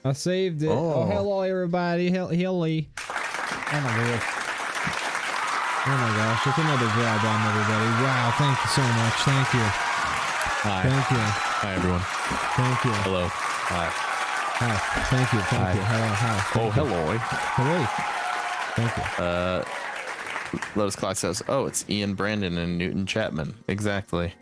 I saved it. Oh hello everybody. Hilly. Oh my god. Oh my gosh. It's another DrawBomb, everybody. Wow, thank you so much. Thank you. Hi. Thank you. Hi everyone. Thank you. Hello. Hi. Hi. Thank you. Thank you. Hello. Hi. Oh, hello. Hello. Thank you. Lotus Clock says, oh, it's Ian Brandon and Newton Chapman. Exactly.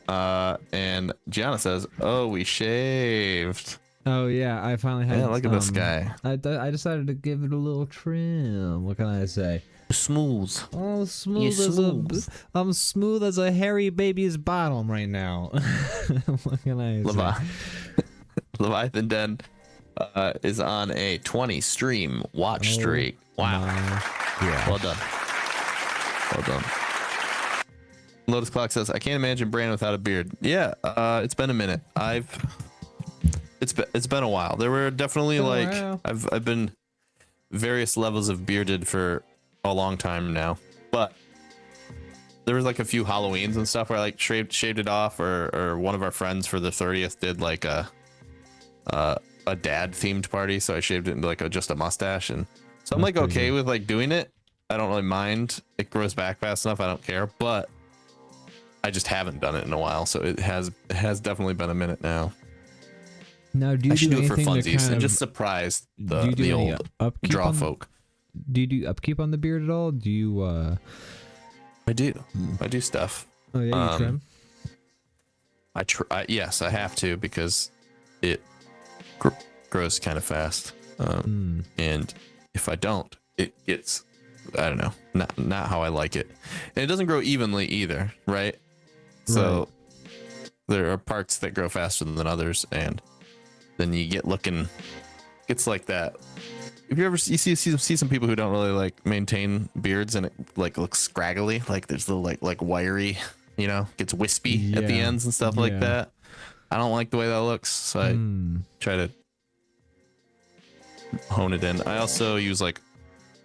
And Gianna says, oh, we shaved. Oh yeah, I finally had. Yeah, look at this guy. I decided to give it a little trim. What can I say? Smooth. Oh, I'm smooth as a hairy baby's bottom right now. What can I say? Leviathan Den is on a 20 stream watch streak. Wow. Yeah. Well done. Well done. Lotus Clock says, I can't imagine Brandon without a beard. Yeah, it's been a minute. It's been a while. There were definitely I've been various levels of bearded for a long time now, but there was like a few Halloweens and stuff where I like shaved it off, or one of our friends for the 30th did like a dad themed party, so I shaved it into like just a mustache, and so I'm like okay with like doing it. I don't really mind. It grows back fast enough. I don't care, but I just haven't done it in a while, so it has definitely been a minute now. Now, do you do it for funsies and just surprise the old draw folk. Do you do upkeep on the beard at all? Do you? I do. I do stuff. Oh yeah, you trim. I try. Yes, I have to because it grows kind of fast. And if I don't, it gets, I don't know, not how I like it, and it doesn't grow evenly either, right? So there are parts that grow faster than others, and then you get looking, it's like that. If you ever see some people who don't really like maintain beards, and it like looks scraggly, like there's little like wiry, you know, gets wispy at the ends and stuff like that. I don't like the way that looks, so I try to hone it in. I also use like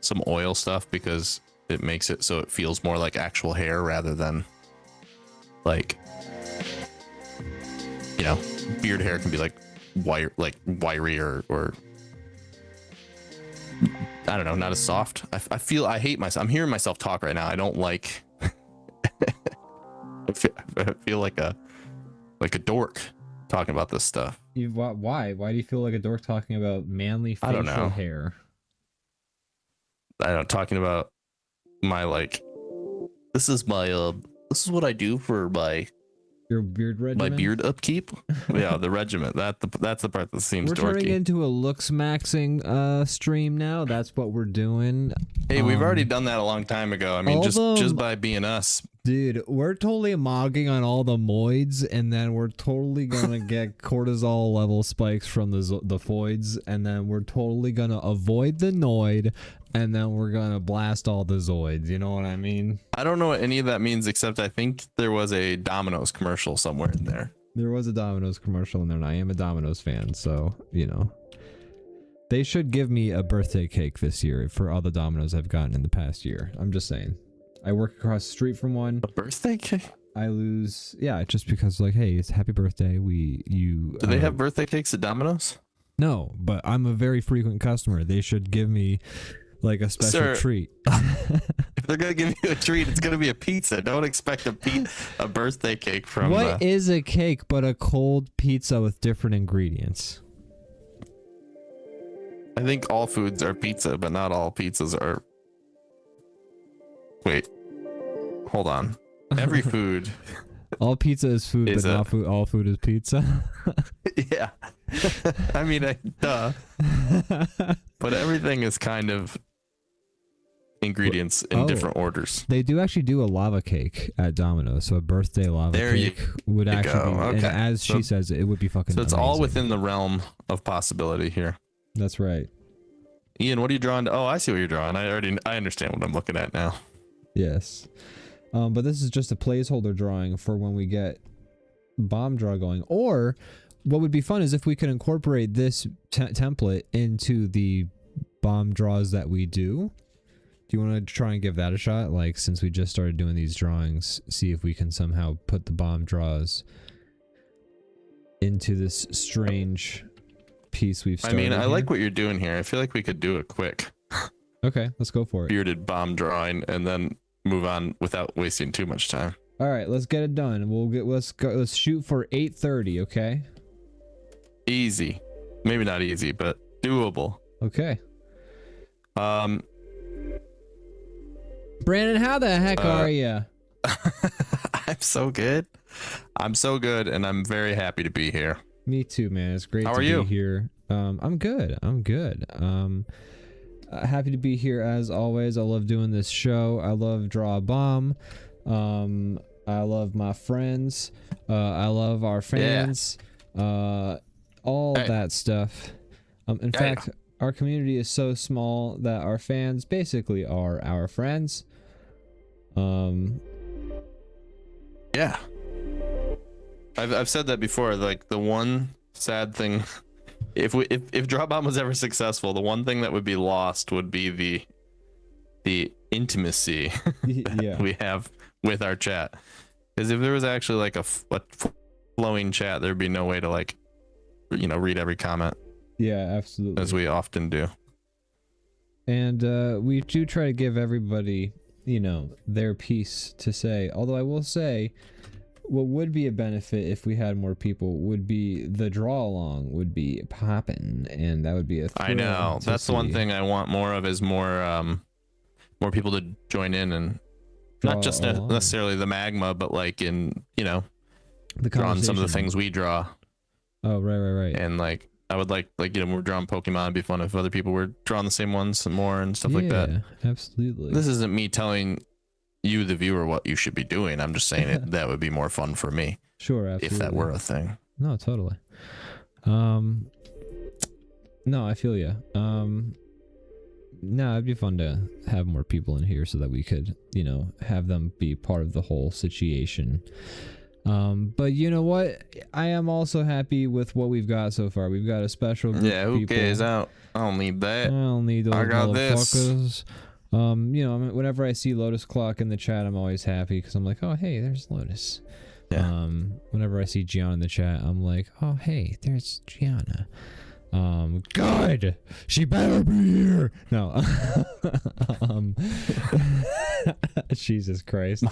some oil stuff because it makes it so it feels more like actual hair rather than like, you know, beard hair can be like wiry or I don't know, not as soft. I hate myself. I'm hearing myself talk right now. I don't like I feel like a dork talking about this stuff. Why do you feel like a dork talking about manly facial hair? I don't know, talking about my like, this is what I do for your beard regimen? My beard upkeep. Yeah, the regimen. That's the part that seems dorky. We're turning into a looks maxing stream now. That's what we're doing. Hey, we've already done that a long time ago. I mean, just by being us. Dude, we're totally mogging on all the moids, and then we're totally gonna get cortisol level spikes from the foids, and then we're totally gonna avoid the noid, and then we're gonna blast all the zoids. You know what I mean? I don't know what any of that means, except I think there was a Domino's commercial somewhere in there. There was a Domino's commercial in there, and I am a Domino's fan, so you know. They should give me a birthday cake this year for all the Domino's I've gotten in the past year. I'm just saying. I work across the street from one. A birthday cake? I lose, yeah, just because like, hey, it's happy birthday. Do they have birthday cakes at Domino's? No, but I'm a very frequent customer. They should give me like a special treat. If they're gonna give you a treat, it's gonna be a pizza. Don't expect a birthday cake from. What is a cake but a cold pizza with different ingredients? I think all foods are pizza, but not all pizzas are. Wait, hold on. Every food. All pizza is food, but not food. All food is pizza. Yeah. I mean, duh. But everything is kind of ingredients in different orders. They do actually do a lava cake at Domino's, so a birthday lava cake would actually be, okay. and as she says, it would be fucking So it's amazing. all within the realm of possibility here. That's right. Ian, what are you drawing? Oh, I see what you're drawing. I understand what I'm looking at now. Yes. But this is just a placeholder drawing for when we get bomb draw going. Or what would be fun is if we could incorporate this template into the bomb draws that we do. Do you want to try and give that a shot? Like, since we just started doing these drawings, see if we can somehow put the bomb draws into this strange piece we've started. I mean, I here. like what you're doing here. I feel like we could do a quick Okay, let's go for it. bearded bomb drawing and then move on without wasting too much time. All right, let's get it done. Let's shoot for 8:30, okay? Easy. Maybe not easy, but doable. Okay. Brandon, how the heck are you? I'm so good. I'm so good, and I'm very happy to be here. Me too, man. It's great to be here. I'm good. I'm good. Happy to be here as always. I love doing this show. I love DrawBomb. I love my friends. I love our fans. All that stuff. In fact, our community is so small that our fans basically are our friends. Yeah. I've said that before. Like, the one sad thing, if DrawBomb was ever successful, the one thing that would be lost would be the intimacy that we have with our chat. Because if there was actually like a flowing chat, there'd be no way to, like, read every comment. Yeah, absolutely. As we often do. And we do try to give everybody, their piece to say. Although I will say, what would be a benefit if we had more people would be the draw along would be popping, and that would be a thrill. I know. That's the one thing I want more of, is more people to join in, and not just necessarily the magma, but like in, the drawing some of the things we draw. Oh, right. And like, I would like we're drawing Pokemon. It'd be fun if other people were drawing the same ones more and stuff like that. Yeah, absolutely. This isn't me telling you, the viewer, what you should be doing. I'm just saying that would be more fun for me. Sure, absolutely. If that were a thing. No, totally. No, I feel you. No, it'd be fun to have more people in here so that we could, have them be part of the whole situation. But you know what? I am also happy with what we've got so far. We've got a special group of people. Cares out? I don't need that. I don't need those I got motherfuckers. this. Whenever I see Lotus Clock in the chat, I'm always happy because I'm like, oh, hey, there's Lotus. Yeah. Whenever I see Gianna in the chat, I'm like, oh, hey, there's Gianna. God, she better be here. No. Jesus Christ.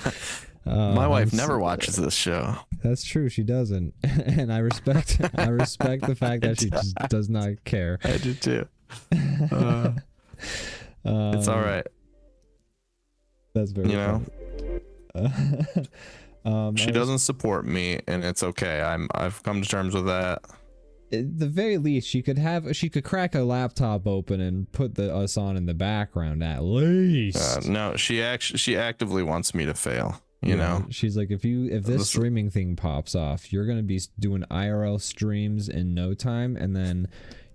My wife never watches this show. That's true, she doesn't. And I respect the fact that she just does not care. I do too. It's all right. That's very funny. She doesn't support me, and it's okay. I've come to terms with that. At the very least, she could crack a laptop open and put us on in the background at least. No, she actively wants me to fail. You know, she's like, if this streaming thing pops off, you're gonna be doing IRL streams in no time, and then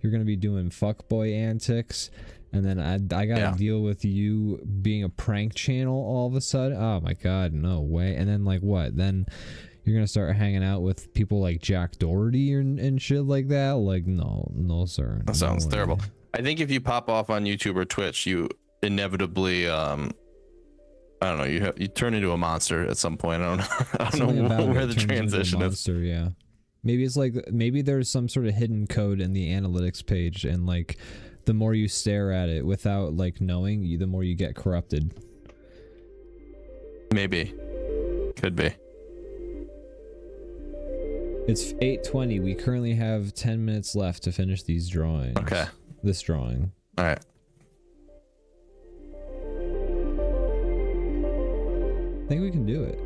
you're gonna be doing fuckboy antics, and then I gotta deal with you being a prank channel all of a sudden. Oh my god, no way! And then like what? Then you're gonna start hanging out with people like Jack Doherty and shit like that. Like no, sir. That sounds terrible. I think if you pop off on YouTube or Twitch, you inevitably I don't know. You turn into a monster at some point. I don't know where the transition is. Yeah, maybe there's some sort of hidden code in the analytics page, and like the more you stare at it without like knowing, the more you get corrupted. Maybe, could be. It's 8:20. We currently have 10 minutes left to finish these drawings. Okay. This drawing. All right. I think we can do it.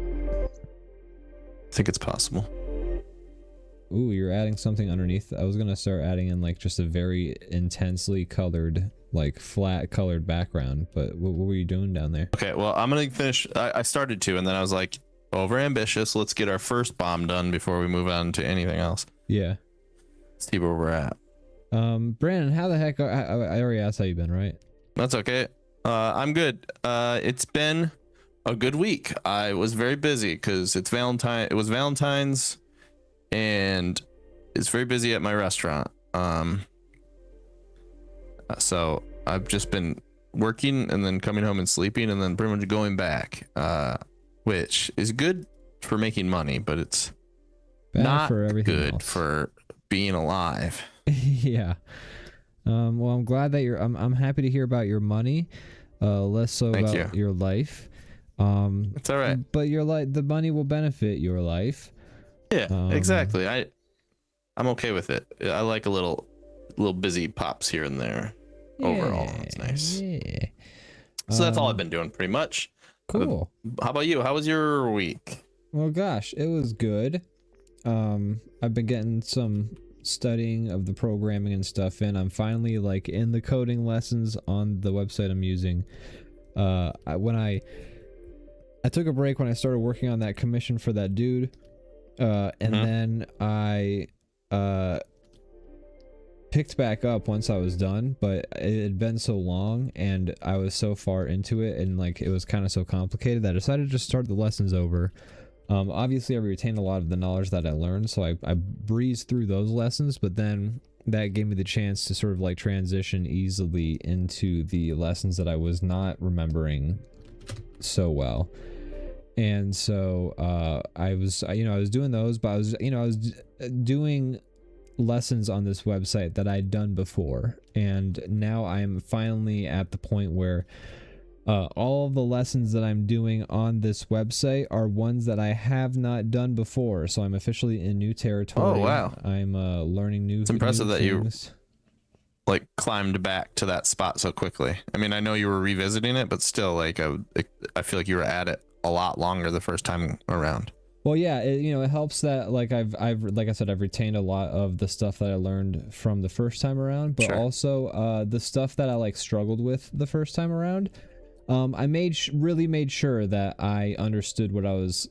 I think it's possible. Ooh, you're adding something underneath. I was gonna start adding in like just a very intensely colored like flat colored background. But what were you doing down there? Okay, well, I'm gonna finish. I started to, and then I was like, over ambitious. Let's get our first bomb done before we move on to anything else. Yeah. See where we're at. Brandon, how the heck? I already asked how you been, right? That's okay. I'm good. It's been a good week. I was very busy because it's Valentine. It was Valentine's, and it's very busy at my restaurant. So I've just been working and then coming home and sleeping and then pretty much going back, which is good for making money, but it's Bad not for everything good else. for being alive. Yeah. Well, I'm glad that I'm happy to hear about your money. Less so Thank about your life. It's all right. But the money will benefit your life. Yeah, exactly. I'm okay with it. I like a little busy pops here and there. Overall, it's nice. Yeah. So that's all I've been doing pretty much. Cool. How about you? How was your week? Well, gosh, it was good. I've been getting some studying of the programming and stuff in. I'm finally like in the coding lessons on the website I'm using. When I took a break when I started working on that commission for that dude, and then I picked back up once I was done, but it had been so long and I was so far into it and like it was kind of so complicated that I decided to just start the lessons over. Obviously I retained a lot of the knowledge that I learned, so I breezed through those lessons, but then that gave me the chance to sort of like transition easily into the lessons that I was not remembering so well. And so I was doing those, but I was doing lessons on this website that I'd done before, and now I'm finally at the point where all of the lessons that I'm doing on this website are ones that I have not done before, so I'm officially in new territory. Oh wow. I'm learning new. It's impressive new that things. you like climbed back to that spot so quickly. I mean, I know you were revisiting it, but still, like I feel like you were at it a lot longer the first time around. Well, yeah, it helps that like I've like I said, I've retained a lot of the stuff that I learned from the first time around, but also the stuff that I like struggled with the first time around. I really made sure that I understood what I was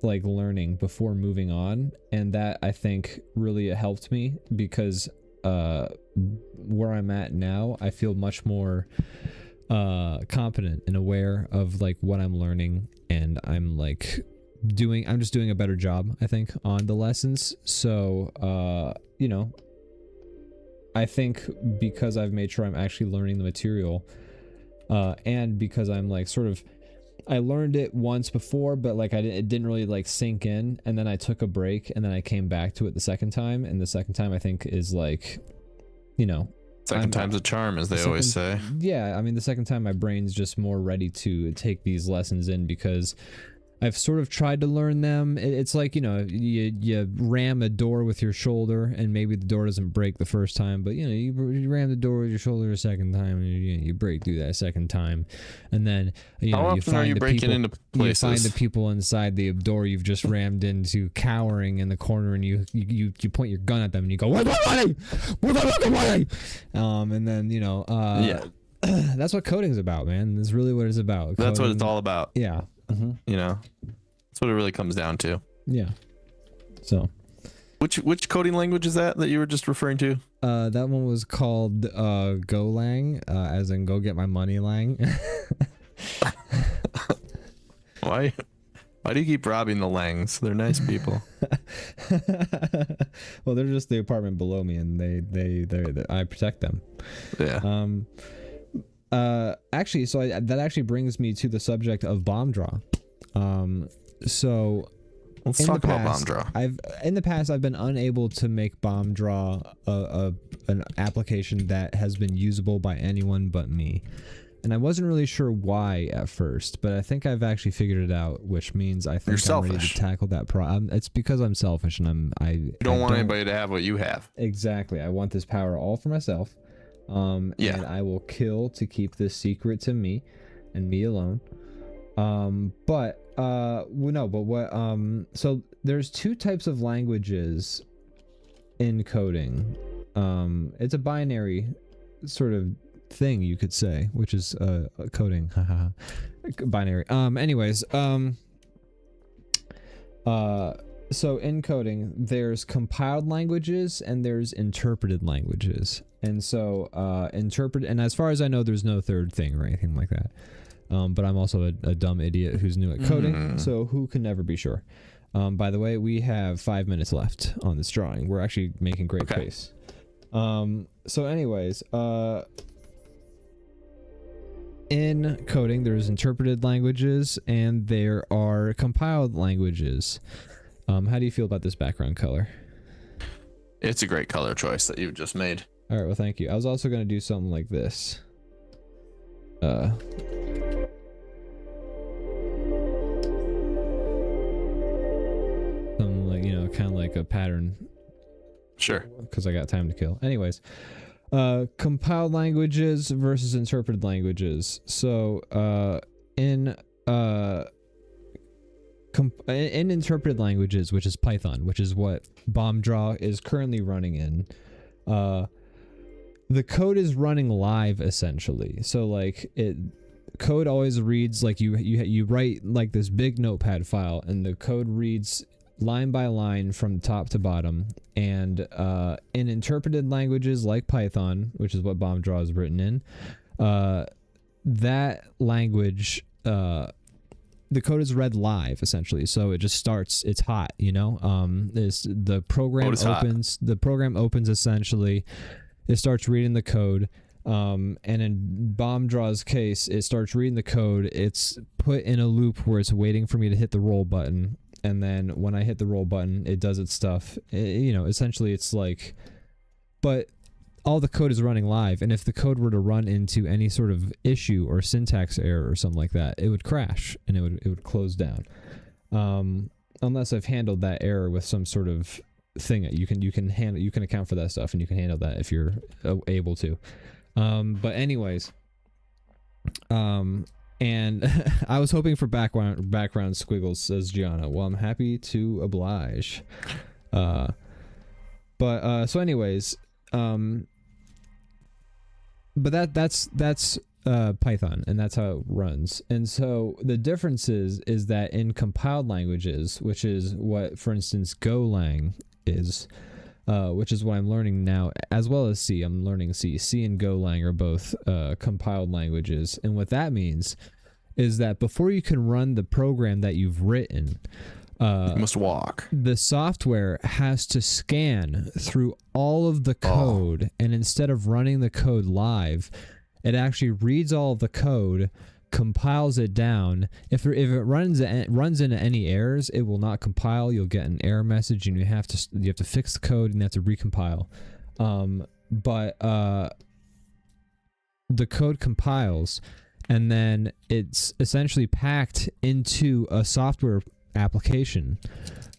like learning before moving on, and that I think really helped me because where I'm at now, I feel much more competent and aware of like what I'm learning, and I'm just doing a better job, I think, on the lessons. So I think because I've made sure I'm actually learning the material, and because I'm like sort of, I learned it once before, but like it didn't really like sink in, and then I took a break and then I came back to it the second time, and the second time I think is like, second time's a charm, as they always say. Yeah, I mean, the second time my brain's just more ready to take these lessons in because I've sort of tried to learn them. It's like, you ram a door with your shoulder and maybe the door doesn't break the first time, but you ram the door with your shoulder a second time and you break through that second time. And then, how often are you breaking into places? You find the people inside the door you've just rammed into cowering in the corner, and you point your gun at them and you go, "Where's my money? Where's my fucking money?" And then, yeah. That's what coding's about, man. That's really what it's about. That's what it's all about. Yeah. That's what it really comes down to. Yeah. So which coding language is that you were just referring to? That one was called Golang, as in go get my money lang. Why do you keep robbing the Langs? They're nice people. Well, they're just the apartment below me, and they I protect them. Yeah. Actually, so that actually brings me to the subject of bomb draw. So let's talk about bomb draw. In the past I've been unable to make bomb draw an application that has been usable by anyone but me, and I wasn't really sure why at first, but I think I've actually figured it out, which means I think I'm ready to tackle that problem. It's because I'm selfish, and you don't want anybody to have what you have. Exactly. I want this power all for myself. And I will kill to keep this secret to me and me alone. So there's two types of languages in coding. It's a binary sort of thing, you could say, which is coding. Binary. Anyways, so in coding, there's compiled languages and there's interpreted languages. And so and as far as I know, there's no third thing or anything like that. But I'm also a dumb idiot who's new at coding, so who can never be sure. By the way, we have 5 minutes left on this drawing. We're actually making great pace. So anyways, in coding, there's interpreted languages and there are compiled languages. How do you feel about this background color? It's a great color choice that you've just made. All right, well, thank you. I was also going to do something like this. Something like, kind of like a pattern. Sure. Because I got time to kill. Anyways, compiled languages versus interpreted languages. So, in interpreted languages, which is Python, which is what BombDraw is currently running in, the code is running live essentially. So like code always reads like you write like this big notepad file, and the code reads line by line from top to bottom. And in interpreted languages like Python, which is what BombDraw is written in, that language, the code is read live essentially, so it just starts. It's hot, the program opens. The program opens essentially. It starts reading the code, and in BombDraw's case, it starts reading the code. It's put in a loop where it's waiting for me to hit the roll button, and then when I hit the roll button, it does its stuff. Essentially, it's like, but all the code is running live, and if the code were to run into any sort of issue or syntax error or something like that, it would crash and it would close down. Unless I've handled that error with some sort of thing. You can account for that stuff, and you can handle that if you're able to. But anyways, and I was hoping for background squiggles, says Gianna. Well, I'm happy to oblige. So anyways, but that's Python, and that's how it runs. And so the difference is that in compiled languages, which is what, for instance, Golang is, which is what I'm learning now, as well as C. I'm learning C. C and Golang are both compiled languages. And what that means is that before you can run the program that you've written, you must walk. The software has to scan through all of the code, and instead of running the code live, it actually reads all of the code, compiles it down. If it runs into any errors, it will not compile. You'll get an error message, and you have to fix the code, and you have to recompile. But the code compiles, and then it's essentially packed into a software application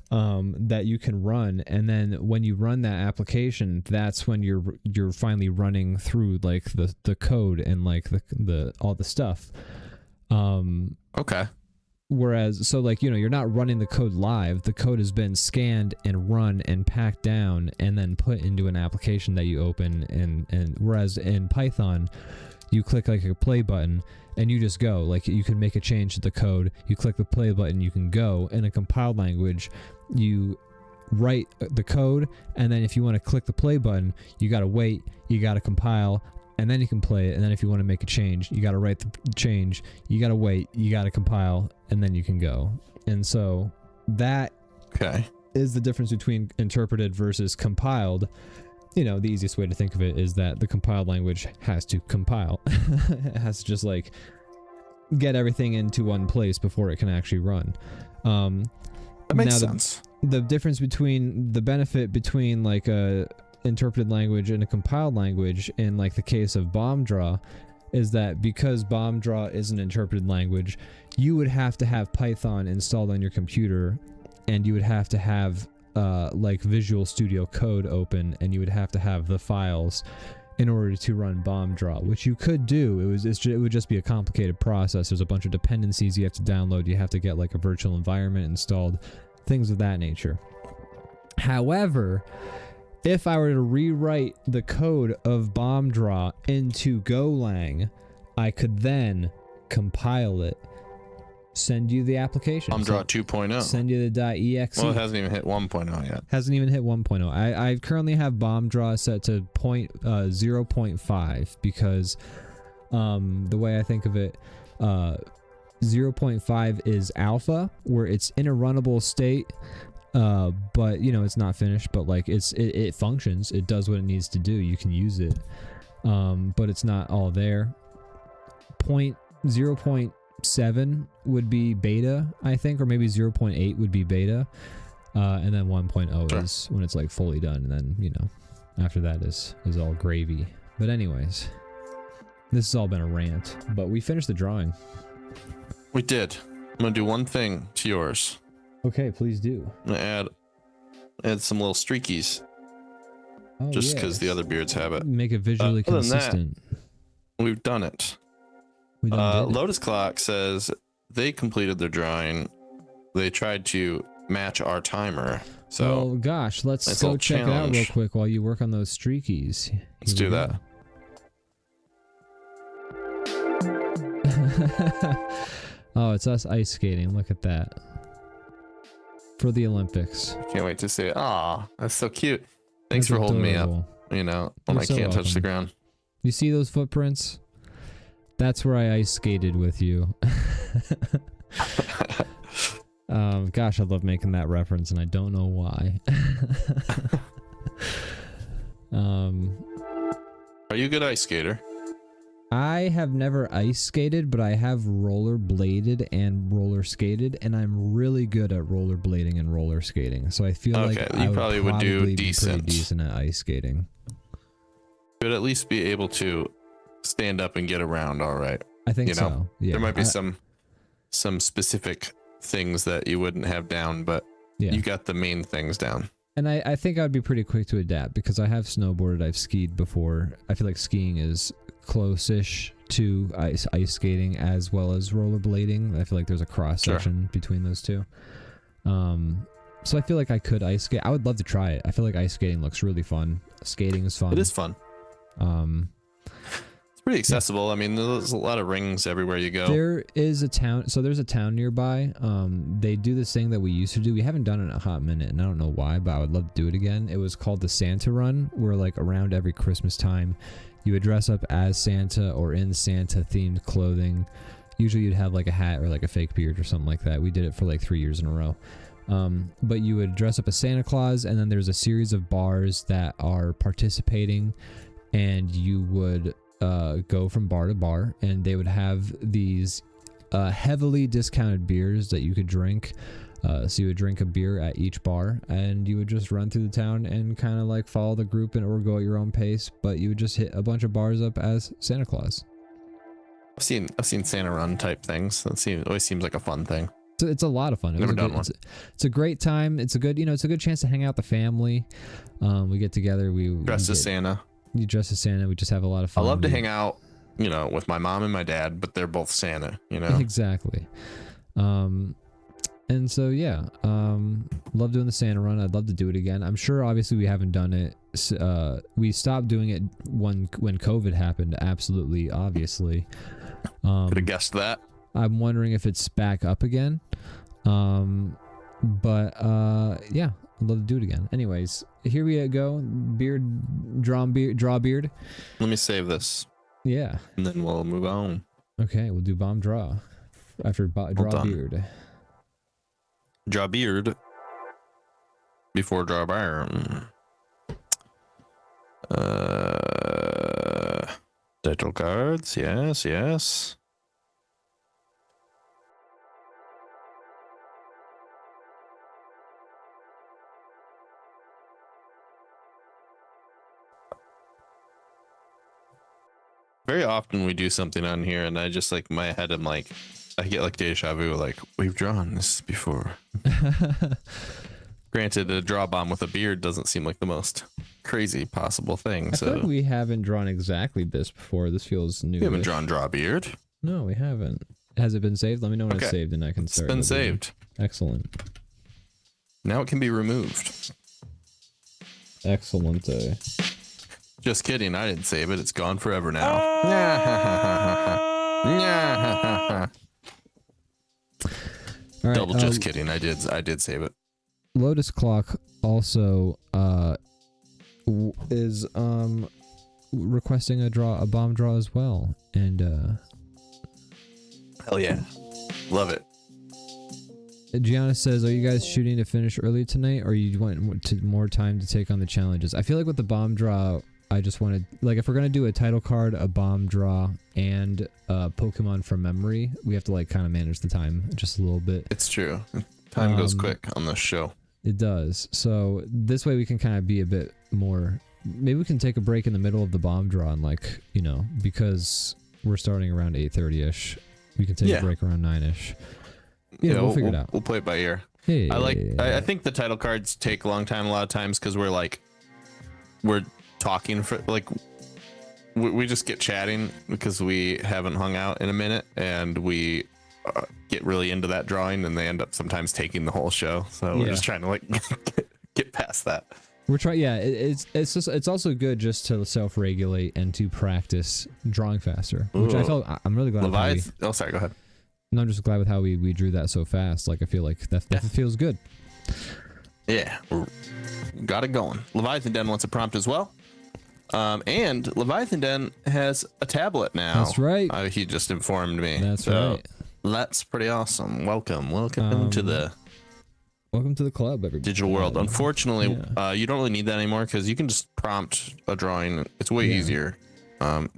that you can run, and then when you run that application, that's when you're finally running through like the code and like the all the stuff. Okay. Whereas, so like, you're not running the code live. The code has been scanned and run and packed down and then put into an application that you open, and whereas in Python, you click like a play button and you just go. Like, you can make a change to the code, you click the play button, you can go. In a compiled language, you write the code, and then if you want to click the play button, you gotta wait, you gotta compile, and then you can play it. And then if you want to make a change, you gotta write the change, you gotta wait, you gotta compile, and then you can go. And so that is the difference between interpreted versus compiled. The easiest way to think of it is that the compiled language has to compile. It has to just like get everything into one place before it can actually run. That makes sense. The difference between the benefit between like a interpreted language and a compiled language in like the case of BombDraw is that because BombDraw is an interpreted language, you would have to have Python installed on your computer, and you would have to have like Visual Studio Code open, and you would have to have the files in order to run BombDraw, which you could do. It would just be a complicated process. There's a bunch of dependencies you have to download. You have to get like a virtual environment installed, things of that nature. However, if I were to rewrite the code of bomb draw into Golang, I could then compile it, send you the application. Bomb draw 2.0. Send you the .exe. Well, it hasn't even hit 1.0 yet. Hasn't even hit 1.0. I currently have bomb draw set to 0.5 because the way I think of it, 0.5 is alpha, where it's in a runnable state, but you know, it's not finished, but like it functions, it does what it needs to do, you can use it, but it's not all there. 0.7 would be beta, I think, or maybe 0.8 would be beta, and then 1.0 is when it's like fully done, and then, you know, after that is all gravy. But anyways, this has all been a rant, but we finished the drawing. We did. I'm gonna do one thing to yours. Okay, please do. I'm gonna add some little streakies, just because the other beards have it. Make it visually consistent. We've done it. We done did it. Lotus Clock says they completed their drawing. They tried to match our timer. So, well, gosh, let's go check it out real quick while you work on those streakies. Let's do that. Oh, it's us ice skating. Look at that. For the Olympics. Can't wait to see it. Aw, that's so cute. Thanks for holding me up, you know, when I can't touch the ground. You see those footprints? That's where I ice skated with you. Gosh, I love making that reference, and I don't know why. Are you a good ice skater? I have never ice skated, but I have roller bladed and roller skated, and I'm really good at roller blading and roller skating. So I feel like I probably would do decent at ice skating. You would at least be able to stand up and get around all right. I think so. Yeah. There might be some specific things that you wouldn't have down, but you got the main things down. And I think I would be pretty quick to adapt because I have snowboarded, I've skied before. I feel like skiing is close-ish to ice skating as well as rollerblading. I feel like there's a cross section between those two. So I feel like I could ice skate. I would love to try it. I feel like ice skating looks really fun. Skating is fun. It is fun. It's pretty accessible. I mean, there's a lot of rings everywhere you go. There is a town. So there's a town nearby. They do this thing that we used to do. We haven't done it in a hot minute, and I don't know why, but I would love to do it again. It was called the Santa Run, where like around every Christmas time, you would dress up as Santa or in Santa-themed clothing. Usually you'd have like a hat or like a fake beard or something like that. We did it for like 3 years in a row. But you would dress up as Santa Claus, and then there's a series of bars that are participating, and you would go from bar to bar, and they would have these heavily discounted beers that you could drink. So you would drink a beer at each bar, and you would just run through the town and kind of like follow the group or go at your own pace, but you would just hit a bunch of bars up as Santa Claus. I've seen Santa Run type things. That always seems like a fun thing. It's a lot of fun. Never done one. It's a great time. It's a good, it's a good chance to hang out with the family. We get together. We dress as Santa. You dress as Santa. We just have a lot of fun. I love to hang out, with my mom and my dad, but they're both Santa. Exactly. And so yeah, love doing the Santa Run. I'd love to do it again. I'm sure obviously we haven't done it. We stopped doing it when COVID happened. Absolutely, obviously. Could have guessed that. I'm wondering if it's back up again. But yeah, I'd love to do it again. Anyways, here we go. Draw beard. Let me save this. Yeah. And then we'll move on. Okay, we'll do bomb draw after draw beard. Draw beard before draw beard. Title cards, yes. Very often we do something on here, and I just like my head. I'm like, I get like deja vu. Like we've drawn this before. Granted, a DrawBomb with a beard doesn't seem like the most crazy possible thing. I feel like we haven't drawn exactly this before. This feels new. We haven't drawn draw beard. No, we haven't. Has it been saved? Let me know when it's saved, and I can start. It's been saved. Excellent. Now it can be removed. Excellent. Just kidding. I didn't save it. It's gone forever now. All right, Double just kidding. I did save it. Lotus Clock also is requesting a bomb draw as well, and hell yeah, love it. Gianna says, are you guys shooting to finish early tonight, or you want more time to take on the challenges? I feel like with the bomb draw, I just wanted, like, if we're gonna do a title card, a bomb draw, and Pokemon from memory, we have to like kind of manage the time just a little bit. It's true. Time goes quick on this show. It does. So this way we can kind of be a bit more. Maybe we can take a break in the middle of the bomb draw, and like, you know, because we're starting around 8:30ish, we can take a break around 9ish. Yeah, we'll figure it out. We'll play it by ear. Hey. I think the title cards take a long time a lot of times because we're talking for like we just get chatting because we haven't hung out in a minute, and we get really into that drawing, and they end up sometimes taking the whole show. So we're just trying to like get past that. We're trying. Yeah, it's also good just to self-regulate and to practice drawing faster, which I felt. I'm really glad. Oh, sorry. Go ahead. No, I'm just glad with how we drew that so fast. Like, I feel like that feels good. Yeah, got it going. Leviathan Den wants a prompt as well. And Leviathan Den has a tablet now. That's right. He just informed me. That's right. That's pretty awesome. Welcome to the club, everybody. Digital world. Unfortunately, you don't really need that anymore because you can just prompt a drawing. It's way easier.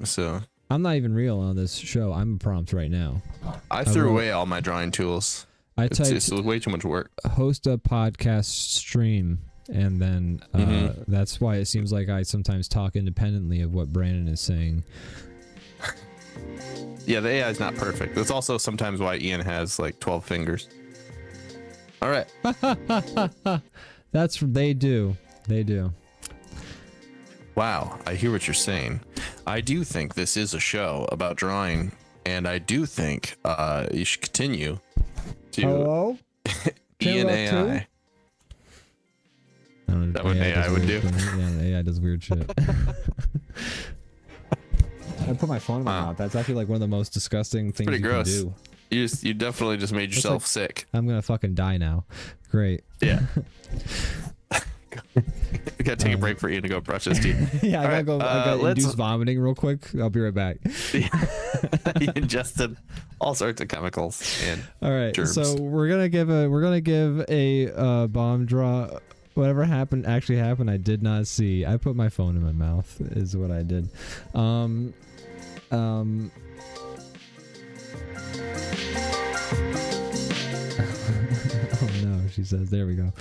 So I'm not even real on this show. I'm a prompt right now. I threw away all my drawing tools. It's way too much work. Host a podcast stream, and then that's why it seems like I sometimes talk independently of what Brandon is saying. Yeah, the AI is not perfect. That's also sometimes why Ian has like 12 fingers. All right. They do. Wow, I hear what you're saying. I do think this is a show about drawing, and I do think you should continue to Hello? Ian AI. Is that what AI would do? Yeah, AI does weird shit. I put my phone in my mouth. That's actually like one of the most disgusting things you can do. You definitely just made yourself sick. I'm gonna fucking die now. Great. Yeah. We gotta take a break for Ian to go brush his teeth. Yeah, I gotta induce vomiting real quick. I'll be right back. He ingested all sorts of chemicals and germs. So we're gonna give a bomb draw. Whatever actually happened, I did not see. I put my phone in my mouth is what I did. Oh no, she says. There we go.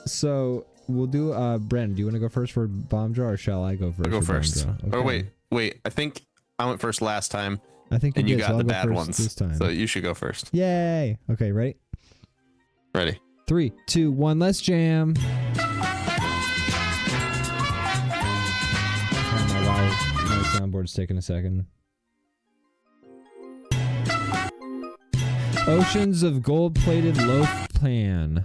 So we'll do Brandon, do you want to go first for bomb draw, or shall I go first? I'll go first. Okay. Oh wait. I think I went first last time. I think you got the bad ones this time. So you should go first. Yay! Okay, ready? Ready. 3, 2, 1. Let's jam. My soundboard's taking a second. Oceans of gold-plated loaf pan.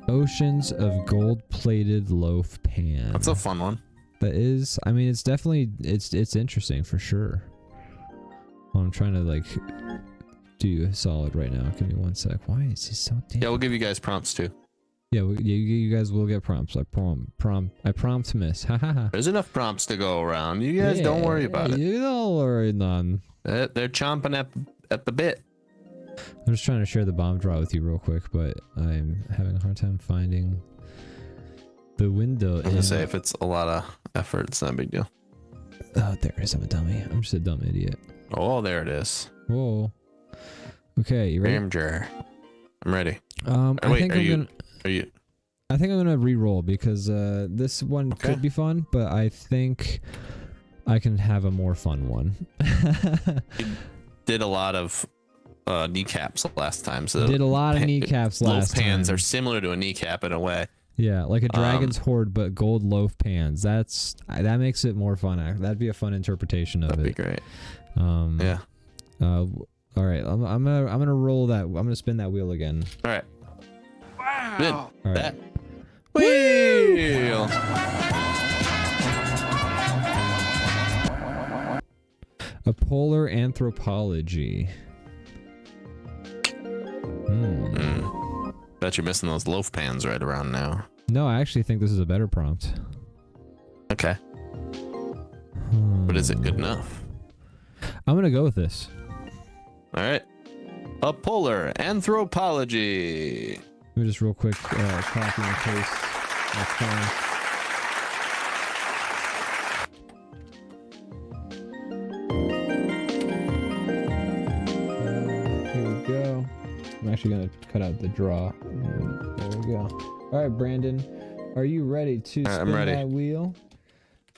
Oceans of gold-plated loaf pan. That's a fun one. That is. I mean, it's definitely it's interesting for sure. Well, I'm trying to like do solid right now. Give me one sec. Why is he so damn? Yeah, we'll give you guys prompts too. Yeah, you guys will get prompts. I prompt miss. Ha ha ha. There's enough prompts to go around. You guys don't worry about it. You don't worry none. They're chomping at the bit. I'm just trying to share the bomb draw with you real quick, but I'm having a hard time finding the window. I'm gonna say if it's a lot of effort, it's not a big deal. Oh, there it is. I'm a dummy. I'm just a dumb idiot. Oh, there it is. Whoa. Okay, you ready? I'm ready. I think I'm gonna re-roll because this one could be fun, but I think I can have a more fun one. Did a lot of kneecaps last time, so did a lot of kneecaps last time. Loaf pans are similar to a kneecap in a way. Yeah, like a dragon's hoard, but gold loaf pans. That makes it more fun. That'd be a fun interpretation of it. That'd be great. Yeah. All right, I'm gonna roll that. I'm gonna spin that wheel again. All right. Wow. Good. All right. Wheel. A polar anthropology. Bet you're missing those loaf pans right around now. No, I actually think this is a better prompt. Okay. But is it good enough? I'm gonna go with this. All right. A polar anthropology. Let me just real quick copy and paste my phone. Here we go. I'm actually gonna cut out the draw. There we go. All right, Brandon, are you ready to spin that wheel?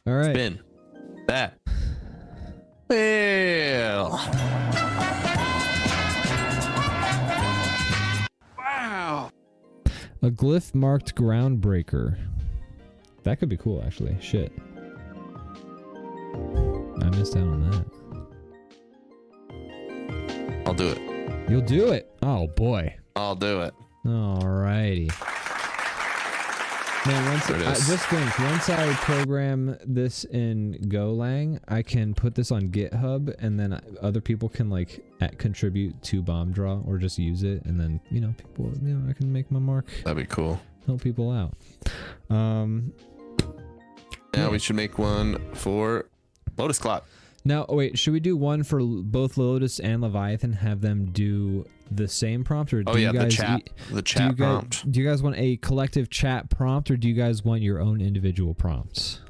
All right. Spin that wheel. Wow. A glyph marked groundbreaker. That could be cool, actually. Shit. I missed out on that. I'll do it. You'll do it. Oh boy. I'll do it. Alrighty. Man, just think, once I program this in Golang, I can put this on GitHub, and then other people can like contribute to bomb draw or just use it, and then people, I can make my mark. That'd be cool. Help people out. Yeah, we should make one for Lotus Clock. Now, wait, should we do one for both Lotus and Leviathan? Have them do the same prompt, or do you guys the chat prompt? Do you guys want a collective chat prompt, or do you guys want your own individual prompts?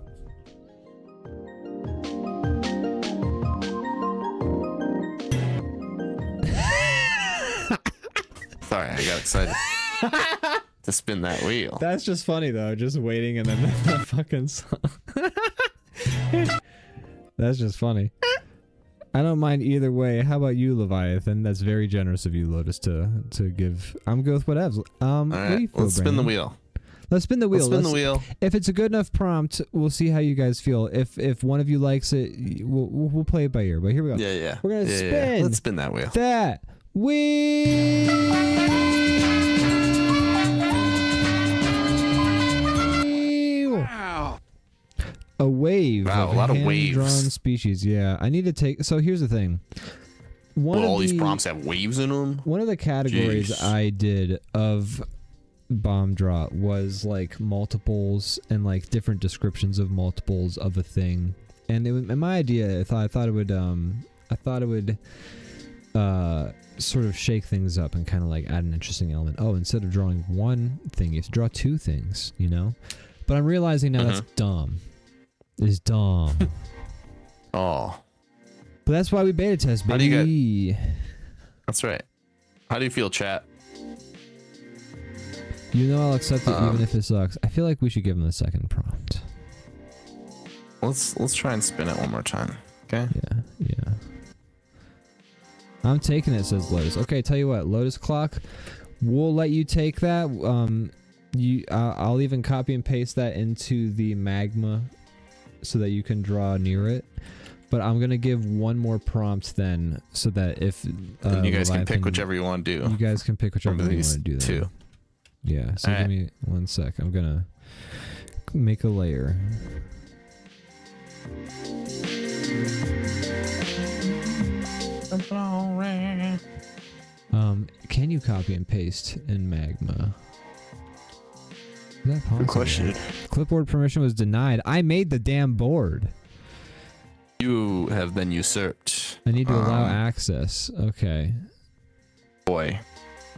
Sorry, I got excited to spin that wheel. That's just funny though, just waiting and then the fucking song. That's just funny. I don't mind either way. How about you, Leviathan? That's very generous of you, Lotus, to give. I'm good with whatevs. All right, let's spin the wheel. Let's spin the wheel. Let's spin the wheel. If it's a good enough prompt, we'll see how you guys feel. If one of you likes it, we'll play it by ear. But here we go. Yeah. We're gonna spin. Yeah. Let's spin that wheel. That wheel. Wow. A wave. Wow, a lot of waves. Drawn species. Yeah, I need to take. So here's the thing. All these prompts have waves in them. One of the categories I did of bomb draw was like multiples and like different descriptions of multiples of a thing. And it was, and my idea, I thought it would sort of shake things up and kind of like add an interesting element. Oh, instead of drawing one thing, you have to draw two things, But I'm realizing now that's dumb. It's dumb. Oh. But that's why we beta test, baby. How do you That's right. How do you feel, chat? I'll accept it even if it sucks. I feel like we should give him the second prompt. Let's try and spin it one more time. Okay? Yeah. I'm taking it, says Lotus. Okay, tell you what, Lotus Clock, we'll let you take that. I'll even copy and paste that into the magma so that you can draw near it. But I'm gonna give one more prompt then, so that if you guys can pick whichever you want to do. You guys can pick whichever you want to do. Two. Yeah. So give me 1 sec. I'm gonna make a layer. Can you copy and paste in magma? Is that possible? Good question. Clipboard permission was denied. I made the damn board. You have been usurped. I need to allow access. Okay. Boy.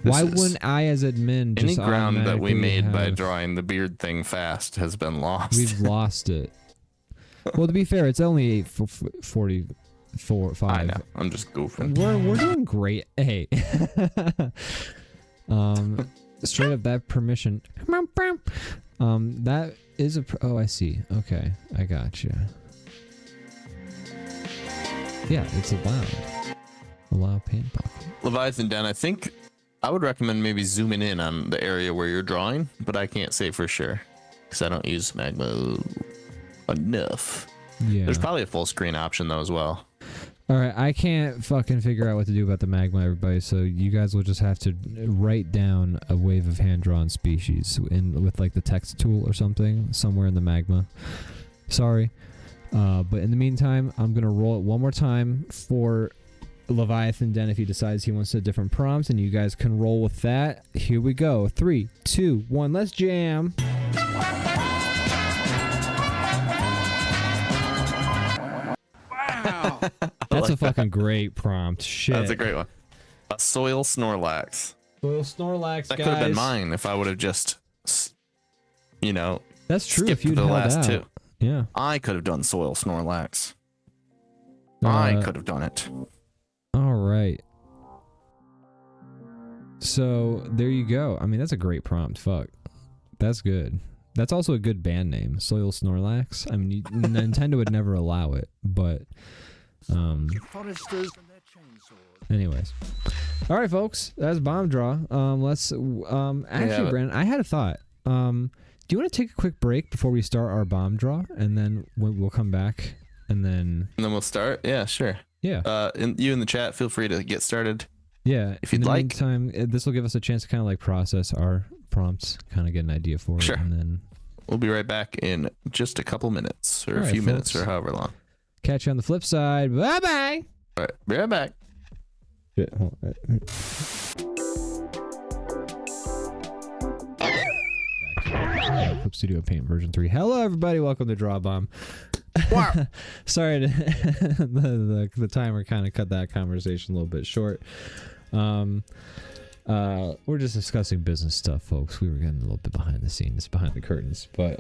Why wouldn't I, as admin, just any ground that we made by have... drawing the beard thing fast has been lost. We've lost it. Well, to be fair, it's only 44, 5. I know. I'm just goofing. We're doing great. Hey. Straight up that permission. That is a. Oh, I see. Okay, I got you. Yeah, it's allowed. Allow paint pocket. Leviathan Den, I think I would recommend maybe zooming in on the area where you're drawing, but I can't say for sure because I don't use magma enough. Yeah. There's probably a full screen option though as well. All right, I can't fucking figure out what to do about the magma, everybody. So you guys will just have to write down a wave of hand-drawn species with like the text tool or something somewhere in the magma. Sorry, but in the meantime, I'm gonna roll it one more time for Leviathan Den if he decides he wants a different prompt, and you guys can roll with that. Here we go. 3, 2, 1. Let's jam. Wow. That's a fucking great prompt. Shit. That's a great one. A soil Snorlax. Soil Snorlax, That guys. could have been mine if I would have just, That's true. If skipped you'd the held last out. two. Yeah. I could have done soil Snorlax. I could have done it. All right. So there you go. I mean, that's a great prompt. Fuck. That's good. That's also a good band name, Soil Snorlax. I mean, Nintendo would never allow it, but Foresters and their chainsaws. anyways. All right, folks. That's bomb draw. Let's actually, Brandon, I had a thought. Do you want to take a quick break before we start our bomb draw, and then we'll come back, and then we'll start. Yeah, sure. Yeah. You in the chat, feel free to get started. Yeah. If you'd in the like. meantime, this will give us a chance to kind of like process our prompts, kind of get an idea for Sure. it, and then We'll be right back in just a couple minutes, or All a right, few minutes, folks. or however long. catch you on the flip side. Bye bye. All right, be right back. Shit, hold on. Back to Clip Studio Paint version 3. Hello, everybody. Welcome to DrawBomb. Wow. Sorry, the timer kind of cut that conversation a little bit short. We're just discussing business stuff, folks. We were getting a little bit behind the scenes, behind the curtains, but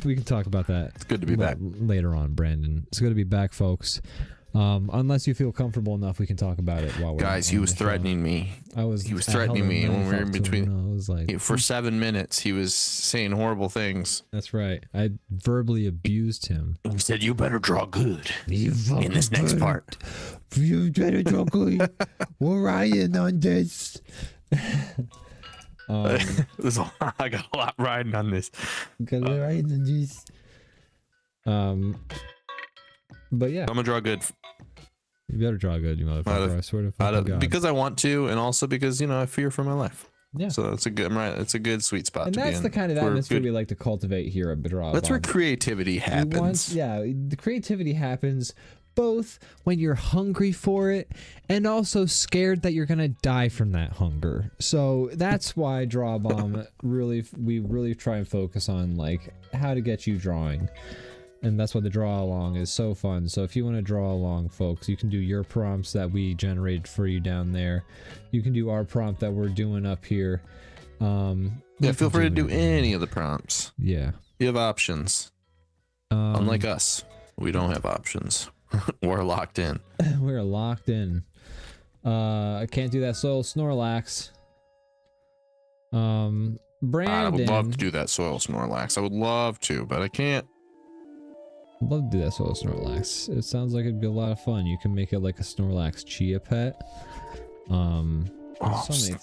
we can talk about that. It's good to be back. Later on, Brandon. It's good to be back, folks. Unless you feel comfortable enough, we can talk about it while we're Guys, on he was the show. threatening me. He was threatening me when we were in between. I was like, For 7 minutes, he was saying horrible things. that's right. I verbally abused him. He said, "You better draw good You in this next part." You better draw good. We're riding on this. I got a lot riding on this. But yeah, I'm gonna draw good you better draw good, you motherfucker. I swear to fucking God. because I want to, and also because I fear for my life. Yeah. So that's a good. I'm right. It's a good sweet spot And to be that's in. the kind of We're atmosphere good- we like to cultivate here at DrawBomb. That's where creativity happens. The creativity happens both when you're hungry for it and also scared that you're gonna die from that hunger. So that's why DrawBomb we really try and focus on like how to get you drawing. And that's why the draw along is so fun. So if you want to draw along, folks, you can do your prompts that we generated for you down there. You can do our prompt that we're doing up here. Yeah, feel free to do any of the prompts. Yeah. You have options. Unlike us, we don't have options. We're locked in. We're locked in. I can't do that soil Snorlax. Brandon. I would love to do that soil Snorlax. I would love to, but I can't. I'd love to do that soil Snorlax. It sounds like it'd be a lot of fun. You can make it like a Snorlax Chia pet.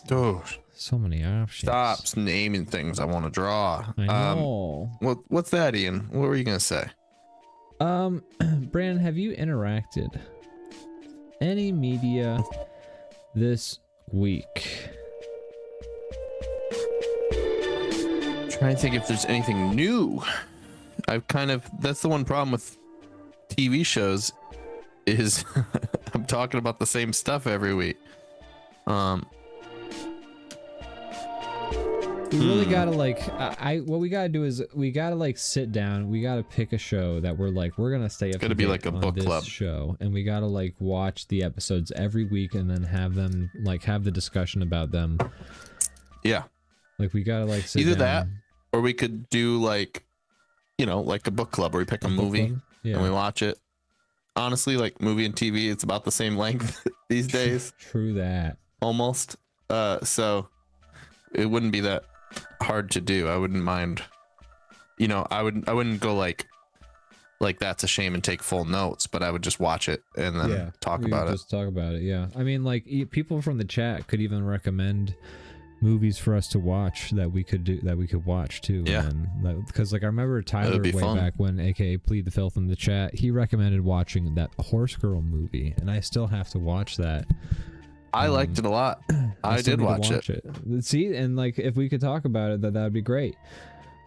Dude, So many options. stop naming things I want to draw. I know. What's that, Ian? What were you gonna say? Brandon, have you interacted any media this week? Trying to think if there's anything new. That's the one problem with TV shows is I'm talking about the same stuff every week. We really gotta like what we gotta do is we gotta like sit down, we gotta pick a show that we're gonna stay up gotta be like a book club show, and we gotta like watch the episodes every week and then have them like have the discussion about them. Yeah, like we gotta like sit either down. that or we could do like like a book club where we pick a movie and we watch it. Honestly, like movie and TV, it's about the same length these days. True that. Almost. So it wouldn't be that hard to do. I wouldn't mind. I wouldn't go like that's a shame and take full notes, but I would just watch it and then talk about it. Just talk about it. Yeah. I mean, like people from the chat could even recommend movies for us to watch that we could watch too. Yeah. Because like I remember Tyler way fun. back when, aka Plead the Filth in the chat, he recommended watching that Horse Girl movie, and I still have to watch that. I liked it a lot. I did watch it. See, and like if we could talk about it, that would be great.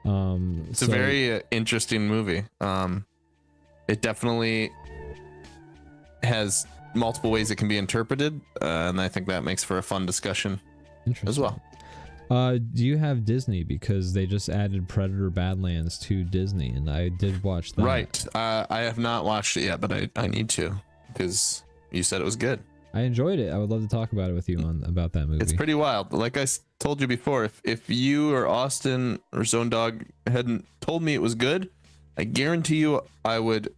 It's a very interesting movie. It definitely has multiple ways it can be interpreted, and I think that makes for a fun discussion as well. Do you have Disney? Because they just added Predator Badlands to Disney, and I did watch that. Right. I have not watched it yet, but I need to, because you said it was good. I enjoyed it. I would love to talk about it with you about that movie. It's pretty wild. Like I told you before, if you or Austin or Zone Dog hadn't told me it was good, I guarantee you I would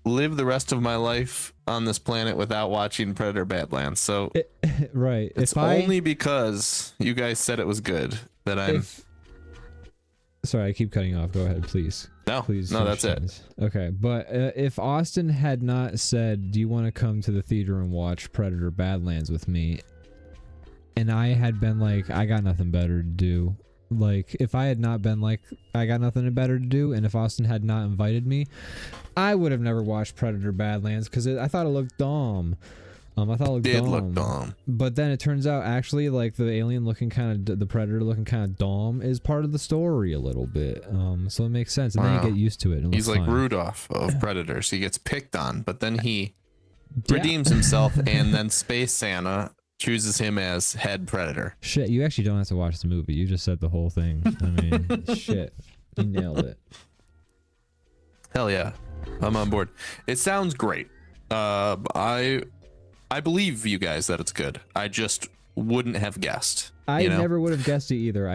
live the rest of my life on this planet without watching Predator Badlands. So right. It's only because you guys said it was good that I'm... Sorry, I keep cutting off. Go ahead, please. Please. No, that's it. Okay, but if Austin had not said, do you want to come to the theater and watch Predator Badlands with me? And I had been like, I got nothing better to do. Like, if I had not been like, I got nothing better to do, and if Austin had not invited me, I would have never watched Predator Badlands, because I thought it looked dumb. I thought it looked dumb. But then it turns out actually like the alien looking kind of, the predator looking kind of dumb is part of the story a little bit. So it makes sense. And then you get used to it. And he's like fine. Rudolph of Predators. He gets picked on, but then he redeems himself, and then Space Santa chooses him as head predator. Shit, you actually don't have to watch the movie. You just said the whole thing. I mean, shit. You nailed it. Hell yeah. I'm on board. It sounds great. I believe you guys that it's good. I just wouldn't have guessed. I never would have guessed it either.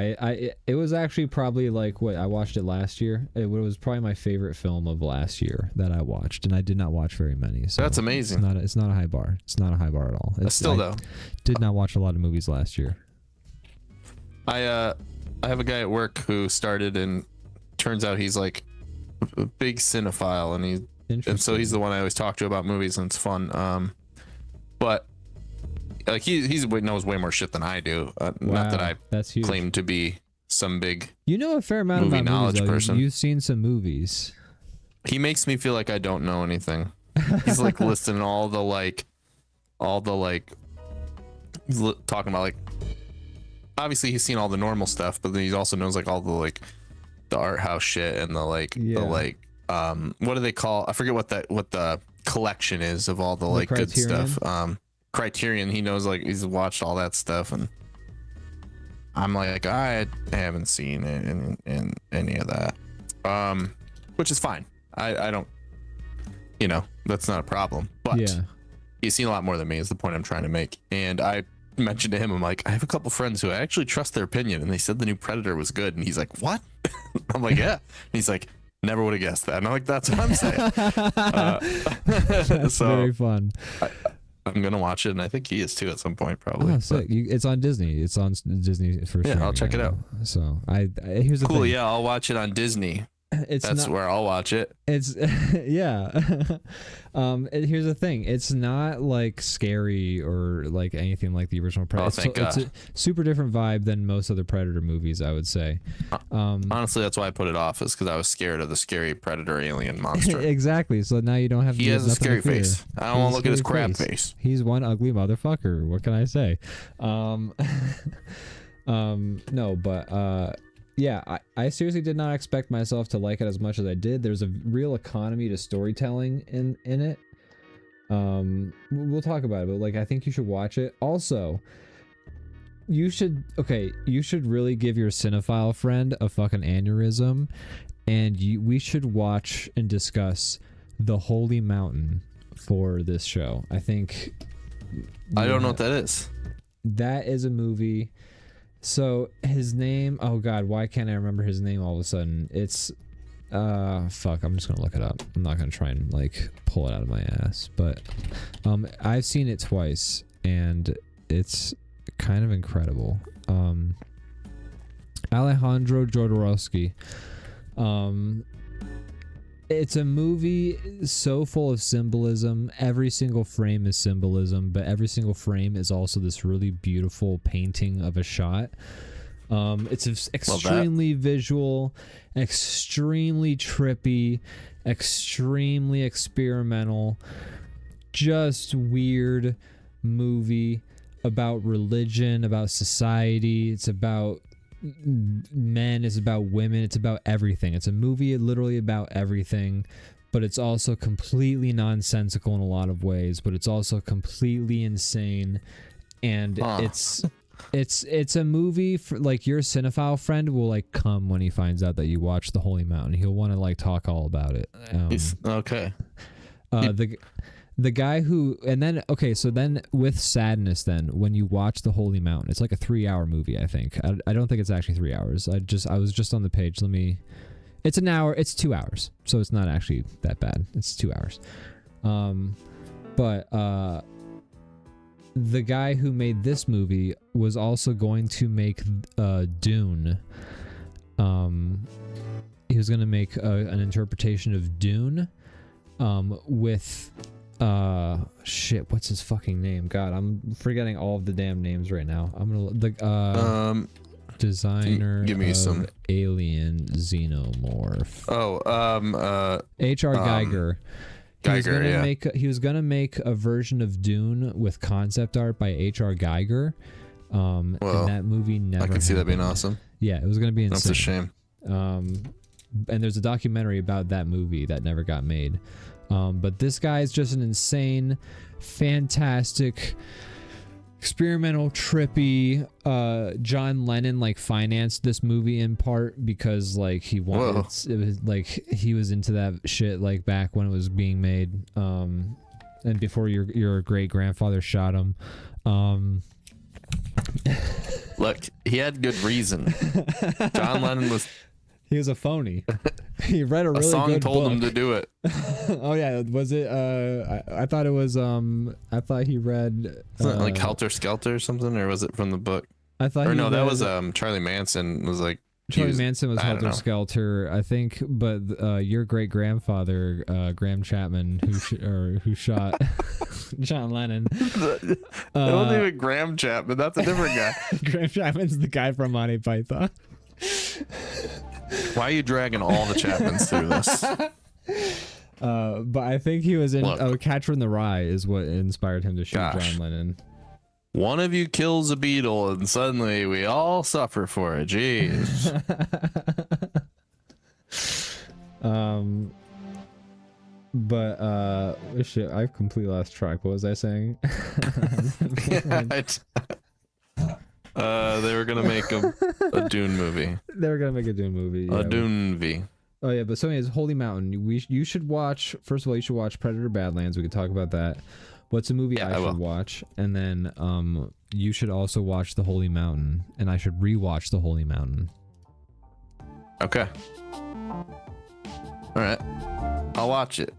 It was actually probably like what I watched it last year. It was probably my favorite film of last year that I watched, and I did not watch very many. So that's amazing. It's not a high bar. It's not a high bar at all. Though, did not watch a lot of movies last year. I have a guy at work who started, and turns out he's like a big cinephile, and so he's the one I always talk to about movies, and it's fun. But like he knows way more shit than I do. Not that I claim to be some big a fair amount movie about knowledge movies, person. You've seen some movies. He makes me feel like I don't know anything. He's like listing all the he's talking about like, obviously he's seen all the normal stuff, but then he also knows like all the like the art house shit and the what do they call? I forget what the collection is of all the like good stuff. Criterion. He knows, like, he's watched all that stuff, and I'm like, I haven't seen it in any of that, which is fine. I don't, that's not a problem. But he's seen a lot more than me is the point I'm trying to make. And I mentioned to him, I'm like, I have a couple friends who I actually trust their opinion, and they said the new Predator was good, and he's like, what? I'm like, yeah. And he's like, never would have guessed that. And I'm like, that's what I'm saying. That's so very fun. I'm gonna watch it, and I think he is too at some point, probably. Oh, sick. It's on Disney. It's on Disney for sure. Yeah, I'll check it out. So here's the cool. thing. Yeah, I'll watch it on Disney. That's where I'll watch it. It's yeah. Here's the thing. It's not like scary or like anything like the original Predator. Oh, thank God. It's a super different vibe than most other Predator movies, I would say. Honestly, that's why I put it off, is because I was scared of the scary Predator alien monster. Exactly. So now you don't have. He has a scary face. I don't want to look at his crab face. He's one ugly motherfucker. What can I say? No, but yeah, I seriously did not expect myself to like it as much as I did. There's a real economy to storytelling in it. We'll talk about it, but like I think you should watch it. Also, you should really give your cinephile friend a fucking aneurysm, and we should watch and discuss The Holy Mountain for this show. I think I don't know what that is. That is a movie. So his name, oh god, why can't I remember his name all of a sudden? It's fuck, I'm just gonna look it up. I'm not gonna try and like pull it out of my ass, but I've seen it twice and it's kind of incredible. Alejandro Jodorowsky. it's a movie so full of symbolism. Every single frame is symbolism, but every single frame is also this really beautiful painting of a shot. It's extremely visual, extremely trippy, extremely experimental, just weird movie about religion, about society. It's about men, it's about women, it's about everything. It's a movie literally about everything, but it's also completely nonsensical in a lot of ways, but it's also completely insane. And it's a movie for like your cinephile friend will like come when he finds out that you watched The Holy Mountain. He'll want to like talk all about it. Okay. The guy who, and then, okay, so then with sadness, then when you watch The Holy Mountain, it's like a 3-hour movie, I think. I don't think it's actually 3 hours. I was just on the page. It's an hour, it's 2 hours. So it's not actually that bad. It's 2 hours. But the guy who made this movie was also going to make Dune. He was going to make an interpretation of Dune with shit, what's his fucking name? God, I'm forgetting all of the damn names right now. I'm gonna designer give me of some alien xenomorph. H.R. Geiger. He was gonna make a version of Dune with concept art by H.R. Geiger. And that movie never. I can see that being awesome. Yeah, it was gonna be insane. That's a shame. And there's a documentary about that movie that never got made. But this guy is just an insane, fantastic, experimental, trippy. John Lennon like financed this movie in part because like he wanted it was like he was into that shit like back when it was being made. And before your great grandfather shot him. Look, he had good reason. John Lennon was. He was a phony. He read a really good book. A song told him to do it. Oh yeah, was it? I thought it was. I thought he read. Wasn't it like Helter Skelter or something, or was it from the book? I thought. Or no, that was Charlie Manson. Was like Charlie Manson was Helter Skelter, I think. But your great grandfather, Graham Chapman, who shot John Lennon. I don't even Graham Chapman. That's a different guy. Graham Chapman's the guy from Monty Python. Why are you dragging all the Chapmans through this? But I think he was in Catcher in the Rye is what inspired him to shoot John Lennon. One of you kills a beetle and suddenly we all suffer for it. Jeez. But shit, I've completely lost track. What was I saying? They were gonna make a Dune movie. They were gonna make a Dune movie. Yeah. A Dune V. Oh yeah, but so anyways, Holy Mountain. You should watch. First of all, you should watch Predator: Badlands. We could talk about that. What's a movie I should watch? And then you should also watch The Holy Mountain, and I should rewatch The Holy Mountain. Okay. All right. I'll watch it.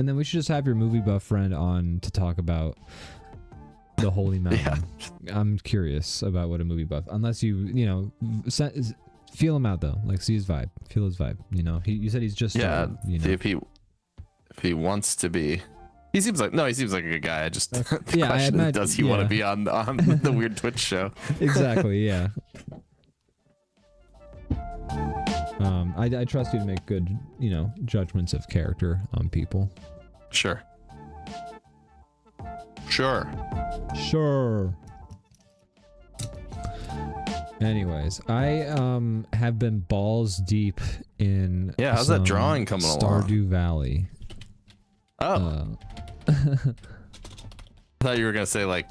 And then we should just have your movie buff friend on to talk about The Holy Mountain. Yeah. I'm curious about what a movie buff. Unless you feel him out though. Like see his vibe, feel his vibe. You said he's just started, if he wants to be. He seems like a good guy. I just does he want to be on the weird Twitch show? Exactly. Yeah. I trust you to make good judgments of character on people. Sure. Anyways, I have been balls deep in how's that drawing coming along? Stardew Valley. Oh. I thought you were gonna say like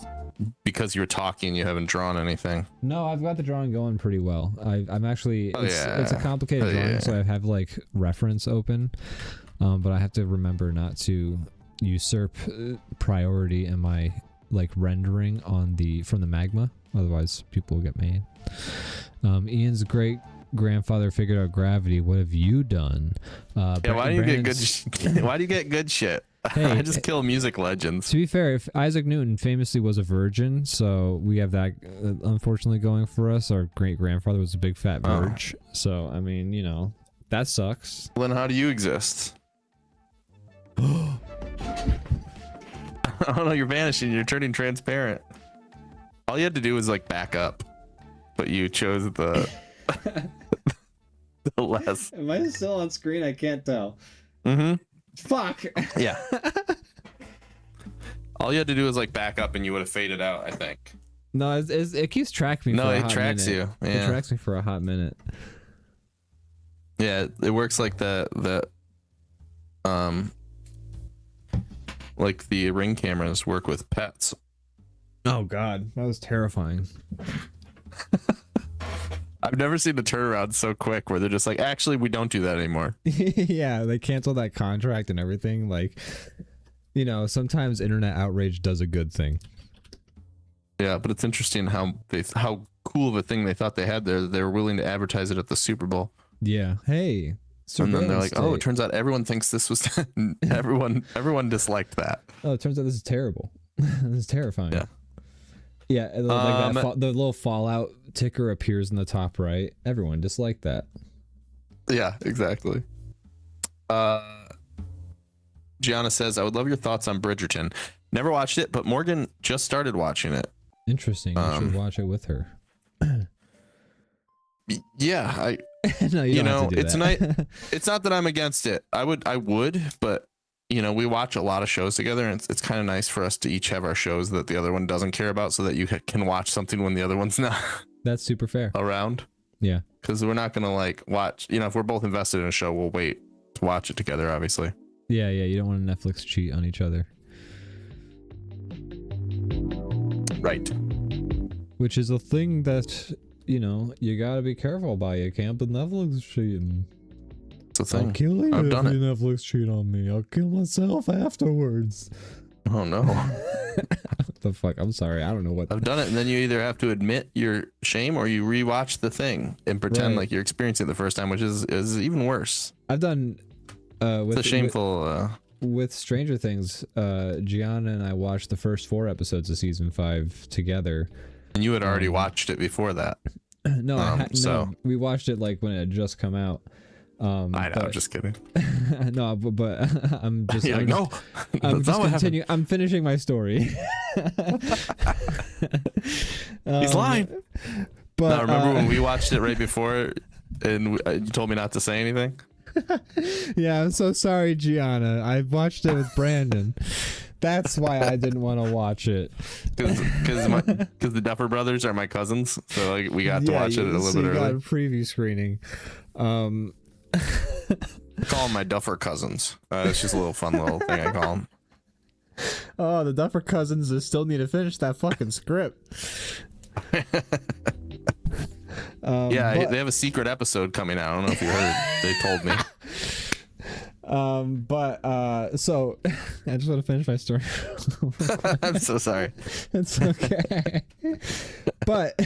because you were talking you haven't drawn anything. No, I've got the drawing going pretty well. I'm actually it's a complicated drawing, so I have like reference open, but I have to remember not to usurp priority in my like rendering from the magma, otherwise people will get mad. Ian's great grandfather figured out gravity. What have you done? Why do you get good shit? Hey, I just kill music legends. To be fair, if Isaac Newton famously was a virgin, so we have that unfortunately going for us. Our great grandfather was a big fat virgin, so I mean, That sucks. Then how do you exist? I don't know. You're vanishing. You're turning transparent. All you had to do was like back up, but you chose the the less. Am I still on screen? I can't tell. Mm-hmm. Fuck. Yeah. All you had to do was like back up, and you would have faded out. I think. No, it keeps tracking me. No, for a it hot tracks minute. you. Yeah. It tracks me for a hot minute. Yeah, it works like like the Ring cameras work with pets. Oh God, that was terrifying. I've never seen a turnaround so quick where they're just like, actually, we don't do that anymore. Yeah, they canceled that contract and everything. Like, you know, sometimes internet outrage does a good thing. Yeah, but it's interesting how cool of a thing they thought they had there. They were willing to advertise it at the Super Bowl. Yeah. Hey. And then they're like, state. oh, it turns out everyone thinks this was everyone disliked that. Oh, it turns out this is terrible. This is terrifying. Yeah. Yeah, like the little Fallout ticker appears in the top right. Everyone disliked that. Yeah, exactly. Gianna says, I would love your thoughts on Bridgerton. Never watched it, but Morgan just started watching it. Interesting. You should watch it with her. Yeah, no, you don't have to do it's that. it's not that I'm against it. I would, but you know, we watch a lot of shows together, and it's kind of nice for us to each have our shows that the other one doesn't care about, so that you can watch something when the other one's not. That's super fair. Around. Yeah. Because we're not gonna like watch. You know, if we're both invested in a show, we'll wait to watch it together. Obviously. Yeah. You don't want to Netflix cheat on each other. Right. Which is a thing that, you know, you gotta be careful about. You can't be Netflix cheating. It's a thing. I'll kill you I've if done you it. Netflix cheat on me. I'll kill myself afterwards. Oh no. What the fuck? I'm sorry. I don't know what. I've done it, and then you either have to admit your shame or you rewatch the thing and pretend like you're experiencing it the first time, which is even worse. I've done. With it's a shameful. With Stranger Things, Gianna and I watched the first 4 episodes of season 5 together. And you had already watched it before that. No, so no, we watched it like when it had just come out. I know, I'm just kidding. No, but I'm just. You're I'm like, just, no, I'm just continuing. I'm finishing my story. He's lying. But now, remember when we watched it right before, and you told me not to say anything? Yeah, I'm so sorry, Gianna. I watched it with Brandon. That's why I didn't want to watch it. Because the Duffer Brothers are my cousins, so like we got to watch it a little bit early. Got a preview screening. I call them my Duffer cousins. It's just a little fun little thing I call them. Oh, the Duffer cousins still need to finish that fucking script. Yeah, they have a secret episode coming out. I don't know if you heard. They told me. So I just want to finish my story. I'm so sorry. It's okay. But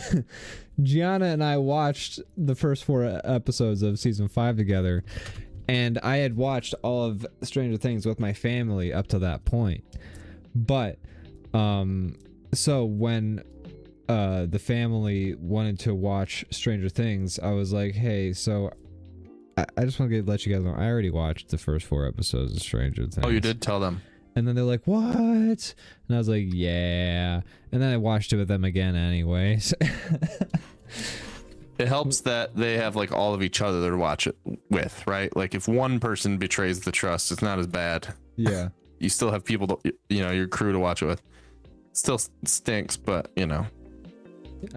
Gianna and I watched the first 4 episodes of season 5 together, and I had watched all of Stranger Things with my family up to that point. But so when the family wanted to watch Stranger Things, I was like, hey, so I just want to let you guys know I already watched the first 4 episodes of Stranger Things. Oh, you did tell them. And then they're like, what? And I was like, yeah. And then I watched it with them again anyways. It helps that they have like all of each other to watch it with, right? Like if one person betrays the trust, it's not as bad. Yeah. You still have people to, your crew to watch it with. Still stinks, but I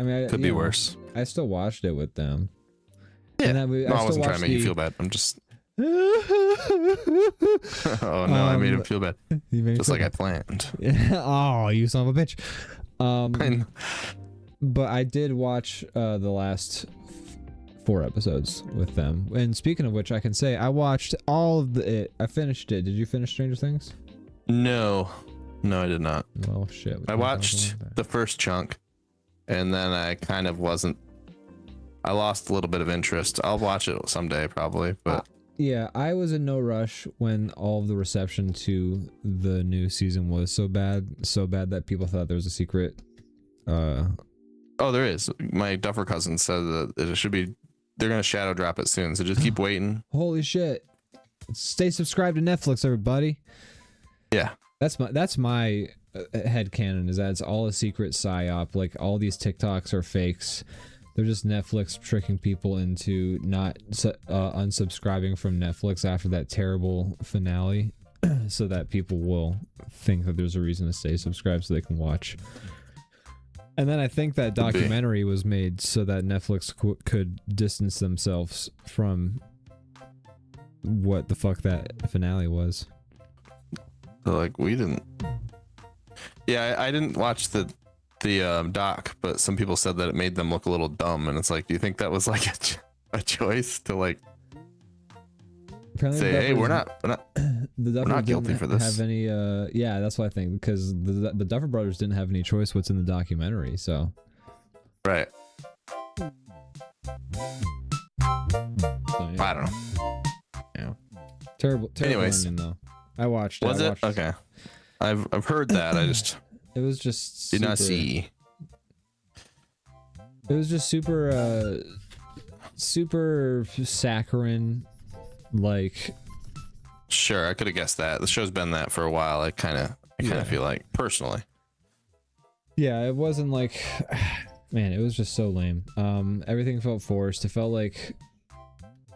mean, could be worse. I still watched it with them. Yeah. And then I wasn't trying to make you feel bad. I'm just. Oh no, I made him feel bad. Just like I planned. Oh, you son of a bitch. But I did watch the last 4 episodes with them. And speaking of which, I can say I watched all of it. I finished it. Did you finish Stranger Things? No, I did not. Well, shit. I watched the first chunk, and then I kind of wasn't. I lost a little bit of interest. I'll watch it someday probably, but yeah, I was in no rush when all of the reception to the new season was so bad that people thought there was a secret. Oh, there is. My Duffer cousin said that it should be they're gonna shadow drop it soon. So just keep waiting. Holy shit! Stay subscribed to Netflix, everybody. Yeah, that's my headcanon, is that it's all a secret psyop. Like all these TikToks are fakes. They're just Netflix tricking people into not unsubscribing from Netflix after that terrible finale, so that people will think that there's a reason to stay subscribed so they can watch. And then I think that documentary was made so that Netflix could distance themselves from what the fuck that finale was. Like we didn't. Yeah, I didn't watch the doc, but some people said that it made them look a little dumb, and it's like, do you think that was like a choice to like say, hey, we're not guilty for this? Have any? Yeah, that's what I think, because the Duffer Brothers didn't have any choice what's in the documentary, so. Right. So, yeah. I don't know. Yeah. Terrible. Anyways, ending, though. I watched. Was it? Okay. I've heard that. I just. It was just. Did not see. It was just super saccharine, like. Sure, I could have guessed that. The show's been that for a while. I kind of feel like, personally. Yeah, it wasn't like, man, it was just so lame. Everything felt forced. It felt like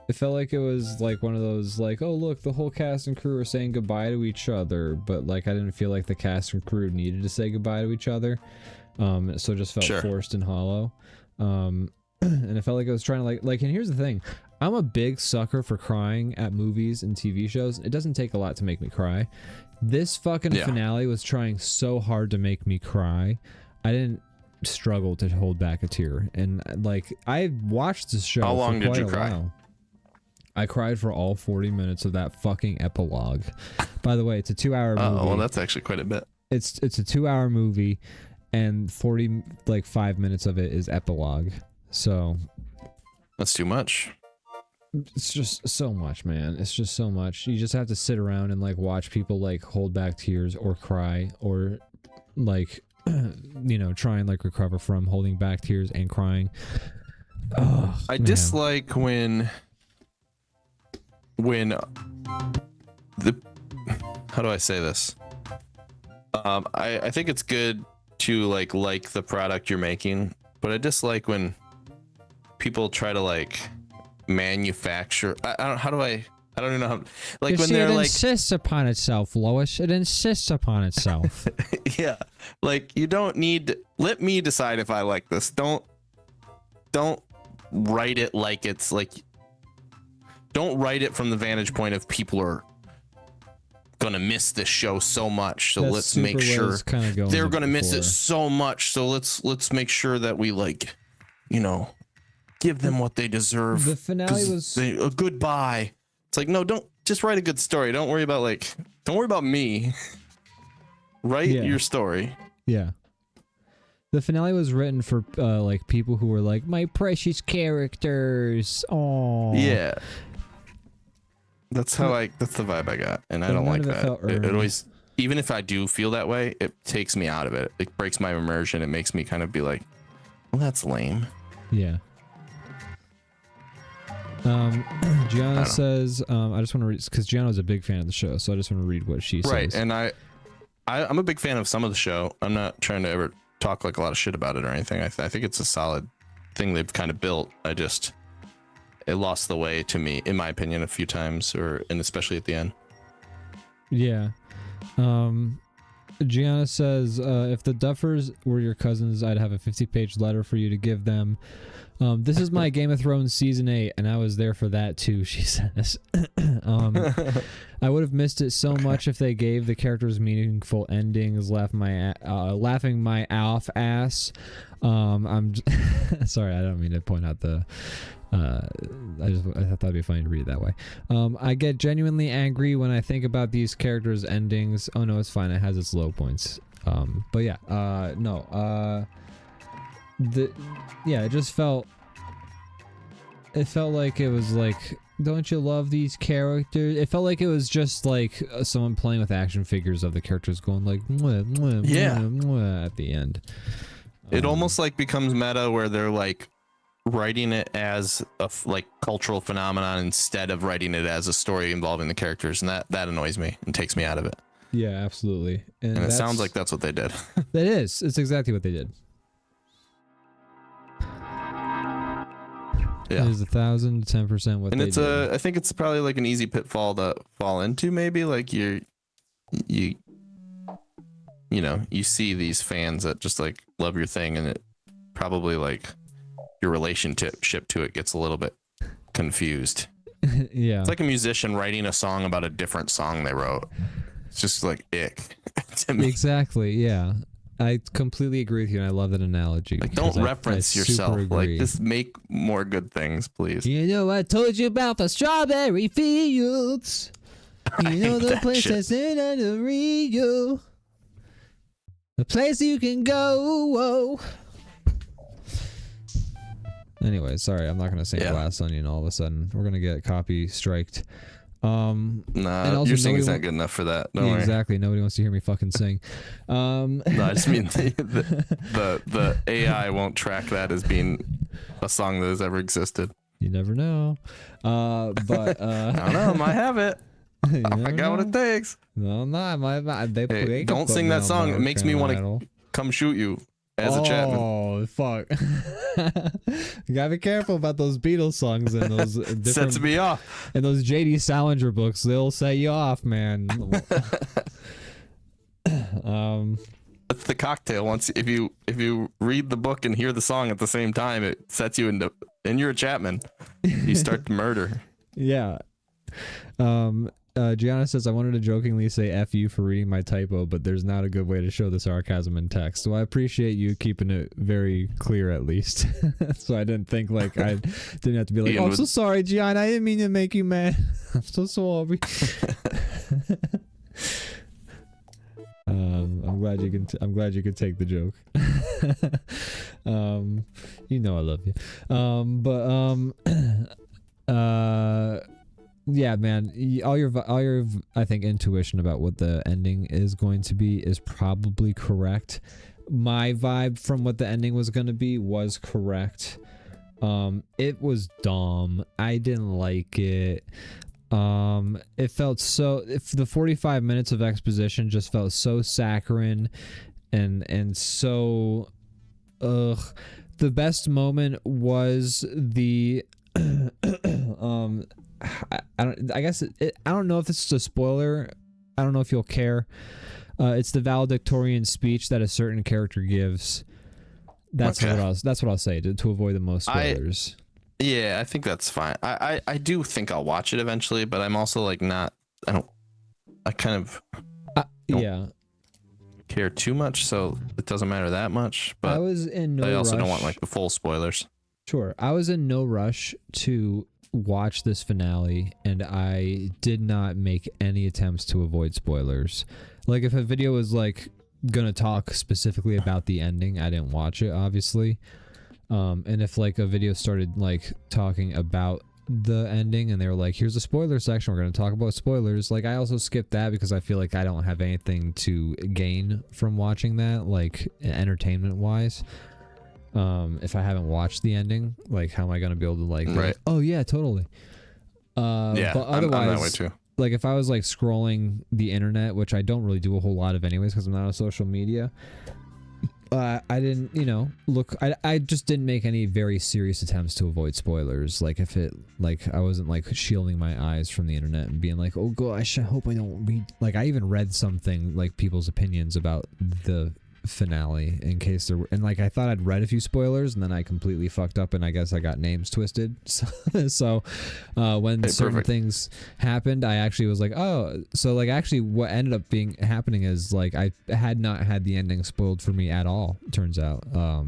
it was like one of those, like, oh look, the whole cast and crew are saying goodbye to each other, but like I didn't feel like the cast and crew needed to say goodbye to each other. So it just felt forced and hollow. And it felt like I was trying to like, and here's the thing. I'm a big sucker for crying at movies and TV shows. It doesn't take a lot to make me cry. This fucking finale was trying so hard to make me cry. I didn't struggle to hold back a tear. And like, I watched this show. How long did you cry? While. I cried for all 40 minutes of that fucking epilogue. By the way, it's a 2-hour movie. Oh, well, that's actually quite a bit. It's a 2-hour movie, and 5 minutes of it is epilogue. So that's too much. It's just so much, man. It's just so much. You just have to sit around and like watch people like hold back tears or cry or like you know, try and like recover from holding back tears and crying. Oh, I dislike when the, how do I say this? I think it's good to like the product you're making, but I dislike when people try to like manufacture. I don't even know how, like, when they're like, insists upon itself, Lois. It insists upon itself. yeah, like you don't need, let me decide if I like this. Don't write it like it's like, don't write it from the vantage point of people are gonna miss this show so much, so let's make sure they're gonna miss it so much, so let's make sure that we, like, you know, give them what they deserve. The finale was a goodbye. It's like, no, don't just write a good story. Don't worry about me. Write your story. Yeah. The finale was written for like people who were like, my precious characters. Oh. Yeah. That's the vibe I got, and I don't like that. It always, even if I do feel that way, it takes me out of it. It breaks my immersion. It makes me kind of be like, well, that's lame. Yeah. Gianna says, I just want to read, because Gianna's a big fan of the show, so I just want to read what she says. Right, and I'm a big fan of some of the show. I'm not trying to ever talk like a lot of shit about it or anything. I think it's a solid thing they've kind of built. It lost the way to me, in my opinion, a few times, and especially at the end. Yeah. Gianna says, if the Duffers were your cousins, I'd have a 50-page letter for you to give them. This is my Game of Thrones season 8, and I was there for that too, she says. I would have missed it so much if they gave the characters meaningful endings, laughing my off ass. I'm sorry, I don't mean to point out the... I thought that'd be funny to read it that way. I get genuinely angry when I think about these characters' endings. Oh no, it's fine. It has its low points. But yeah, it just felt. It felt like it was like, don't you love these characters? It felt like it was just like someone playing with action figures of the characters, going like, mwah, mwah, mwah, mwah, at the end. It almost like becomes meta where they're like writing it as a like cultural phenomenon instead of writing it as a story involving the characters, and that annoys me and takes me out of it. Yeah, absolutely. And it sounds like that's what they did. It is. It's exactly what they did. Yeah. It is 1,010% what and they it's did. I think it's probably like an easy pitfall to fall into. Maybe like you know, you see these fans that just like love your thing, and it probably like your relationship to it gets a little bit confused. Yeah. It's like a musician writing a song about a different song they wrote. It's just like ick to me. Exactly. Yeah. I completely agree with you, and I love that analogy. Like, don't reference yourself. Like, just make more good things, please. You know, I told you about the strawberry fields. You know the place that's in under Rio. The place you can go. Whoa. Anyway, sorry, I'm not gonna sing Glass Onion all of a sudden. We're gonna get copy striked. Nah, your singing's not good enough for that. Don't worry. Exactly. Nobody wants to hear me fucking sing. No, I just mean the AI won't track that as being a song that has ever existed. You never know. But I don't know. Might have it. I got what it takes. No, they don't sing that song. It makes me want to come shoot you as a Chapman. Oh, fuck. You gotta be careful about those Beatles songs and those different, sets me off. And those J.D. Salinger books, they'll set you off, man. That's the cocktail. Once if you read the book and hear the song at the same time, it sets you into, and you're a Chapman. You start to murder. Yeah. Gianna says, I wanted to jokingly say F you for reading my typo, but there's not a good way to show the sarcasm in text. So I appreciate you keeping it very clear, at least. So I didn't think like I didn't have to be like, oh, I'm so sorry, Gianna. I didn't mean to make you mad. I'm so sorry. I'm glad you could take the joke. You know I love you. Yeah, man, all your I think intuition about what the ending is going to be is probably correct. My vibe from what the ending was going to be was correct. It was dumb. I didn't like it. It felt so, if the 45 minutes of exposition just felt so saccharine and so the best moment was the I don't know if this is a spoiler. I don't know if you'll care. It's the valedictorian speech that a certain character gives. That's what I'll say to avoid the most spoilers. Yeah, I think that's fine. I do think I'll watch it eventually, but I'm also like not. I kind of don't care too much, so it doesn't matter that much. But I was in no I also rush. don't want like the full spoilers. Sure, I was in no rush to watch this finale, and I did not make any attempts to avoid spoilers. Like if a video was like gonna talk specifically about the ending, I didn't watch it, obviously. And if like a video started like talking about the ending and they were like, here's a spoiler section, we're gonna talk about spoilers, like I also skipped that because I feel like I don't have anything to gain from watching that, like entertainment wise. If I haven't watched the ending, like how am I gonna be able to like oh yeah, totally. Yeah, but otherwise, I'm that way too. Like if I was like scrolling the internet, which I don't really do a whole lot of anyways because I'm not on social media, I didn't, look, I just didn't make any very serious attempts to avoid spoilers. Like if it, like I wasn't like shielding my eyes from the internet and being like, oh gosh, I hope I don't read, like I even read something like people's opinions about the finale in case there were, and like I thought I'd read a few spoilers and then I completely fucked up and I guess I got names twisted. So when certain things happened, I actually was like, oh, so like actually what ended up happening is like I had not had the ending spoiled for me at all, turns out. I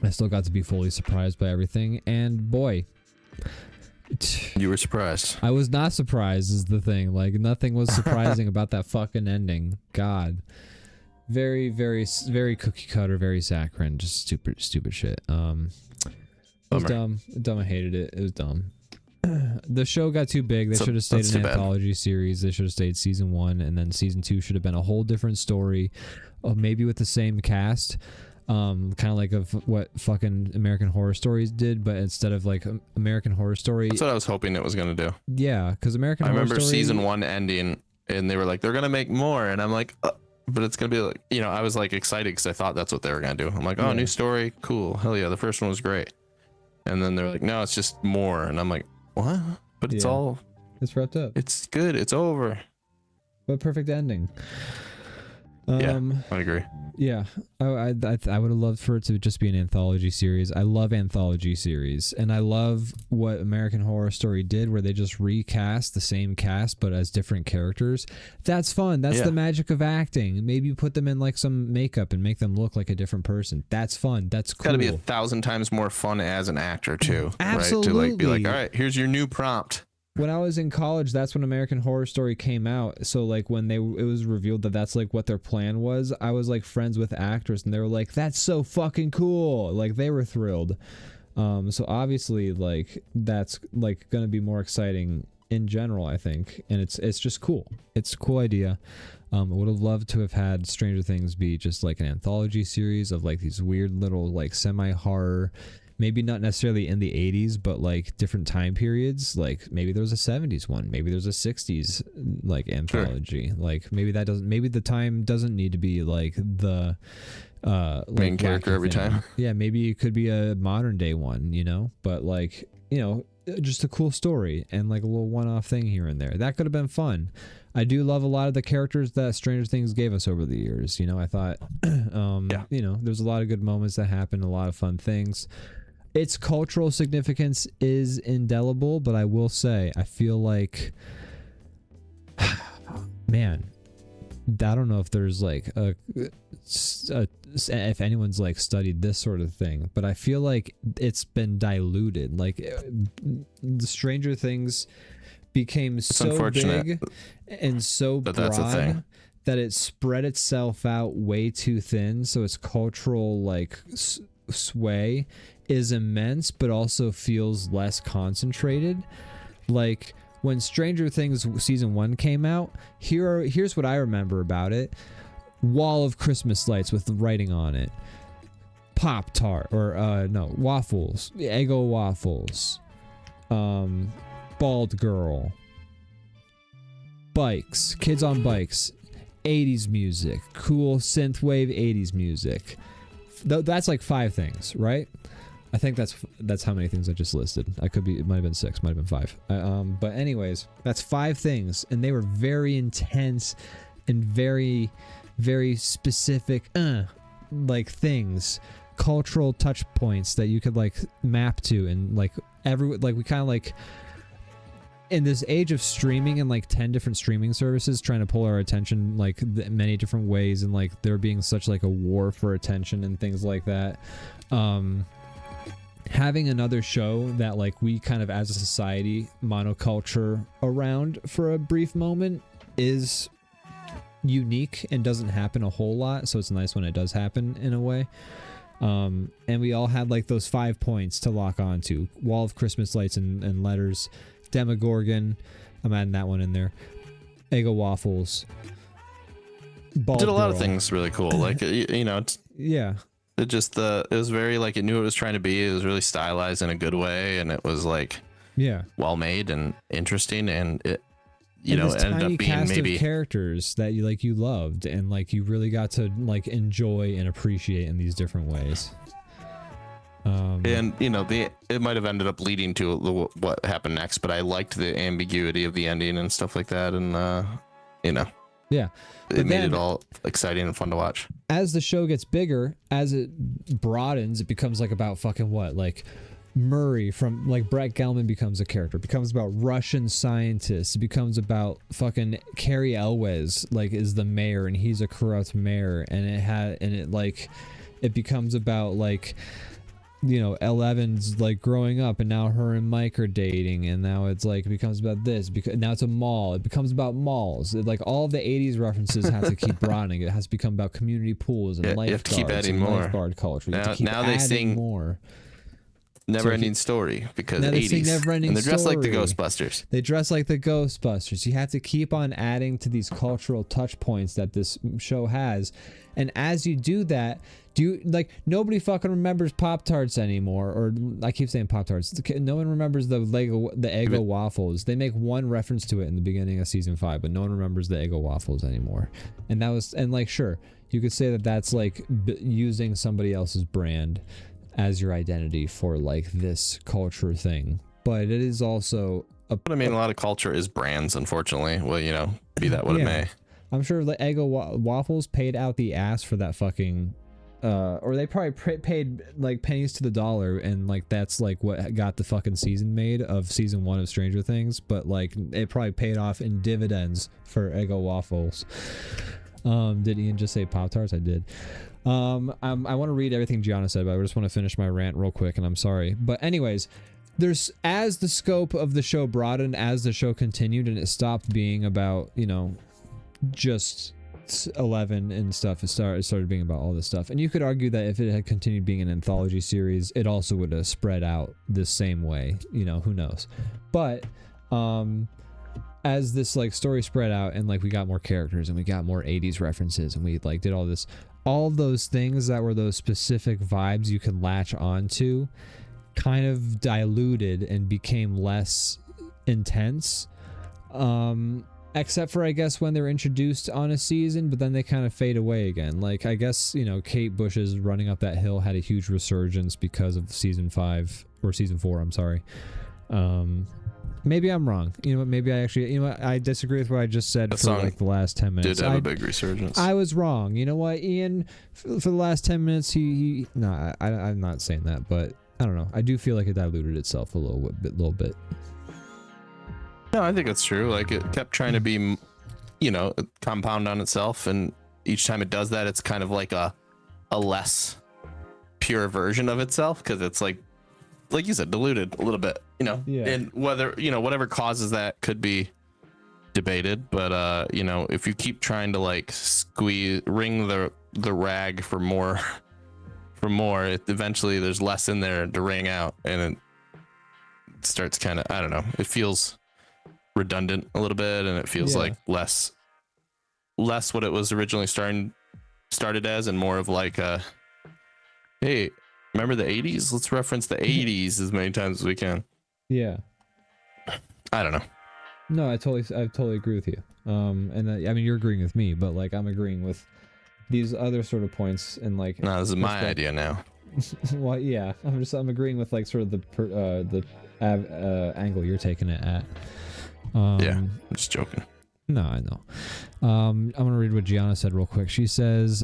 still got to be fully surprised by everything, and boy, you were surprised. I was not surprised is the thing. Like nothing was surprising about that fucking ending. God. Very, very, very cookie cutter, very saccharine, just stupid shit. It was dumb. I hated it. It was dumb. The show got too big. They should have stayed an anthology series. They should have stayed season 1, and then season 2 should have been a whole different story. Maybe with the same cast. kind of like of what fucking American Horror Stories did, but instead of like American Horror Story. That's what I was hoping it was gonna do. Yeah, because American I Horror remember Story, season 1 ending, and they were like, they're gonna make more, and I'm like, but it's gonna be like, you know, I was like excited because I thought that's what they were gonna do. I'm like, oh, new story, cool, hell yeah, the first one was great, and then they're like, no, it's just more, and I'm like, what? But it's all, it's wrapped up. it's good, it's over. What perfect ending. Yeah, I agree. Yeah, I would have loved for it to just be an anthology series. I love anthology series, and I love what American Horror Story did, where they just recast the same cast but as different characters. That's fun. That's the magic of acting. Maybe you put them in like some makeup and make them look like a different person. That's fun. That's cool. Got to be 1,000 times more fun as an actor too. Absolutely. Right? To like be like, all right, here's your new prompt. When I was in college, that's when American Horror Story came out. So like when it was revealed that that's like what their plan was, I was like friends with actors, and they were like, "That's so fucking cool!" Like they were thrilled. So obviously, like that's like gonna be more exciting in general, I think, and it's just cool. It's a cool idea. I would have loved to have had Stranger Things be just like an anthology series of like these weird little like semi-horror. Maybe not necessarily in the 80s, but like different time periods. Like maybe there's a 70s one, maybe there's a 60s like anthology. Sure. Like maybe the time doesn't need to be like the main like character every time. Yeah, maybe it could be a modern day one, you know, but like, you know, just a cool story and like a little one-off thing here and there. That could have been fun. I do love a lot of the characters that Stranger Things gave us over the years. You know, I thought, you know, there's a lot of good moments that happened, a lot of fun things. Its cultural significance is indelible, but I will say, I feel like, man, I don't know if there's like if anyone's like studied this sort of thing, but I feel like it's been diluted. Like the Stranger Things became so big and so broad that it spread itself out way too thin. So its cultural like sway is immense, but also feels less concentrated. Like when Stranger Things season 1 came out, here's what I remember about it: wall of Christmas lights with the writing on it, Pop-Tart or waffles, Eggo waffles, bald girl, bikes, kids on bikes, 80s music, cool synthwave 80s music. That's like 5 things, right? I think that's how many things I just listed. It might have been 6, might have been 5. But anyways, that's 5 things, and they were very intense and very, very specific, like things, cultural touch points that you could like map to, and like we kind of like. In this age of streaming and like 10 different streaming services trying to pull our attention like many different ways, and like there being such like a war for attention and things like that, having another show that like we kind of as a society monoculture around for a brief moment is unique and doesn't happen a whole lot, so it's nice when it does happen in a way. And we all had like those 5 points to lock onto: wall of Christmas lights and letters, Demogorgon, I'm adding that one in there, Eggo waffles, bald did a lot girl. of things really cool. Like you know, it was very like, it knew what it was trying to be. It was really stylized in a good way, and it was like well made and interesting, and it ended up being cast maybe of characters that you loved and like you really got to like enjoy and appreciate in these different ways. And you know, it might have ended up leading to what happened next, but I liked the ambiguity of the ending and stuff like that, and it made it all exciting and fun to watch. As the show gets bigger, as it broadens, it becomes like about fucking what, like Murray from like Brett Gelman becomes a character. It becomes about Russian scientists. It becomes about fucking Carrie Elwes like is the mayor, and he's a corrupt mayor, and it becomes about like, you know, Eleven's like growing up, and now her and Mike are dating, and now it's like it becomes about this because now it's a mall. It becomes about malls. Like all the 80s references have to keep broadening. It has to become about community pools and lifeguards. You have to keep adding more. Lifeguard culture. Now they sing more. never ending story because Now they say 80s. never-ending And they're dressed like the story. Ghostbusters. They dress like the Ghostbusters. You have to keep on adding to these cultural touch points that this show has. And as you do that, nobody fucking remembers Pop-Tarts anymore. Or I keep saying Pop-Tarts. No one remembers the Eggo waffles. They make one reference to it in the beginning of season 5, but no one remembers the Eggo waffles anymore. And that was, and like, sure, you could say that that's like using somebody else's brand as your identity for like this culture thing. But it is also But I mean, a lot of culture is brands, unfortunately. Well, you know, be that what it may. I'm sure the Eggo waffles paid out the ass for that fucking, or they probably paid like pennies to the dollar, and like that's like what got the fucking season made of season 1 of Stranger Things. But like it probably paid off in dividends for Eggo waffles. Did Ian just say Pop-Tarts? I did. I want to read everything Gianna said, but I just want to finish my rant real quick, and I'm sorry. But anyways, as the scope of the show broadened, as the show continued, and it stopped being about, you know, just 11 and stuff, it started being about all this stuff. And you could argue that if it had continued being an anthology series, it also would have spread out the same way, you know, who knows. But as this like story spread out, and like we got more characters and we got more 80s references, and we like did all those things that were those specific vibes you could latch onto, kind of diluted and became less intense, except for I guess when they're introduced on a season, but then they kind of fade away again. Like I guess, you know, Kate Bush's running up that hill had a huge resurgence because of season 5 or season 4, I'm sorry. Maybe I'm wrong. You know what? Maybe I actually, you know what? I disagree with what I just said for like the last 10 minutes. Did have a big resurgence. I was wrong. You know what, Ian? For the last 10 minutes, I'm not saying that, but I don't know. I do feel like it diluted itself a little bit. No, I think that's true. Like it kept trying to be, you know, compound on itself, and each time it does that, it's kind of like a less pure version of itself, because it's like you said, diluted a little bit, you know. Yeah. And whether, you know, whatever causes that could be debated, but you know, if you keep trying to like wring the rag for more, eventually there's less in there to wring out, and it starts kind of, I don't know, it feels redundant a little bit, and it feels like less what it was originally started as, and more of like hey, remember the 80s? Let's reference the 80s as many times as we can. Yeah. I don't know. No, I totally agree with you. And I mean, you're agreeing with me, but like I'm agreeing with these other sort of points, and like. No, this is my idea now. Well, yeah, I'm agreeing with like sort of the angle you're taking it at. Yeah, I'm just joking. No, I know. I'm gonna read what Gianna said real quick. She says,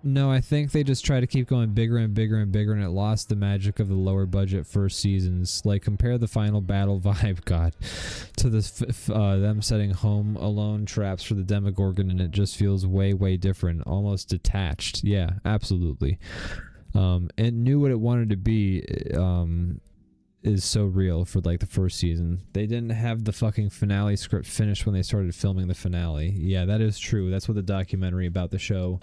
no, I think they just try to keep going bigger and bigger and bigger, and it lost the magic of the lower budget first seasons. Like, compare the final battle vibe, God, to them setting Home Alone traps for the Demogorgon, and it just feels way, way different, almost detached. Yeah, absolutely. It knew what it wanted to be, is so real for like the first season. They didn't have the fucking finale script finished when they started filming the finale. Yeah, that is true. That's what the documentary about the show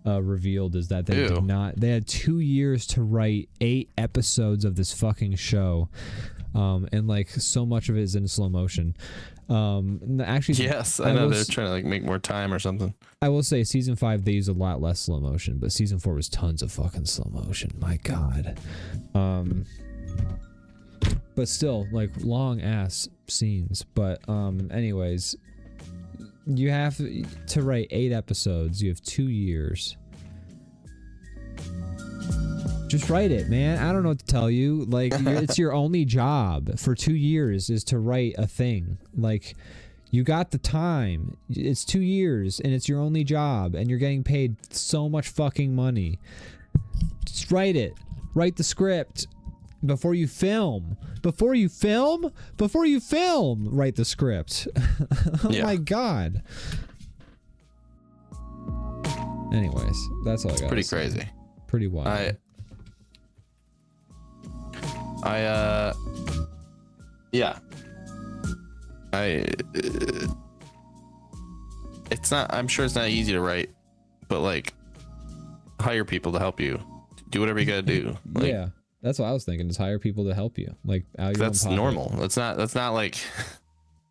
revealed, is that they did not. They had 2 years to write 8 episodes of this fucking show, and like so much of it is in slow motion. Actually, yes, I know they're trying to like make more time or something. I will say season 5 they used a lot less slow motion, but season 4 was tons of fucking slow motion. My God. But still, like long ass scenes. But anyways, you have to write 8 episodes. You have 2 years. Just write it, man. I don't know what to tell you. Like, it's your only job for 2 years is to write a thing. Like, you got the time. It's 2 years, and it's your only job, and you're getting paid so much fucking money. Just write it. Write the script. Before you film, write the script. Oh yeah. My God. Anyways, that's all I got. Pretty crazy. Pretty wild. It's not, I'm sure it's not easy to write, but like hire people to help you. Do whatever you gotta do. Like, yeah. That's what I was thinking. Is hire people to help you, like out your That's own pocket. normal. That's not like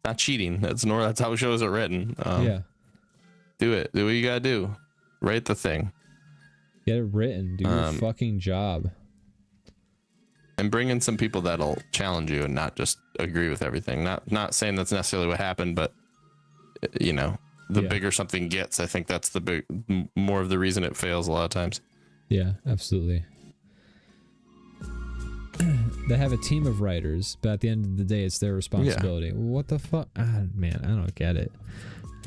not cheating. That's normal. That's how shows are written. Yeah. Do it. Do what you gotta do. Write the thing. Get it written. Do your fucking job. And bring in some people that'll challenge you and not just agree with everything. Not saying that's necessarily what happened, but you know, the bigger something gets, I think that's more of the reason it fails a lot of times. Yeah, absolutely. They have a team of writers, but at the end of the day, it's their responsibility. Yeah. What the fuck? Man, I don't get it.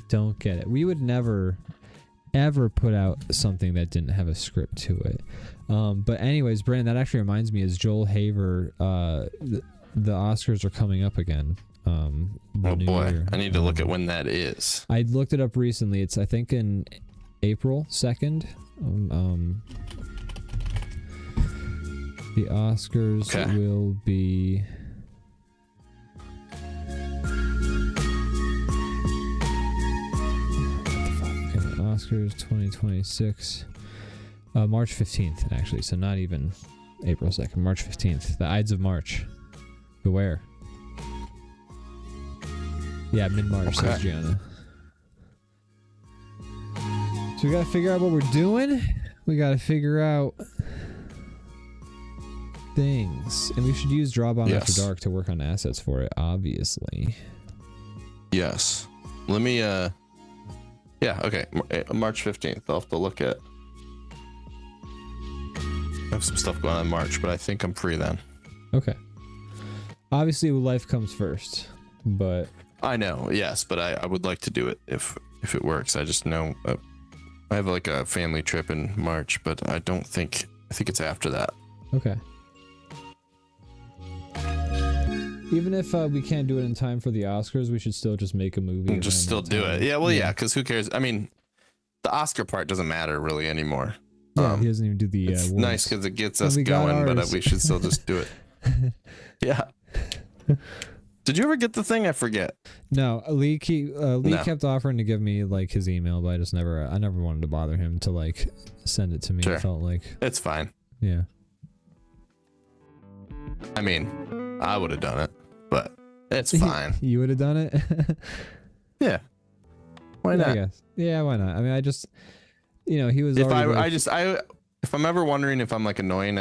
Don't get it. We would never, ever put out something that didn't have a script to it. But anyways, Brandon, that actually reminds me, is Joel Haver, the Oscars are coming up again. Oh boy, year. I need to look at when that is. I looked it up recently. It's, I think, in April 2nd. The Oscars will be... Oscars 2026. March 15th, actually. So not even April 2nd. March 15th. The Ides of March. Beware. Yeah, mid-March, says Gianna. So we gotta figure out what we're doing. We gotta figure out things. And we should use DrawBomb After Dark to work on assets for it, obviously. Yes. Let me, yeah, okay. March 15th. I'll have to look at... I have some stuff going on in March, but I think I'm free then. Okay. Obviously, life comes first, but... I know, yes, but I would like to do it if it works. I just know I have like a family trip in March, but I think it's after that. Okay. Even if we can't do it in time for the Oscars, we should still just make a movie. Just still do it. Yeah, well, yeah, because who cares? I mean, the Oscar part doesn't matter really anymore. Yeah, he doesn't even do the it's nice because it gets us going, but we should still just do it. Yeah. Did you ever get the thing? I forget. No, Lee kept offering to give me like his email, but I never wanted to bother him to like send it to me. Sure. It felt like it's fine. Yeah. I mean, I would have done it, but it's fine. You would have done it? Yeah. Why not? I guess. Yeah, why not? I mean, I just, he was. If I'm ever wondering if I'm like annoying,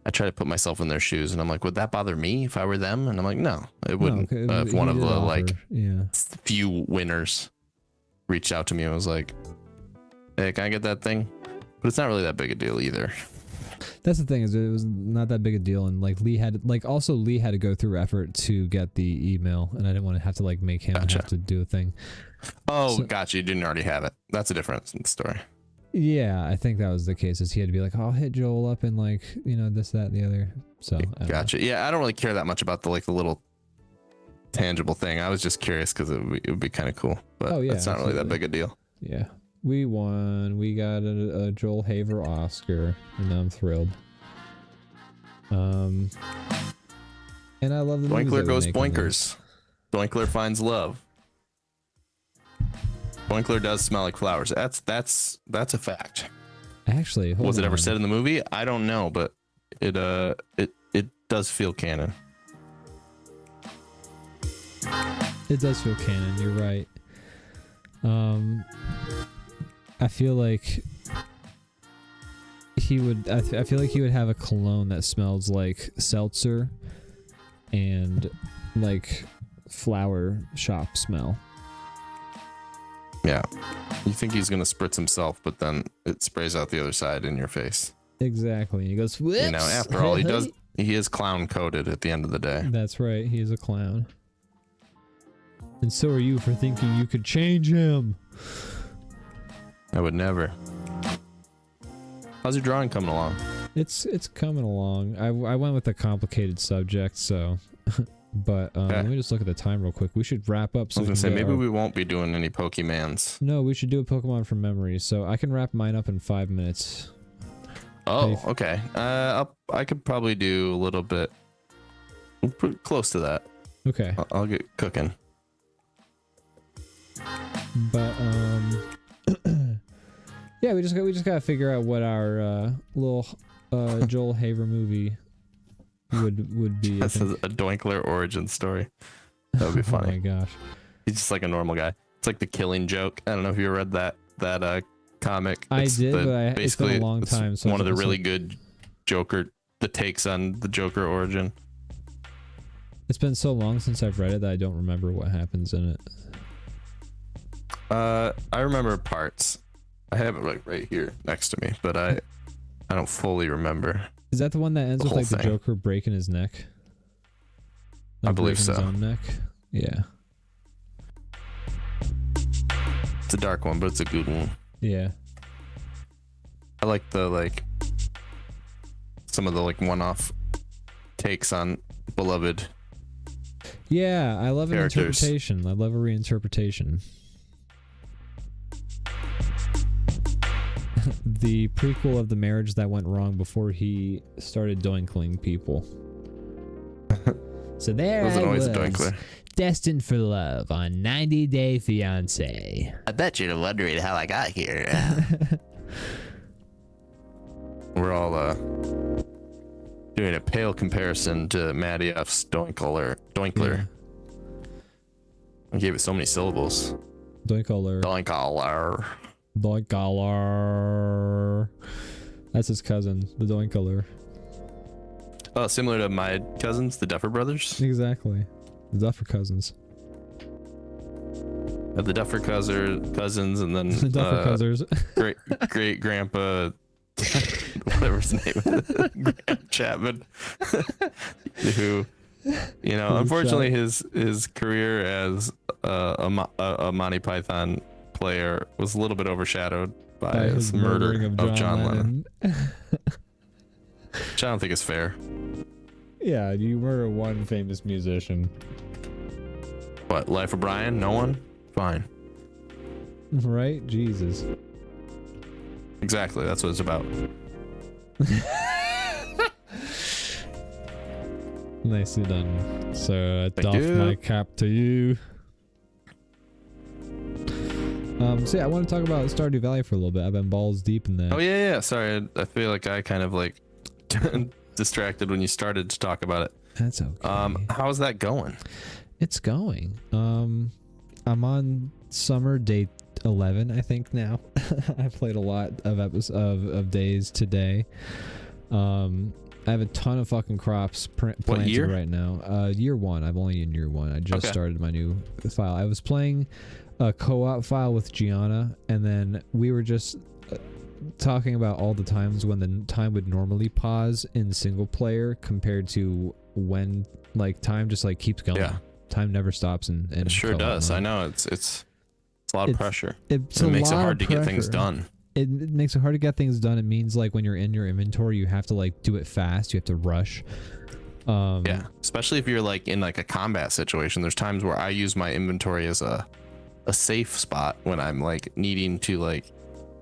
I try to put myself in their shoes, and I'm like, would that bother me if I were them? And I'm like, no, it wouldn't. If one of the like few winners reached out to me and was like, hey, can I get that thing? But it's not really that big a deal either. That's the thing, is it was not that big a deal, and like Lee had to go through effort to get the email, and I didn't want to have to like make him have to do a thing. Oh, so, gotcha. You didn't already have it. That's a different story. Yeah, I think that was the case. Is he had to be like, I'll hit Joel up and like, this, that, and the other. So gotcha. Yeah, I don't really care that much about the little tangible thing. I was just curious because it would be kind of cool, but it's not really that big a deal. Yeah, we won. We got a Joel Haver Oscar, and I'm thrilled. And I love the Boinkler goes boinkers. Boinkler finds love. Boinkler does smell like flowers. That's a fact. Actually, was it ever said in the movie? I don't know, but it does feel canon. It does feel canon. You're right. I feel like he would. I feel like he would have a cologne that smells like seltzer and like flower shop smell. Yeah, you think he's gonna spritz himself, but then it sprays out the other side in your face. Exactly. He goes, whoops. After all, he is clown coded at the end of the day. That's right. He is a clown. And so are you for thinking you could change him. I would never. How's your drawing coming along? It's coming along. I went with a complicated subject, so. But let me just look at the time real quick. We should wrap up. So I was gonna say maybe we won't be doing any Pokemans. No, we should do a Pokemon from memory. So I can wrap mine up in 5 minutes. Oh, okay. I could probably do a little bit. Pretty close to that. Okay. I'll get cooking. But yeah, we just gotta figure out what our little Joel Haver movie would be. This is a Doinkler origin story. That would be funny. Oh my gosh. He's just like a normal guy. It's like the Killing Joke. I don't know if you read that comic. I did, but it's been a long time. So one of the really good Joker, the takes on the Joker origin. It's been so long since I've read it that I don't remember what happens in it. I remember parts. I have it like right here next to me, but I don't fully remember. Is that the one that ends with like the thing. Joker breaking his neck? I believe breaking so. His own neck? Yeah. It's a dark one, but it's a good one. Yeah. I like some of the like one-off takes on beloved. Yeah, I love an characters. interpretation. I love a reinterpretation. The prequel of the marriage that went wrong before he started doinkling people. So there Wasn't I always was, a Doinkler. destined for love on 90 Day Fiancé. I bet you're wondering how I got here. We're all doing a pale comparison to Matty F's Doinkler. Yeah. I gave it so many syllables. Doinkler. Doinkler. Doinkler. That's his cousin, the Doinkler. Oh, similar to my cousins, the Duffer Brothers. Exactly. The Duffer cousins. The Duffer cousins, and then The Duffer cousins. great grandpa, whatever his name is, Graham Chapman, who, you know, unfortunately his career as a Monty Python player was a little bit overshadowed by his murder of John Lennon. Which I don't think is fair. Yeah, you murder one famous musician. What, Life of Brian? No one? Fine. Right? Jesus. Exactly, that's what it's about. Nicely done. So I Thank doff you. my cap to you. So yeah, I want to talk about Stardew Valley for a little bit. I've been balls deep in that. Oh yeah. Sorry, I feel like I kind of like distracted when you started to talk about it. That's okay. How's that going? It's going. I'm on summer day 11, I think now. I've played a lot of episodes of days today. I have a ton of fucking crops planted year? right now. Year one. I'm only in year one. I just started my new file. I was playing a co-op file with Gianna, and then we were just talking about all the times when the time would normally pause in single player compared to when like time just like keeps going. Yeah. Time never stops and It sure does. I know it's a lot of pressure. It makes it hard to get things done. It makes it hard to get things done. It means like when you're in your inventory, you have to like do it fast. You have to rush. Yeah, especially if you're like in like a combat situation. There's times where I use my inventory as a safe spot when I'm like needing to like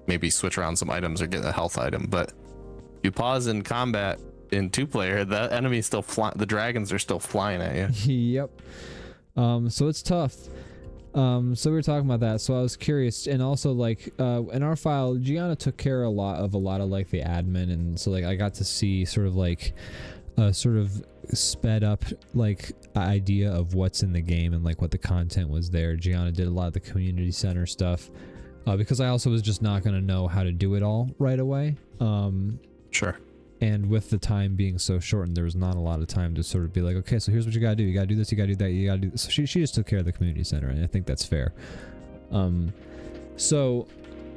maybe switch around some items or get a health item. But if you pause in combat in 2-player, the enemy's still the dragons are still flying at you. Yep. So it's tough. So we were talking about that. So I was curious, and also like in our file, Gianna took care of a lot of like the admin, and so like I got to see sort of like a sort of sped up like idea of what's in the game and like what the content was there. Gianna did a lot of the community center stuff because I also was just not going to know how to do it all right away. Sure. And with the time being so shortened, there was not a lot of time to sort of be like, okay, so here's what you gotta do. You gotta do this, you gotta do that, you gotta do this. So she just took care of the community center, and I think that's fair. So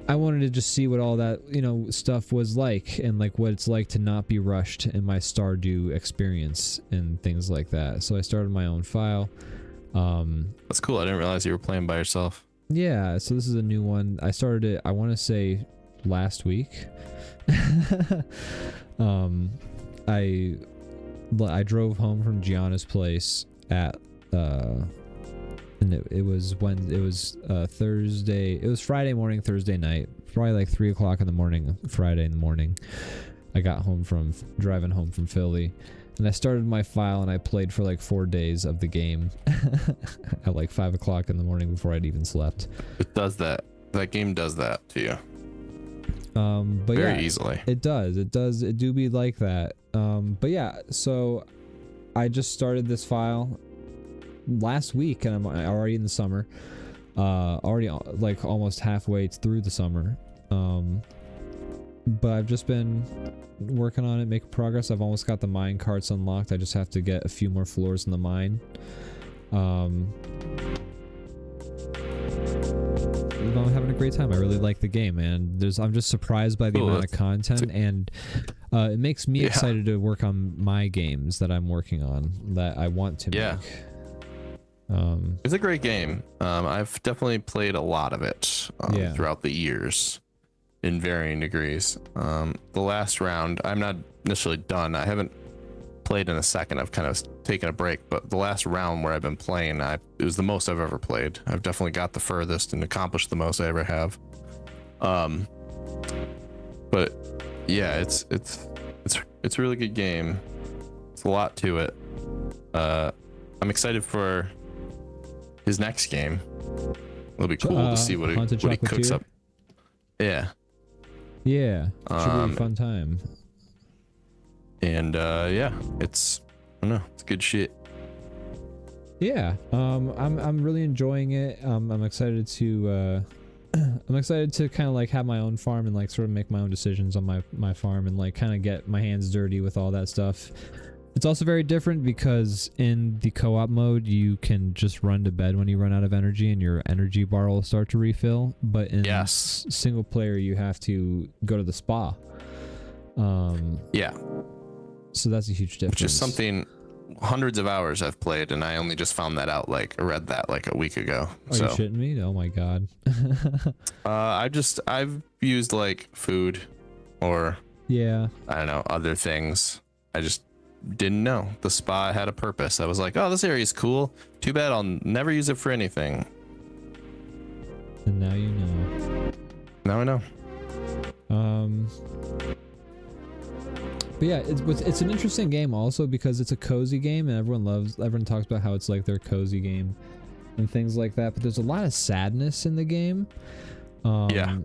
I wanted to just see what all that, you know, stuff was like, and like what it's like to not be rushed in my Stardew experience and things like that. So I started my own file. That's cool. I didn't realize you were playing by yourself. Yeah, so this is a new one. I started it, I want to say last week. I drove home from Gianna's place at and it was Thursday. It was Friday morning, Thursday night, probably like 3 o'clock in the morning, Friday in the morning. I got home from driving home from Philly, and I started my file, and I played for like 4 days of the game at like 5 o'clock in the morning before I'd even slept. It does that. That game does that to you. But very yeah, easily. It do be like that. But yeah, so I just started this file last week, and I'm already in the summer. Already like almost halfway through the summer. But I've just been working on it, making progress. I've almost got the mine carts unlocked. I just have to get a few more floors in the mine. I'm having a great time. I really like the game, man. I'm just surprised by the amount of content, and it makes me excited to work on my games that I'm working on, that I want to make. It's a great game. I've definitely played a lot of it throughout the years in varying degrees. The last round, I'm not necessarily done. I haven't played in a second. I've kind of taken a break, but the last round where I've been playing, it was the most I've ever played. I've definitely got the furthest and accomplished the most I ever have. But yeah, it's a really good game. It's a lot to it. I'm excited for his next game. It'll be cool to see what he cooks up. Yeah. Yeah. Should be a fun time. And yeah, I don't know, it's good shit. Yeah. I'm really enjoying it. I'm excited to kind of like have my own farm and like sort of make my own decisions on my farm and like kind of get my hands dirty with all that stuff. It's also very different because in the co-op mode, you can just run to bed when you run out of energy and your energy bar will start to refill. But in single player, you have to go to the spa. Yeah. So that's a huge difference. Which is something hundreds of hours I've played, and I only just found that out, read that a week ago. Are you shitting me? Oh my god. I've used food or I don't know, other things. I just didn't know the spa had a purpose. I was like, oh, this area is cool. Too bad I'll never use it for anything. And now you know. Now I know. But yeah, it's an interesting game also because it's a cozy game and everyone talks about how it's like their cozy game and things like that. But there's a lot of sadness in the game. And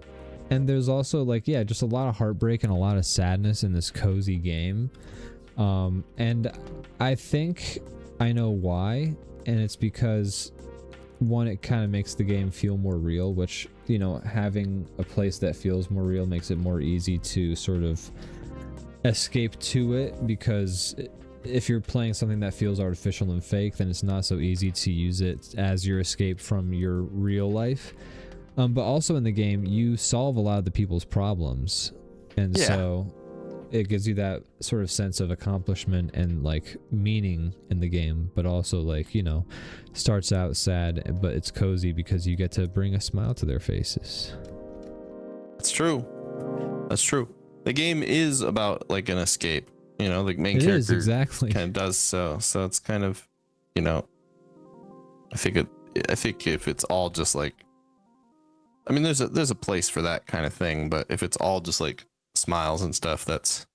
there's also just a lot of heartbreak and a lot of sadness in this cozy game. And I think I know why, and it's because one, it kind of makes the game feel more real, which, you know, having a place that feels more real makes it more easy to sort of escape to it, because if you're playing something that feels artificial and fake, then it's not so easy to use it as your escape from your real life. But also in the game, you solve a lot of the people's problems, and so it gives you that sort of sense of accomplishment and meaning in the game, but also you know, starts out sad, but it's cozy because you get to bring a smile to their faces. That's true. That's true. The game is about an escape, you know, the main character exactly kind of does so it's kind of, you know, I think if it's all just I mean, there's a place for that kind of thing, but if it's all just smiles and stuff, that's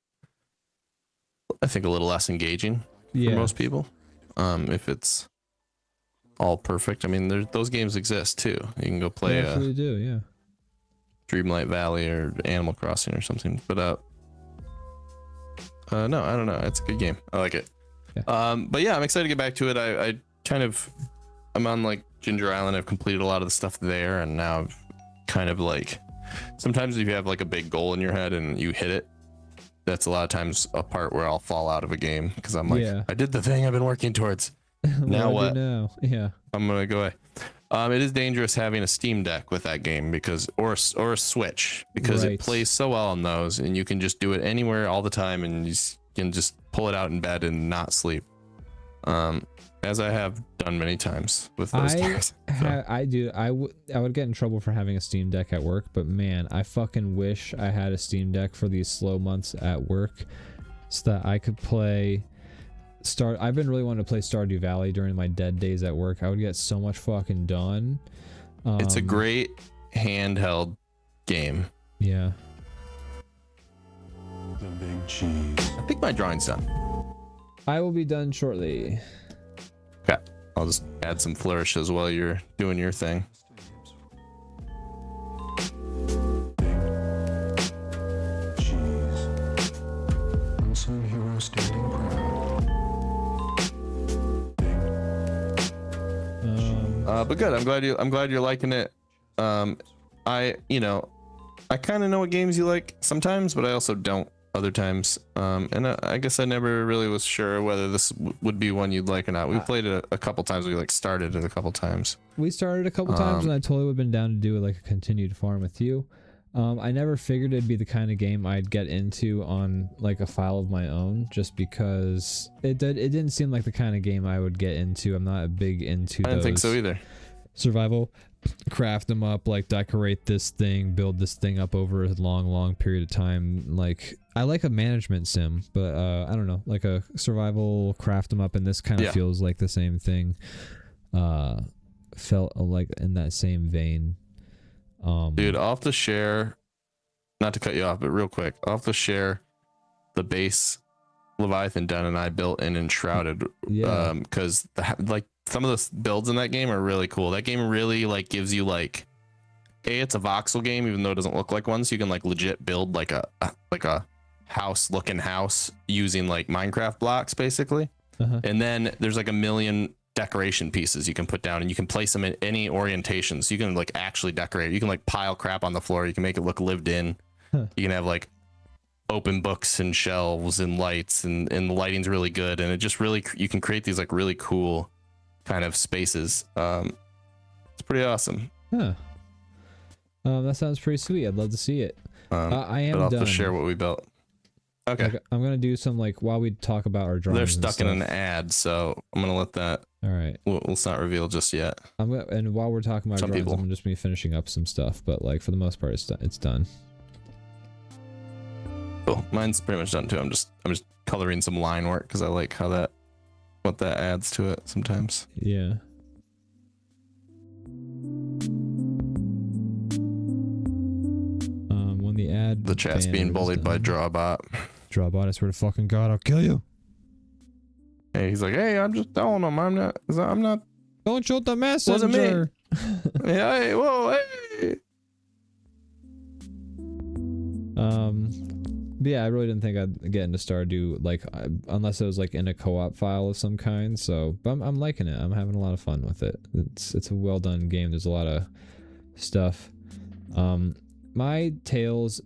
I think a little less engaging for most people. If it's all perfect, I mean, those games exist too. You can go play Dreamlight Valley or Animal Crossing or something, but no, I don't know, it's a good game, I like it. But yeah, I'm excited to get back to it. I'm on Ginger Island. I've completed a lot of the stuff there, and now I've kind of sometimes if you have a big goal in your head and you hit it, that's a lot of times a part where I'll fall out of a game because I'm I did the thing I've been working towards. Now what? Now? Yeah. I'm gonna go away. It is dangerous having a Steam Deck with that game or a Switch, because it plays so well on those, and you can just do it anywhere all the time, and you can just pull it out in bed and not sleep. As I have done many times with those guys. I would get in trouble for having a Steam Deck at work, but man, I fucking wish I had a Steam Deck for these slow months at work so that I could play I've been really wanting to play Stardew Valley during my dead days at work. I would get so much fucking done. It's a great handheld game. Yeah. The big cheese. I think my drawing's done. I will be done shortly. Okay, I'll just add some flourishes while you're doing your thing. Cheese. Unsung hero standing proud. But good. I'm glad you're liking it. I kind of know what games you like sometimes, but I also don't other times. And I guess I never really was sure whether this would be one you'd like or not. We played it a couple times. We like started it a couple times. We started a couple times, and I totally would have been down to do like a continued farm with you. I never figured it'd be the kind of game I'd get into on like a file of my own, just because it didn't seem like the kind of game I would get into. I'm not big into. I didn't think so either. Survival, craft them up, like decorate this thing, build this thing up over a long period of time. Like I like a management sim, but I don't know, like a survival, craft them up, and this kind of feels like the same thing. Felt like in that same vein. Dude, I'll have to share, not to cut you off, but real quick, I'll have to share the base Leviathan Den and I built in Enshrouded. Yeah. Because like some of the builds in that game are really cool. That game really like gives you like, it's a voxel game, even though it doesn't look like one, so you can like legit build like a house looking house using like Minecraft blocks basically. And then there's like a million decoration pieces you can put down, and you can place them in any orientation, so you can like actually decorate. You can like pile crap on the floor, you can make it look lived in. You can have like open books and shelves and lights, and the lighting's really good, and it just really, you can create these like really cool kind of spaces. It's pretty awesome. That sounds pretty sweet. I'd love to see it. I am but I'll done. have to share what we built. Okay. Like, I'm gonna do some like while we talk about our drawings. They're stuck in and an ad, so I'm gonna let that. All right. Let's not reveal just yet. And while we're talking about drawings, I'm gonna just be finishing up some stuff, but like for the most part, it's done. Cool. Mine's pretty much done too. I'm just coloring some line work because I like what that adds to it sometimes. Yeah. When the ad. The chat's being bullied by DrawBot. DrawBot, I swear to fucking God, I'll kill you. Hey, he's like, hey, I'm just telling him I'm not. Don't shoot the messenger. Hey, whoa, hey. But yeah, I really didn't think I'd get into Stardew like unless it was like in a co-op file of some kind. So, but I'm liking it. I'm having a lot of fun with it. It's a well done game. There's a lot of stuff. My taste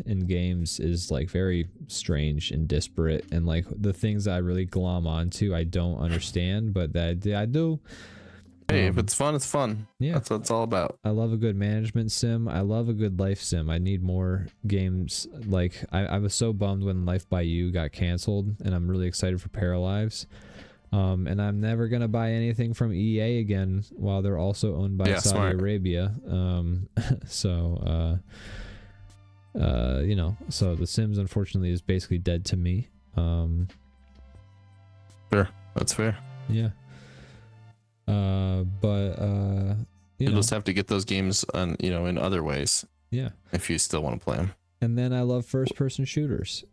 in games is like very strange and disparate, and like the things that I really glom onto I don't understand, but that I do. Hey, if it's fun, it's fun. Yeah, that's what it's all about. I love a good management sim. I love a good life sim. I need more games. Like I was so bummed when Life by You got canceled, and I'm really excited for Paralives. And I'm never gonna buy anything from EA again while they're also owned by Saudi Arabia. So you know, so The Sims unfortunately is basically dead to me. Fair, that's fair. Yeah. You'll just have to get those games on, in other ways. Yeah. If you still want to play them. And then I love first-person shooters.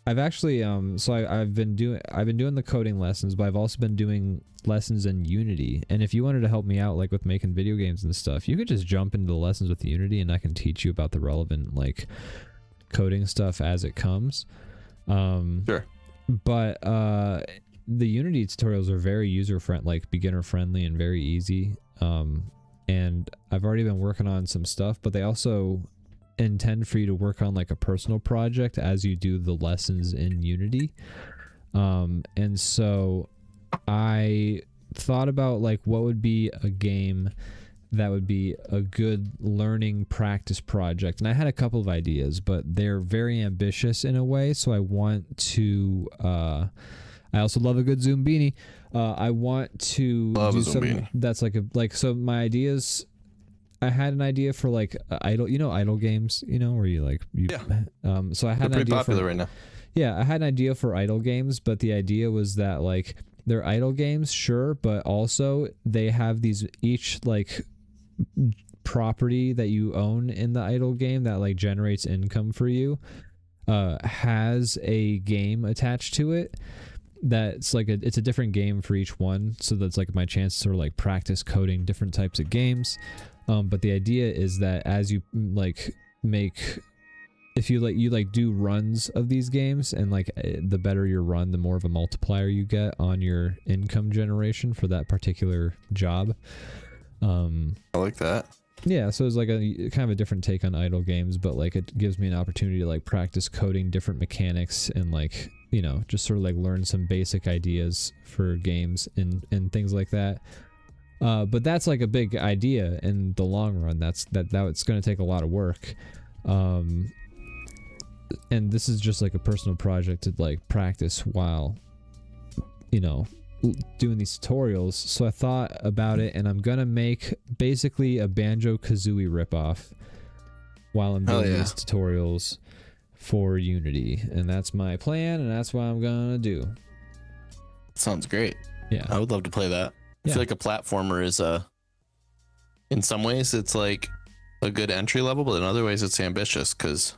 I've actually so I've been doing the coding lessons, but I've also been doing lessons in Unity. And if you wanted to help me out like with making video games and stuff, you could just jump into the lessons with Unity and I can teach you about the relevant like coding stuff as it comes. Sure. But the Unity tutorials are very user-friendly, like beginner-friendly and very easy. And I've already been working on some stuff, but they also intend for you to work on like a personal project as you do the lessons in Unity. And so I thought about like what would be a game that would be a good learning practice project, and I had a couple of ideas, but they're very ambitious in a way, so I want to I also love a good Zoom beanie. I want to do something that's so my ideas. I had an idea for like idle games, where you so I had an idea popular for, right now. Yeah, I had an idea for idle games, but the idea was that like they're idle games, sure, but also they have these each like property that you own in the idle game that like generates income for you has a game attached to it that's like it's a different game for each one, so that's like my chance to sort of like practice coding different types of games. But the idea is that as you like make if you do runs of these games, and like the better your run, the more of a multiplier you get on your income generation for that particular job. I like that. Yeah, so it's like a kind of a different take on idle games, but like it gives me an opportunity to like practice coding different mechanics and like, you know, just sort of like learn some basic ideas for games and things like that. But that's like a big idea in the long run. That it's going to take a lot of work. And this is just like a personal project to like practice while, you know, doing these tutorials. So I thought about it, and I'm gonna make basically a Banjo-Kazooie ripoff while I'm doing these tutorials for Unity, and that's my plan, and that's what I'm gonna do. Sounds great. Yeah, I would love to play that. I feel like a platformer is in some ways it's like a good entry level, but in other ways it's ambitious because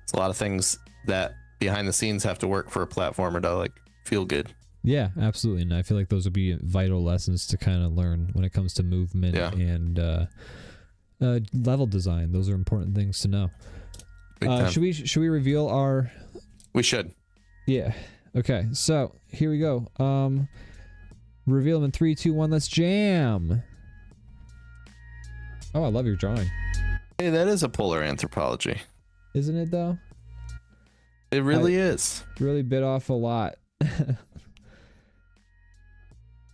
it's a lot of things that behind the scenes have to work for a platformer to like feel good. Yeah, absolutely. And I feel like those would be vital lessons to kind of learn when it comes to movement and level design. Those are important things to know. Should we reveal our... We should. Yeah. Okay, so here we go. Reveal them in 3, 2, 1. Let's jam. Oh, I love your drawing. Hey, that is a polar anthropology. Isn't it, though? It really is. Really bit off a lot.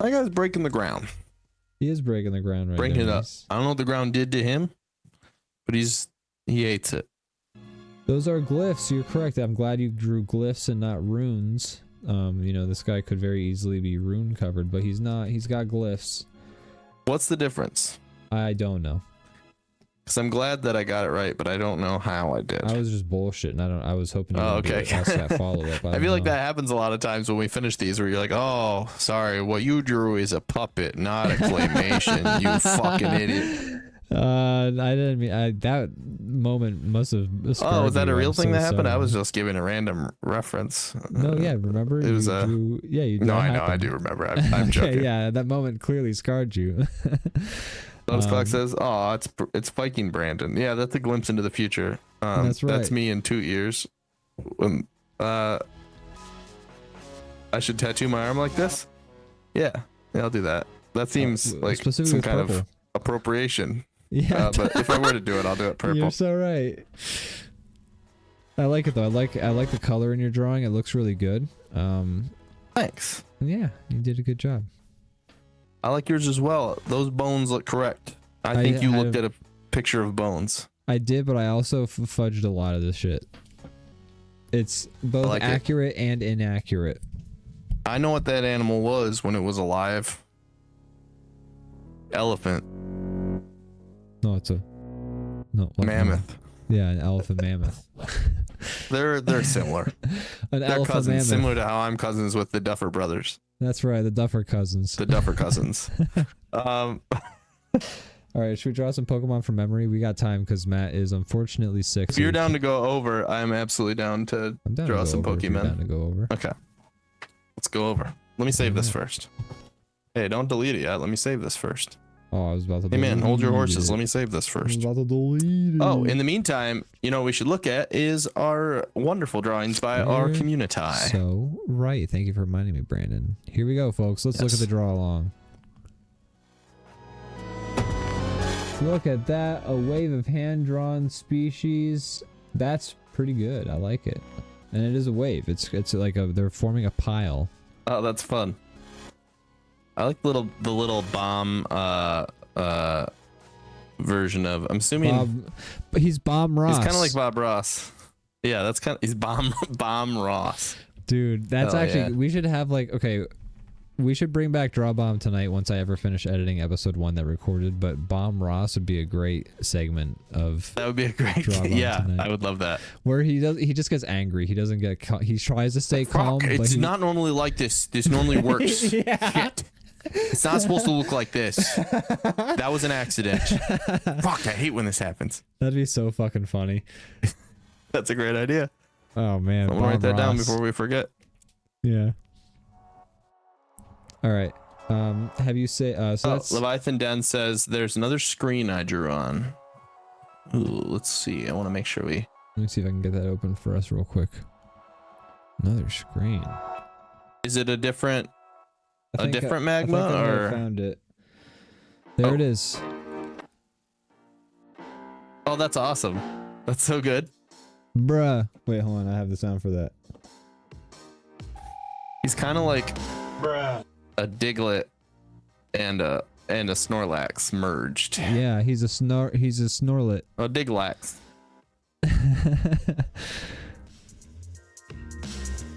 That guy's breaking the ground. He is breaking the ground right now. Breaking it up. I don't know what the ground did to him, but he hates it. Those are glyphs. You're correct. I'm glad you drew glyphs and not runes. You know, this guy could very easily be rune covered, but he's not. He's got glyphs. What's the difference? I don't know. Because I'm glad that I got it right, but I don't know how I did. I was just bullshitting. I was hoping you would ask that follow-up. I feel like that happens a lot of times when we finish these where you're like, oh, sorry, what you drew is a puppet, not a claymation, you fucking idiot. I didn't mean... that moment must have... Oh, was that a real thing that happened? Sorry. I was just giving a random reference. No, yeah, remember? It was you No, I know, I do remember. I'm joking. Okay, yeah, that moment clearly scarred you. Lotus Clock says, "Oh, it's Viking Brandon." Yeah, that's a glimpse into the future. That's right. That's me in 2 years. When I should tattoo my arm like this. Yeah, I'll do that. That seems like some kind of appropriation. Yeah, but if I were to do it, I'll do it purple. You're so right. I like it though. I like the color in your drawing. It looks really good. Thanks. Yeah, you did a good job. I like yours as well. Those bones look correct. I think you looked at a picture of bones. I did, but I also fudged a lot of this shit. It's both accurate and inaccurate. I know what that animal was when it was alive. Elephant. No, it's a mammoth. Yeah, an elephant mammoth. They're similar. They're cousins, mammoth. Similar to how I'm cousins with the Duffer brothers. That's right, the Duffer cousins. The Duffer cousins. All right, should we draw some Pokemon from memory? We got time because Matt is unfortunately sick. If you're down to go over, I'm absolutely down to draw some Pokemon. Down to go over. Okay, let's go over. Let me save this first. Hey, don't delete it yet. Let me save this first. Oh, I was about to. Hey man, hold your horses. Let me save this first. I was about to delete it. Oh, in the meantime, you know what we should look at is our wonderful drawings by our community. So right, thank you for reminding me, Brandon. Here we go, folks. Let's look at the draw along. Look at that, a wave of hand-drawn species. That's pretty good. I like it, and it is a wave. It's like they're forming a pile. Oh, that's fun. I like the little bomb version of. I'm assuming he's Bomb Ross. He's kind of like Bob Ross. Yeah, that's kind of he's Bomb Ross. Dude, that's we should have we should bring back DrawBomb tonight once I ever finish editing episode 1 that recorded. But Bomb Ross would be a great segment of. That would be a great. Yeah, tonight. I would love that. Where he just gets angry. He doesn't get. He tries to stay calm. It's not normally like this. This normally works. Shit. It's not supposed to look like this. That was an accident. Fuck, I hate when this happens. That'd be so fucking funny. That's a great idea. Oh man, I'm gonna write that down before we forget. Yeah. All right. Have you say so that's Leviathan Den says there's another screen I drew on. Ooh, let's see. I want to make sure we Let me see if I can get that open for us real quick. Another screen. Is it a different magma, I think I might or have found it? There it is. Oh, that's awesome. That's so good. Bruh. Wait, hold on. I have the sound for that. He's kind of like a Diglett and a Snorlax merged. Yeah, he's a Snorlet. Oh, Diglax.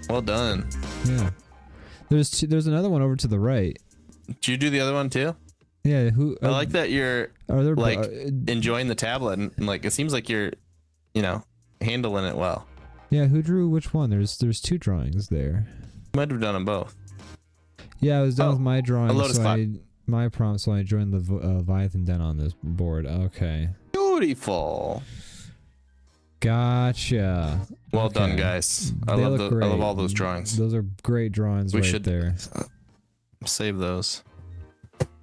Well done. Yeah. There's another one over to the right. Did you do the other one too? Yeah, who I like that you're are there like enjoying the tablet and like it seems like you're, handling it well. Yeah, who drew which one? There's two drawings there. Might have done them both. Yeah, I was done with my drawing, Lotus my prompt, so I joined the Leviathan Den on this board. Okay. Beautiful. Gotcha. Well done, guys. I love all those drawings. Those are great drawings right there. Save those.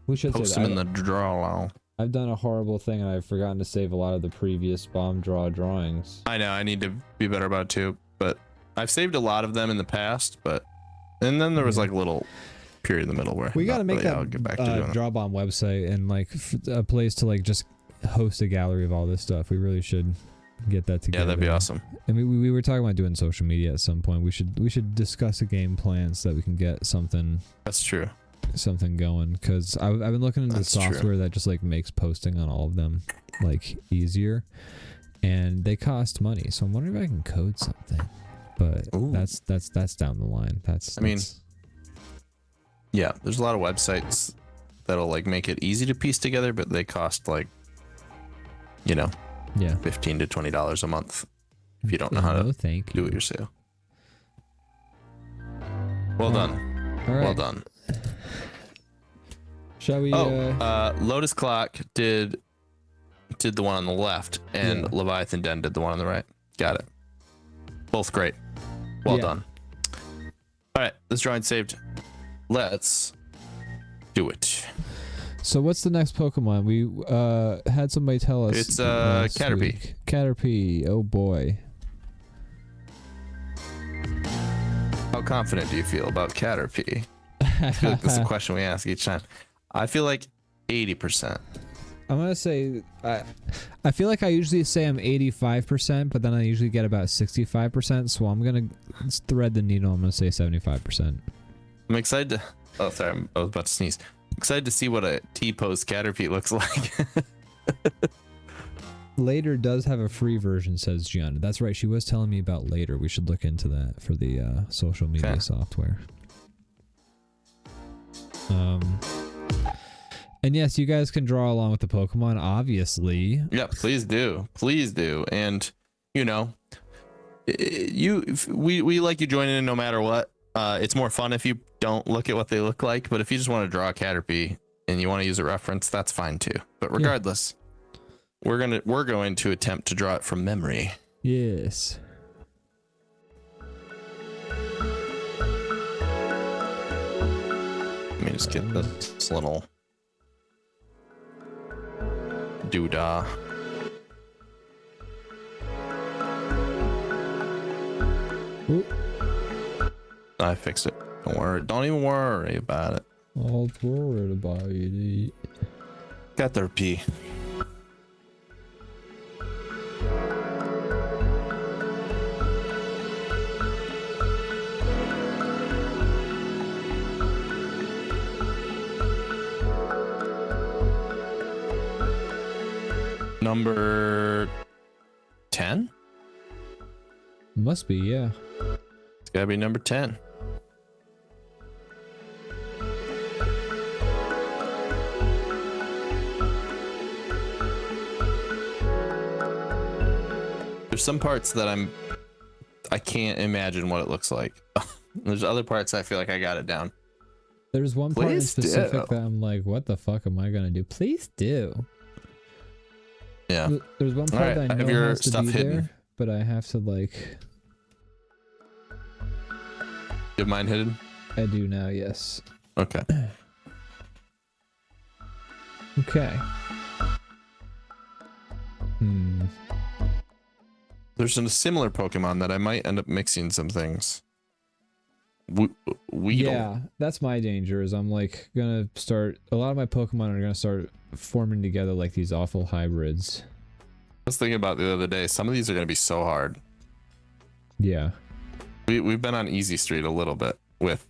We should post them in the draw. I've done a horrible thing and I've forgotten to save a lot of the previous bomb drawings. I know, I need to be better about it too, but I've saved a lot of them in the past, and then there was like a little period in the middle where we got to make that I'll get back to doing DrawBomb website and like a place to like just host a gallery of all this stuff. We really should get that together. Yeah, that'd be awesome. And we were talking about doing social media at some point. We should discuss a game plan so that we can get something. That's true. Something going, because I've been looking into the software that just like makes posting on all of them like easier, and they cost money. So I'm wondering if I can code something, but that's down the line. Yeah, there's a lot of websites that'll like make it easy to piece together, but they cost like, $15 to $20 a month if you don't know how to do it yourself. Well done. All right. Well done. Shall we? Lotus Clock did the one on the left, and Leviathan Den did the one on the right. Got it. Both great. Well done. All right, this drawing saved. Let's do it. So what's the next Pokemon? We had somebody tell us. It's Caterpie. Caterpie. Oh boy. How confident do you feel about Caterpie? I feel like this is a question we ask each time. I feel like 80%. I'm gonna say I feel like I usually say I'm 85%, but then I usually get about 65%. So I'm gonna thread the needle. I'm gonna say 75%. I'm excited to. Oh, sorry, I was about to sneeze. Excited to see what a T-pose Caterpie looks like. Later does have a free version, says Gianna. That's right. She was telling me about Later. We should look into that for the social media software. And yes, you guys can draw along with the Pokemon, obviously. Yeah, please do. Please do. And, we like you joining in no matter what. It's more fun if you don't look at what they look like, but if you just want to draw a Caterpie and you want to use a reference, that's fine too. But regardless, we're going to attempt to draw it from memory. Yes. Let me just get this little doodah. Ooh. I fixed it. Don't worry. Don't even worry about it. All worried about it. Caterpie. Number 10? Must be, yeah. It's gotta be number 10. There's some parts that I can't imagine what it looks like. There's other parts I feel like I got it down. There's one part in specific that I'm like, what the fuck am I gonna do? Please do. Yeah. There's one part that I know has to be hidden there, but I have to like. You have mine hidden? I do now, yes. Okay. Okay. Is There's a similar Pokemon that I might end up mixing some things. Weedle. Yeah, that's my danger. Is I'm like gonna start. A lot of my Pokemon are gonna start forming together like these awful hybrids. I was thinking about the other day. Some of these are gonna be so hard. Yeah. We've been on easy street a little bit with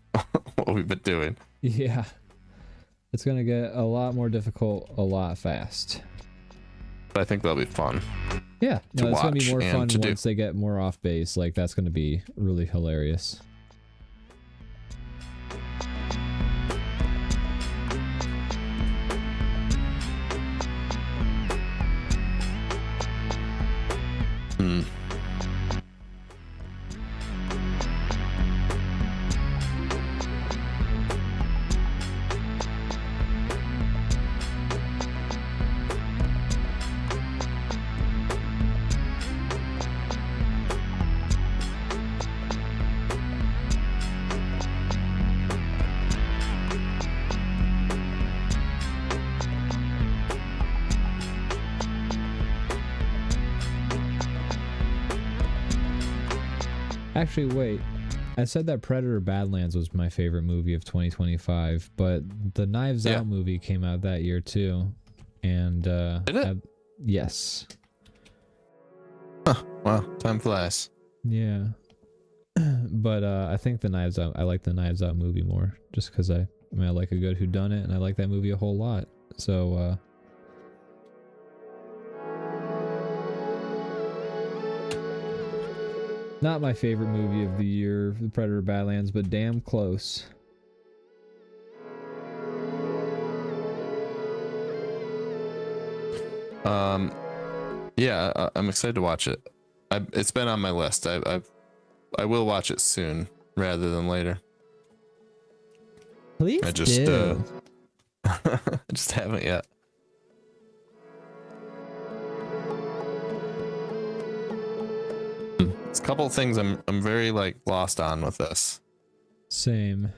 what we've been doing. Yeah. It's gonna get a lot more difficult a lot fast. But I think that'll be fun. Yeah, no, it's gonna be more watch fun and to do. once they get more off base. Like that's gonna be really hilarious. Hmm. Actually, wait. I said that Predator Badlands was my favorite movie of 2025, but the Knives Out movie came out that year too. And Did it? yes. Huh. Wow, time flies. Yeah. But I think the Knives Out, I like the Knives Out movie more just because I like a good whodunit and I like that movie a whole lot. So not my favorite movie of the year, The Predator Badlands, but damn close. Yeah, I'm excited to watch it. It's been on my list. I will watch it soon rather than later. Please I just do. I just haven't yet. It's a couple of things I'm very like lost on with this. Same.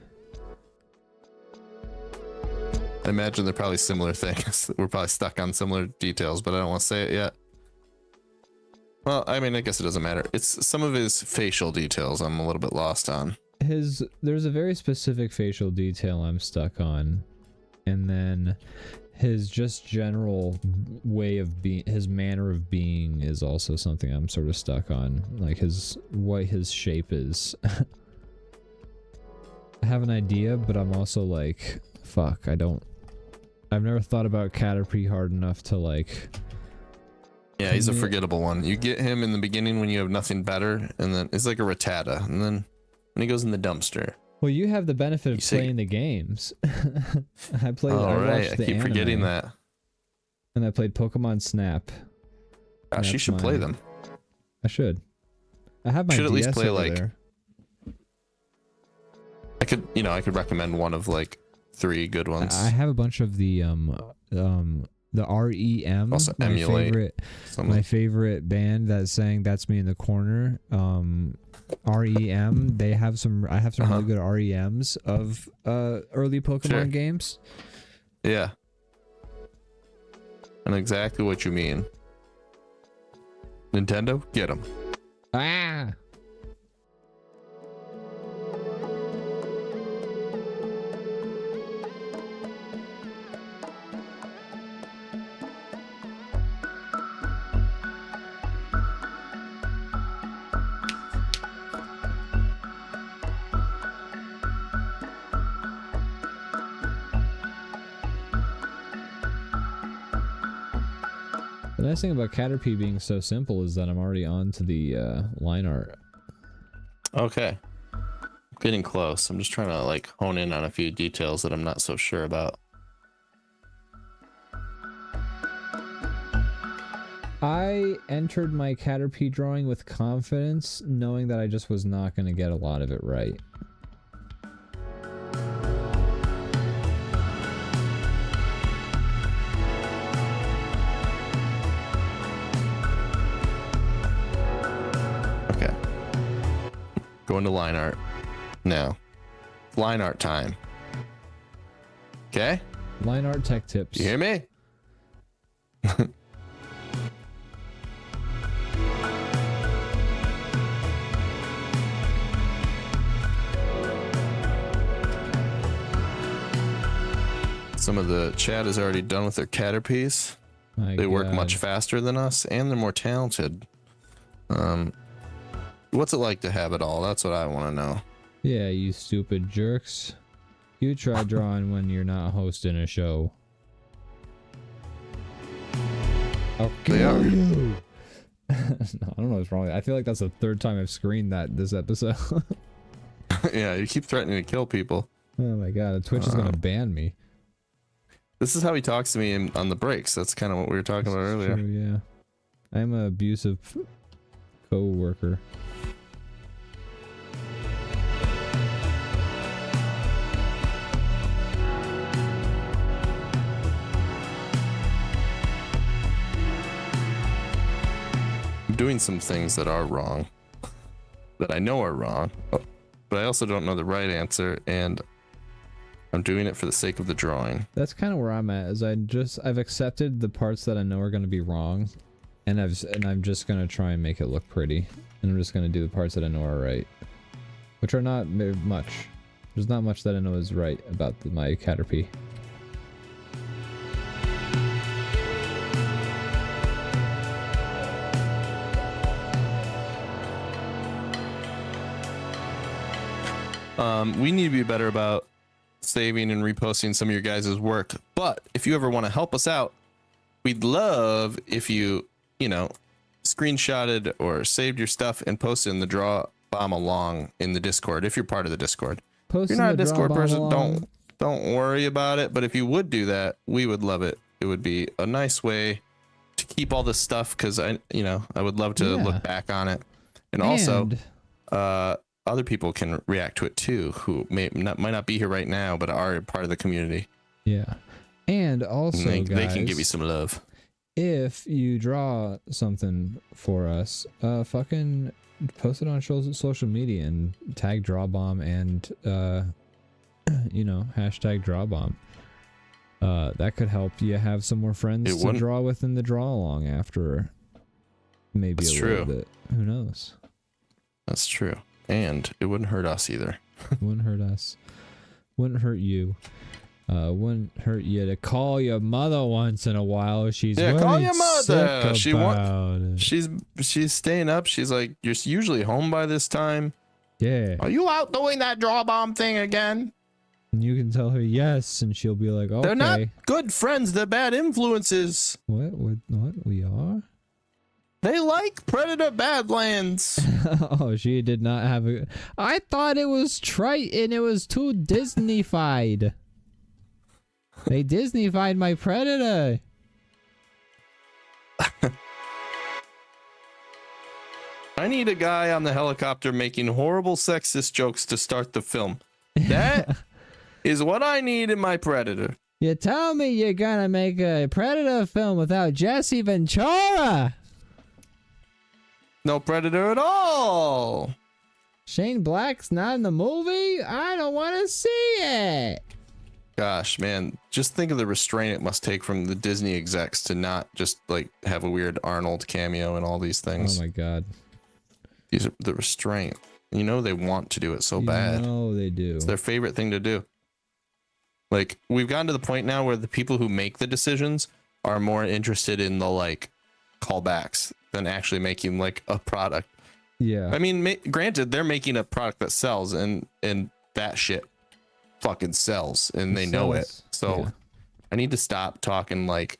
I imagine they're probably similar things. We're probably stuck on similar details, but I don't want to say it yet. Well, I mean, I guess it doesn't matter. It's some of his facial details I'm a little bit lost on. There's a very specific facial detail I'm stuck on, and then his just general way of being, his manner of being is also something I'm sort of stuck on, like what his shape is. I have an idea, but I'm also like, fuck, I've never thought about Caterpie hard enough to like. Yeah, he's a forgettable one. You get him in the beginning when you have nothing better, and then it's like a Rattata, and then when he goes in the dumpster. Well, you have the benefit of playing the games. I played. All right, I keep anime, forgetting that. And I played Pokemon Snap. Gosh, you should play them. I should. I have my should DS at least play over like. there. I could recommend one of like 3 good ones. I have a bunch of the REM. Also emulate my favorite band that sang "That's Me in the Corner." REM. I have some really good REMs of early Pokemon games. Yeah. And exactly what you mean. Nintendo, get them. Ah. The nice thing about Caterpie being so simple is that I'm already on to the line art. Okay. Getting close. I'm just trying to like hone in on a few details that I'm not so sure about. I entered my Caterpie drawing with confidence, knowing that I just was not going to get a lot of it right. Okay. Going to line art now. Line art time. Okay? Line art tech tips. You hear me? Some of the chat is already done with their Caterpies. They work much faster than us, and they're more talented. What's it like to have it all? That's what I want to know. Yeah, you stupid jerks. You try drawing when you're not hosting a show. I'll kill you. No, I don't know what's wrong. I feel like that's the third time I've screened that this episode. Yeah, you keep threatening to kill people. Oh my god, Twitch is gonna ban me. This is how he talks to me on the breaks. That's kind of what we were talking about earlier. True, yeah. I'm an abusive co-worker. I'm doing some things that are wrong, that I know are wrong, but I also don't know the right answer, and I'm doing it for the sake of the drawing. That's kind of where I'm at. Is I've accepted the parts that I know are going to be wrong, and I'm just going to try and make it look pretty, and I'm just going to do the parts that I know are right, which are not much. There's not much that I know is right about my Caterpie. We need to be better about saving and reposting some of your guys' work, but if you ever want to help us out, we'd love if you screenshotted or saved your stuff and posted in the DrawBomb along in the Discord if you're part of the Discord. If you're not a Discord person, don't worry about it, but if you would do that, we would love it. It would be a nice way to keep all this stuff, because I would love to look back on it, and also other people can react to it too, who might not be here right now, but are part of the community. Yeah. And also, they guys, can give you some love. If you draw something for us, fucking post it on social media and tag DrawBomb and, hashtag DrawBomb. That could help you have some more friends to draw with in the draw along after. Maybe That's a true. little bit. Who knows? That's true. And it wouldn't hurt us either. Wouldn't hurt us. Wouldn't hurt you. Wouldn't hurt you to call your mother once in a while. She's call your mother. She's staying up. She's like, you're usually home by this time. Yeah. Are you out doing that DrawBomb thing again? And you can tell her yes, and she'll be like, okay. They're not good friends. They're bad influences. What? We are? They like Predator Badlands. Oh, she did not have a... I thought it was trite and it was too Disney-fied. They Disney-fied my Predator. I need a guy on the helicopter making horrible sexist jokes to start the film. That is what I need in my Predator. You tell me you're gonna make a Predator film without Jesse Ventura. No Predator at all. Shane Black's not in the movie? I don't want to see it. Gosh, man, just think of the restraint it must take from the Disney execs to not just like have a weird Arnold cameo and all these things. Oh my god. These are the restraint. They want to do it so bad. No, they do. It's their favorite thing to do. Like, we've gotten to the point now where the people who make the decisions are more interested in the like callbacks than actually making like a product. Yeah. I mean, granted, they're making a product that sells, and that shit fucking sells, and they know it. So yeah. I need to stop talking like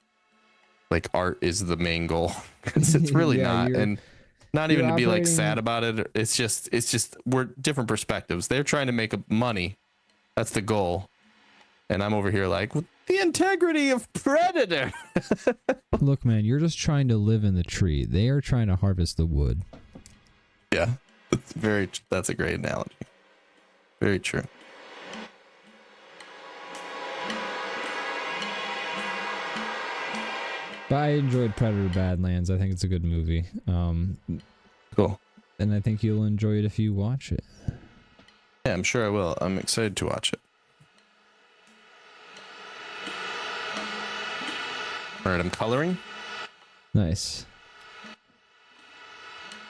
art is the main goal. It's really not, and not even to be like sad about it. It's just we're different perspectives. They're trying to make money. That's the goal. And I'm over here like, with the integrity of Predator. Look, man, you're just trying to live in the tree. They are trying to harvest the wood. Yeah, that's a great analogy. Very true. But I enjoyed Predator Badlands. I think it's a good movie. Cool. And I think you'll enjoy it if you watch it. Yeah, I'm sure I will. I'm excited to watch it. All right, I'm coloring. Nice.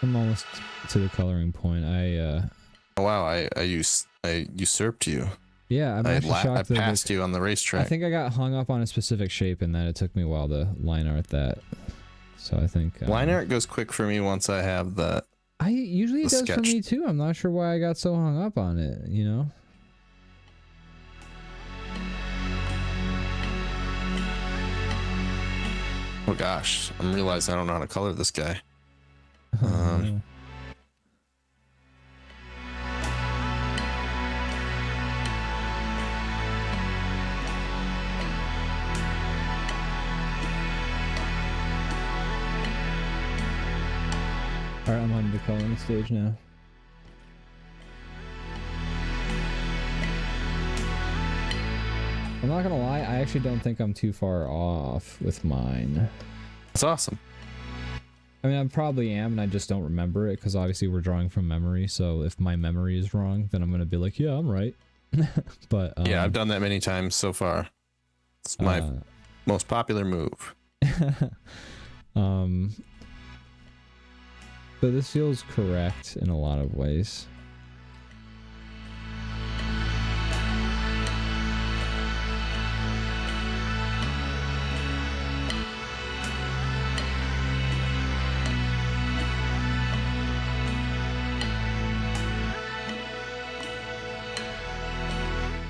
I'm almost to the coloring point. Oh wow, I usurped you. Yeah, I'm actually I shocked that passed you on the I racetrack. think I got hung up on a specific shape and that it took me a while to line art that. So I think Line art goes quick for me once I have the. I usually it does sketch. for me too. I'm not sure why I got so hung up on it, you know? Oh gosh, I'm realizing I don't know how to color this guy. No. Alright, I'm on the coloring stage now. I'm not gonna lie, I actually don't think I'm too far off with mine. That's awesome. I mean, I probably am, and I just don't remember it, because obviously we're drawing from memory, so if my memory is wrong, then I'm gonna be like, yeah, I'm right. But yeah, I've done that many times so far. It's my most popular move. But this feels correct in a lot of ways.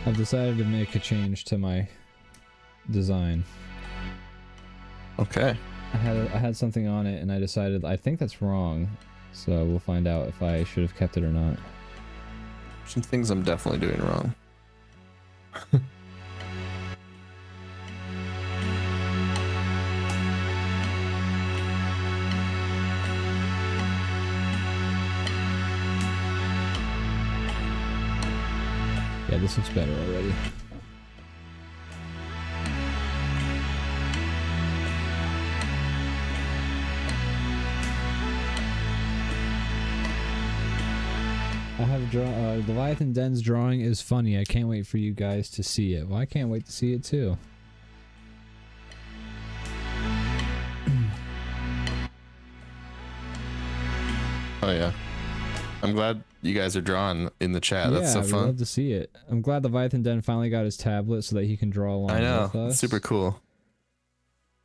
I've decided to make a change to my design. Okay. I had something on it and I decided I think that's wrong, so we'll find out if I should have kept it or not. Some things I'm definitely doing wrong. Yeah, this looks better already. I have Leviathan Den's drawing is funny. I can't wait for you guys to see it. Well, I can't wait to see it too. Oh yeah. I'm glad you guys are drawing in the chat. That's so I'd fun. love to see it. I'm glad Leviathan Den finally got his tablet so that he can draw along I know. with us. It's super cool.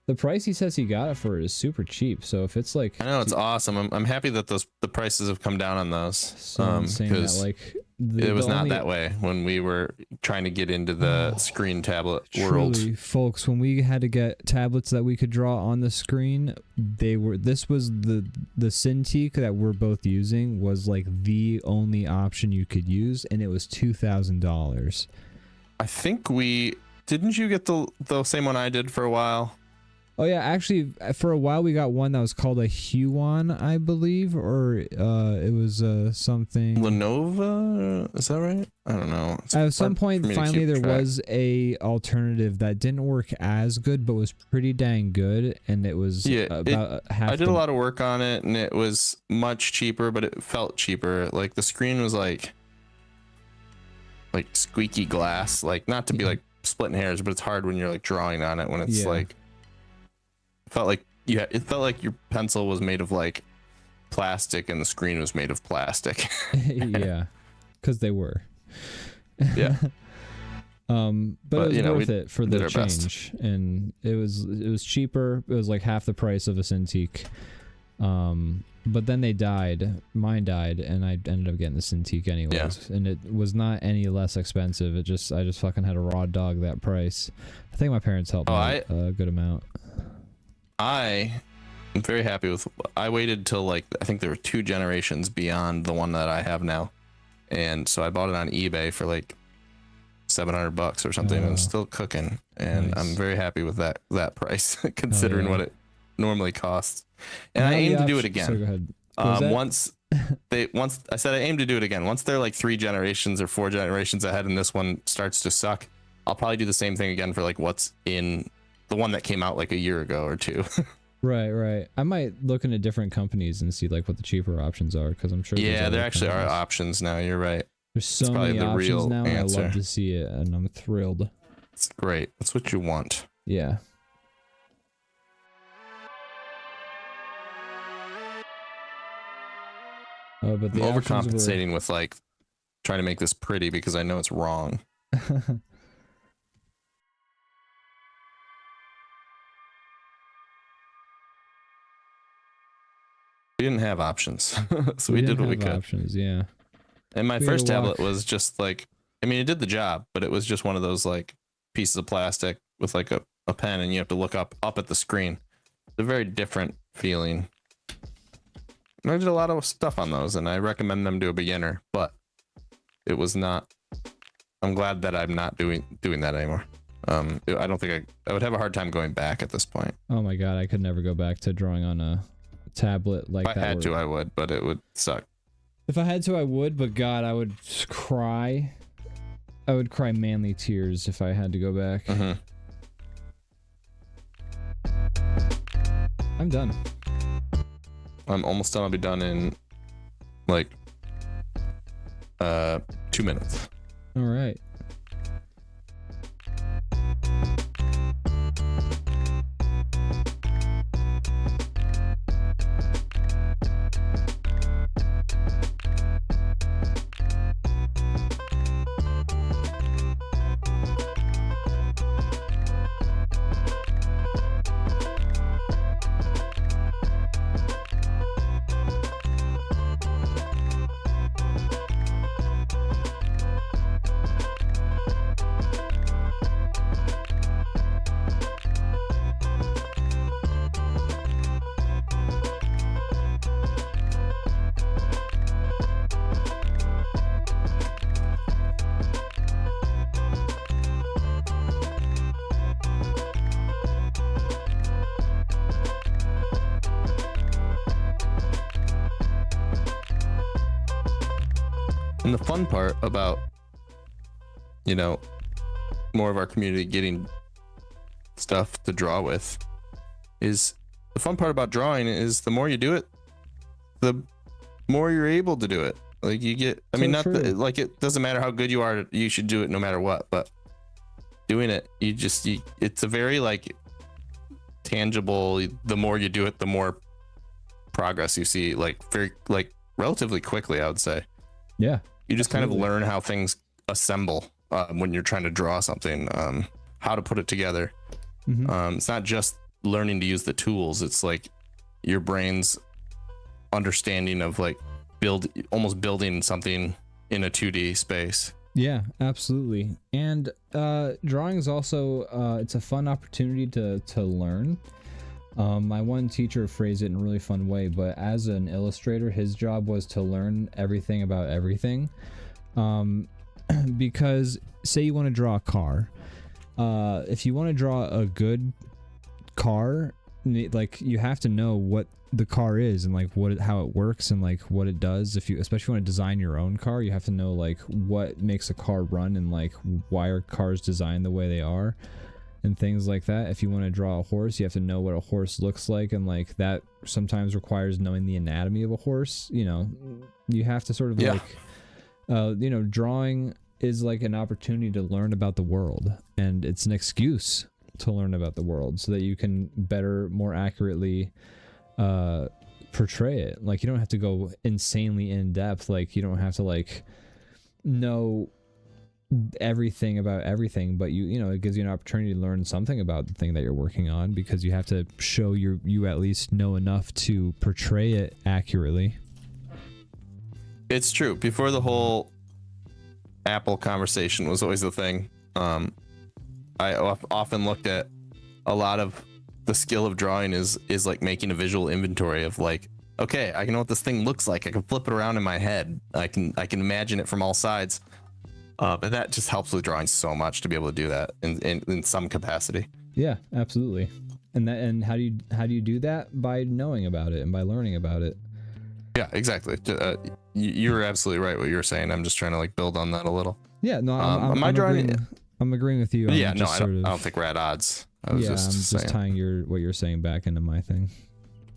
The price he says he got it for is super cheap. So if it's like, I know, it's awesome. I'm happy that the prices have come down on those. saying that like it was not that way when we were trying to get into the screen tablet world. Truly, folks, when we had to get tablets that we could draw on the screen, this was the Cintiq that we're both using was like the only option you could use, and it was $2,000. I think didn't you get the same one I did for a while? Oh yeah, actually, for a while we got one that was called a Huon, I believe, or it was something. Lenovo, is that right? I don't know. At some point, finally, there was a alternative that didn't work as good, but was pretty dang good, and it was about half. I did a lot of work on it, and it was much cheaper, but it felt cheaper. Like the screen was like squeaky glass, like not to be like splitting hairs, but it's hard when you're like drawing on it when it's like. It felt like your pencil was made of like plastic and the screen was made of plastic. Yeah, because they were. Yeah. But it was worth it for the change, best. And it was cheaper. It was like half the price of a Cintiq. But then they died. Mine died, and I ended up getting the Cintiq anyways. Yeah. And it was not any less expensive. I just fucking had to raw dog that price. I think my parents helped me a good amount. I am very happy with. I waited till I think there were 2 generations beyond the one that I have now, and so I bought it on eBay for like $700 or something. And it's still cooking, and nice. I'm very happy with that price considering what it normally costs. And I aim to do it again. So go ahead. Once I said I aim to do it again. Once they're like 3 generations or 4 generations ahead, and this one starts to suck, I'll probably do the same thing again for like what's in. The one that came out like a year ago or 2. Right. I might look into different companies and see like what the cheaper options are, because I'm sure. Yeah, there actually are options now. You're right. There's so many options now, and I love to see it, and I'm thrilled. It's great. That's what you want. Yeah. But the I'm overcompensating with like trying to make this pretty because I know it's wrong. We didn't have options, so we didn't did what we have could. options, yeah. And my We had first to tablet walk. was just like, I mean, it did the job, but it was just one of those like pieces of plastic with like a pen, and you have to look up at the screen. It's a very different feeling. And I did a lot of stuff on those, and I recommend them to a beginner, but it was not. I'm glad that I'm not doing that anymore. I don't think I would have a hard time going back at this point. Oh my god, I could never go back to drawing on a tablet like If that. I had to, I would, but it would suck. If I had to, I would, but God, I would cry. I would cry manly tears if I had to go back. Mm-hmm. I'm done. I'm almost done. I'll be done in like 2 minutes. All right. And the fun part about, you know, more of our community getting stuff to draw with is the fun part about drawing is the more you do it, the more you're able to do it. Like you get, I mean, not like it doesn't matter how good you are, you should do it no matter what, but doing it, it's a very like tangible, the more you do it, the more progress you see, like very, like relatively quickly, I would say. Yeah. You just kind of learn how things assemble when you're trying to draw something, how to put it together. Mm-hmm. It's not just learning to use the tools. It's like your brain's understanding of like almost building something in a 2D space. Yeah, absolutely. And drawing is also it's a fun opportunity to learn. My one teacher phrased it in a really fun way, but as an illustrator, his job was to learn everything about everything. Because say you want to draw a car, if you want to draw a good car, like you have to know what the car is and like how it works and like what it does. If you especially want to design your own car, you have to know like what makes a car run and like why are cars designed the way they are and things like that. If you want to draw a horse, you have to know what a horse looks like, and like that sometimes requires knowing the anatomy of a horse. You know, you have to sort of like drawing is like an opportunity to learn about the world, and it's an excuse to learn about the world so that you can better, more accurately portray it. Like you don't have to go insanely in depth, like you don't have to like know everything about everything, but you know it gives you an opportunity to learn something about the thing that you're working on, because you have to show you at least know enough to portray it accurately. It's true. Before the whole Apple conversation was always the thing, I often looked at a lot of the skill of drawing is like making a visual inventory of like, okay, I know what this thing looks like. I can flip it around in my head. I can imagine it from all sides. And that just helps with drawing so much to be able to do that in some capacity. Yeah, absolutely. And how do you do that? By knowing about it and by learning about it. Yeah, exactly. You were absolutely right what you were saying. I'm just trying to like build on that a little. Yeah, no, I'm agreeing with you. Yeah, no, I don't think we're at odds. I was just tying what you're saying back into my thing.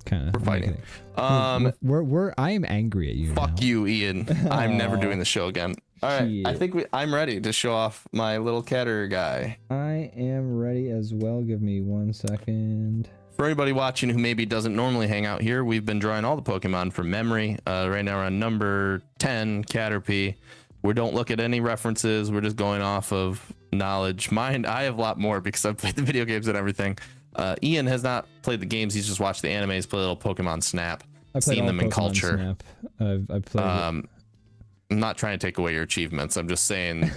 Kind of. We're fighting. I am angry at you. Fuck now. you, Ian. I'm never doing the show again. All right, Shit. I think I'm ready to show off my little catter guy. I am ready as well. Give me 1 second. For anybody watching who maybe doesn't normally hang out here, we've been drawing all the Pokemon from memory. Right now we're on number 10, Caterpie. We don't look at any references. We're just going off of knowledge. Mine, I have a lot more because I've played the video games and everything. Ian has not played the games. He's just watched the animes, played a little Pokemon Snap, seen them in culture. Snap. I've played I'm not trying to take away your achievements. I'm just saying,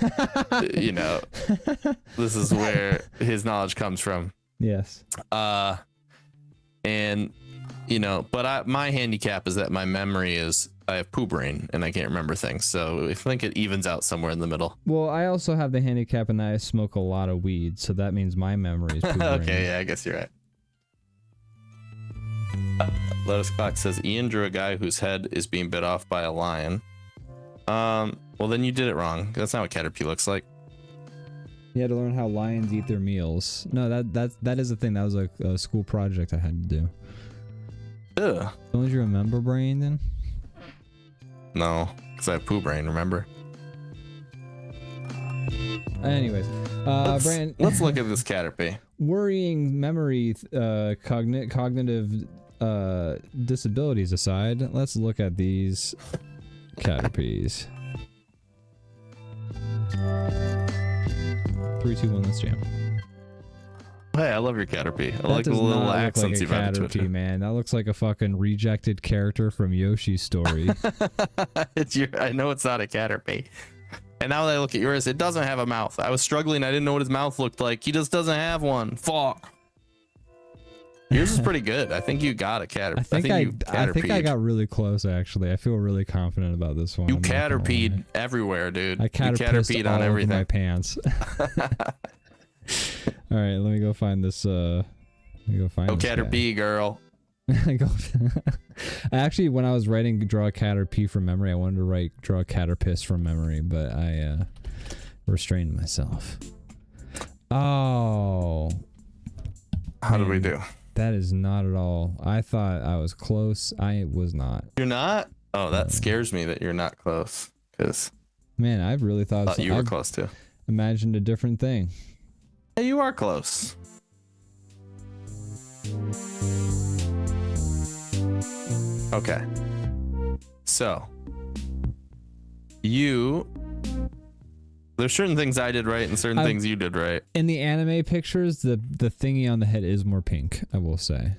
you know, this is where his knowledge comes from. Yes. And, you know, but my handicap is that my memory is, I have poo brain and I can't remember things. So I think it evens out somewhere in the middle. Well, I also have the handicap in that I smoke a lot of weed, so that means my memory is poo brain. Okay, yeah, I guess you're right. Lotus Clock says Ian drew a guy whose head is being bit off by a lion. Well, then you did it wrong. That's not what Caterpie looks like. You had to learn how lions eat their meals. No, that is a thing. That was a school project I had to do. Ugh. Don't you remember brain then? No, because I have poo brain, remember? Anyways, Brandon, let's look at this Caterpie. Worrying memory, cognitive disabilities aside, let's look at these Caterpies. 3, 2, 1, let's jam. Hey, I love your Caterpie. I That like the does little not look accents like you've a added to it. Caterpie, man. That looks like a fucking rejected character from Yoshi's Story. I know it's not a Caterpie. And now that I look at yours, it doesn't have a mouth. I was struggling. I didn't know what his mouth looked like. He just doesn't have one. Fuck. Yours is pretty good. I think you got a Caterpie. I think I got really close, actually. I feel really confident about this one. You Caterpied everywhere, dude. I Caterpied on everything. my pants. All right, let me go find this. Let me go find. Oh, this Caterpie, girl. I actually, when I was writing draw a Caterpie from memory, I wanted to draw a Caterpiss from memory, but I restrained myself. Oh. How did we do? That is not at all. I thought I was close. I was not. You're not? Oh, that scares me that you're not close. Because man, I really thought you were close too. Imagined a different thing. Hey, you are close. Okay. So there's certain things I did right and certain things you did right. In the anime pictures, the thingy on the head is more pink, I will say.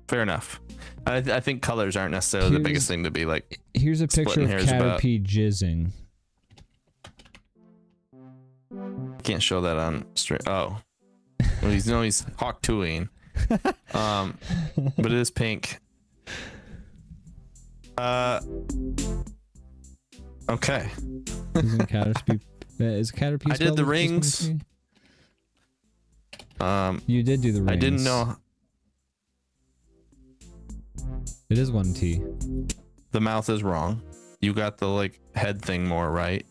Fair enough. I think colors aren't necessarily the biggest thing to be like. Here's a picture of Caterpie jizzing. Can't show that on stream. Oh, well, he's hawk tooing. But it is pink. Okay. Isn't Caterpie? Is Caterpie? I did the rings. You did do the rings. I didn't know. It is 1T. The mouth is wrong. You got the like head thing more right.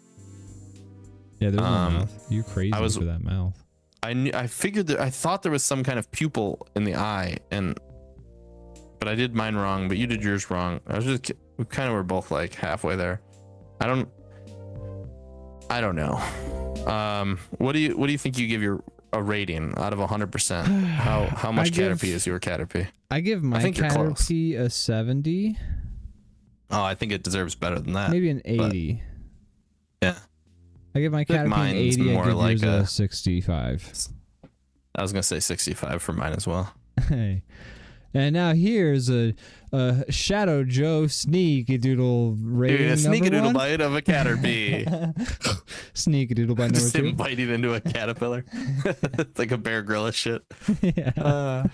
Yeah, there's no mouth. You're crazy for that mouth. I figured that I thought there was some kind of pupil in the eye, but I did mine wrong. But you did yours wrong. We kind of were both like halfway there. I don't know. What do you think you give a rating out of 100%? How much Caterpie is your Caterpie? I give my Caterpie a 70. Oh, I think it deserves better than that. Maybe an 80. Yeah. I give my Caterpie an 80. I give yours a 65. I was gonna say 65 for mine as well. Hey. And now here's a Shadow Joe sneak doodle rating. Dude, a sneak-a-doodle bite of a Caterpie. Sneak-a-doodle bite number 2. Just him biting into a caterpillar. It's like a Bear Grylls shit. Yeah.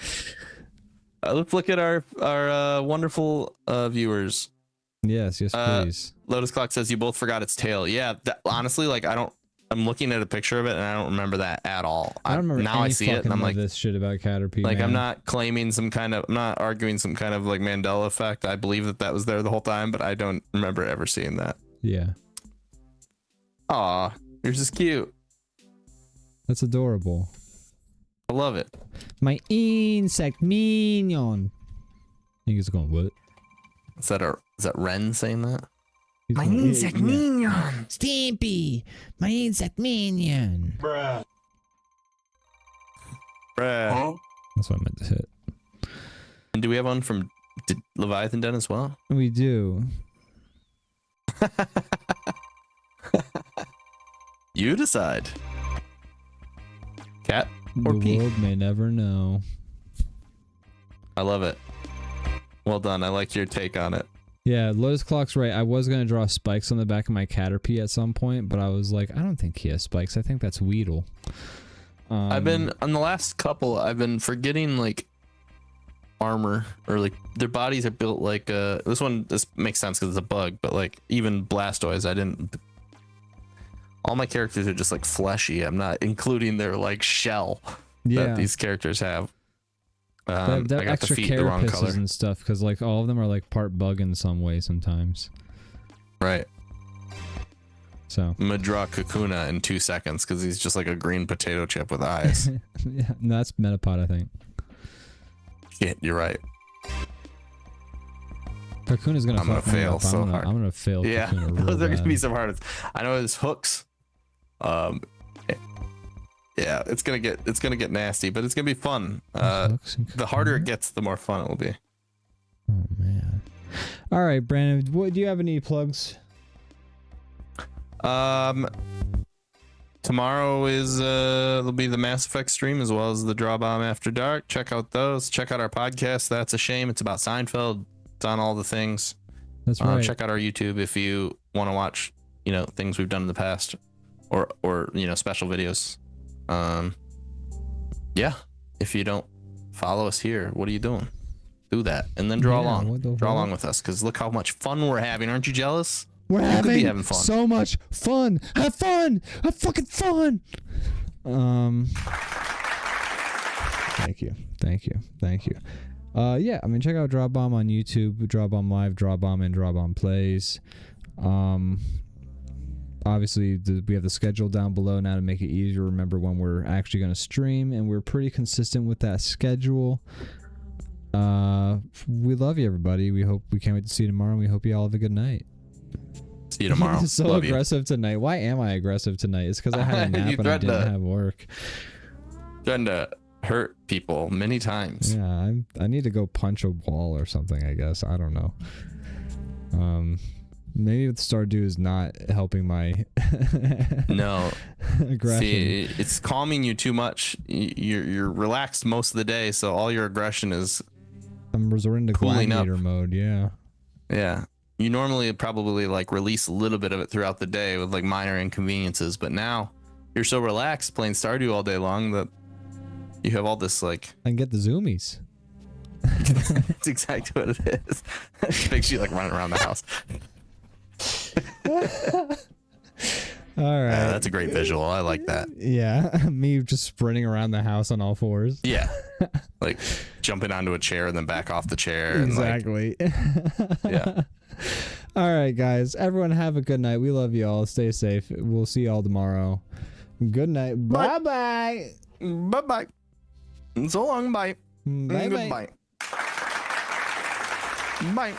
Let's look at our wonderful viewers. Yes, please. Lotus Clock says you both forgot its tail. Yeah, honestly, like I'm looking at a picture of it and I don't remember that at all. I don't remember now I see it and I'm like this shit about Caterpie. Like, man. I'm not arguing some kind of like Mandela effect. I believe that was there the whole time, but I don't remember ever seeing that. Yeah. Aw, yours is cute. That's adorable. I love it. My insect minion. I think it's going, what? Is that Ren saying that? My insect minion. Stampy. My insect minion. Bruh. Huh? That's what I meant to hit. And do we have one from Leviathan Den as well? We do. You decide. Cat or The Pete? world may never know. I love it. Well done. I like your take on it. Yeah, Lotus Clock's right. I was gonna draw spikes on the back of my Caterpie at some point, but I was like, I don't think he has spikes. I think that's Weedle. I've been on the last couple. I've been forgetting like armor, or like their bodies are built like this one. This makes sense because it's a bug, but like even Blastoise, I didn't. All my characters are just like fleshy. I'm not including their like shell that these characters have. They have I got the extra feet the wrong color carapaces and stuff because like all of them are like part bug in some way sometimes. Right. So I'm gonna draw Kakuna in 2 seconds because he's just like a green potato chip with eyes. yeah, no, that's Metapod, I think. Shit, you're right. Kakuna's gonna. I'm gonna fail so hard. I'm gonna fail. Yeah, Kakuna those are real gonna be bad. some hard ones. I know his hooks. Yeah, it's gonna get nasty, but it's gonna be fun. Hooks and The harder Kakuna? it gets, the more fun it will be. Oh man. All right, Brandon. What do you have any plugs? Tomorrow is there'll be the Mass Effect stream as well as the DrawBomb After Dark. Check out those. Check out our podcast. That's a Shame. It's about Seinfeld. It's on all the things. That's right. Check out our YouTube if you want to watch, things we've done in the past, or special videos. Yeah. If you don't follow us here, what are you doing? Do that and then draw along. Draw along with us because look how much fun we're having. Aren't you jealous? We're You could be having having fun. so much fun. Have fun. Have fucking fun. Thank you. Yeah, I mean, check out DrawBomb on YouTube, DrawBomb Live, DrawBomb, and DrawBomb Plays. Obviously, we have the schedule down below now to make it easier to remember when we're actually going to stream, and we're pretty consistent with that schedule. We love you, everybody. We can't wait to see you tomorrow, and we hope you all have a good night. See you tomorrow. So Love aggressive tonight. Why am I aggressive tonight? It's because I had a nap You and I threatened didn't to- have work. Trying to hurt people many times. Yeah, I need to go punch a wall or something, I guess. I don't know. Maybe what Stardew is not helping my No. aggression. See, it's calming you too much. You're relaxed most of the day, so all your aggression is I'm resorting to cooling up. gladiator mode, yeah. Yeah. You normally probably like release a little bit of it throughout the day with like minor inconveniences, but now you're so relaxed playing Stardew all day long that you have all this like I can get the zoomies. that's exactly what it is. It makes you like running around the house. All right. That's a great visual. I like that. Yeah, me just sprinting around the house on all fours. Yeah. Like jumping onto a chair and then back off the chair. And Exactly. yeah. All right, guys. Everyone have a good night. We love you all. Stay safe. We'll see y'all tomorrow. Good night. Bye-bye. Bye-bye. So long. Bye. Bye-bye. Goodbye. Bye.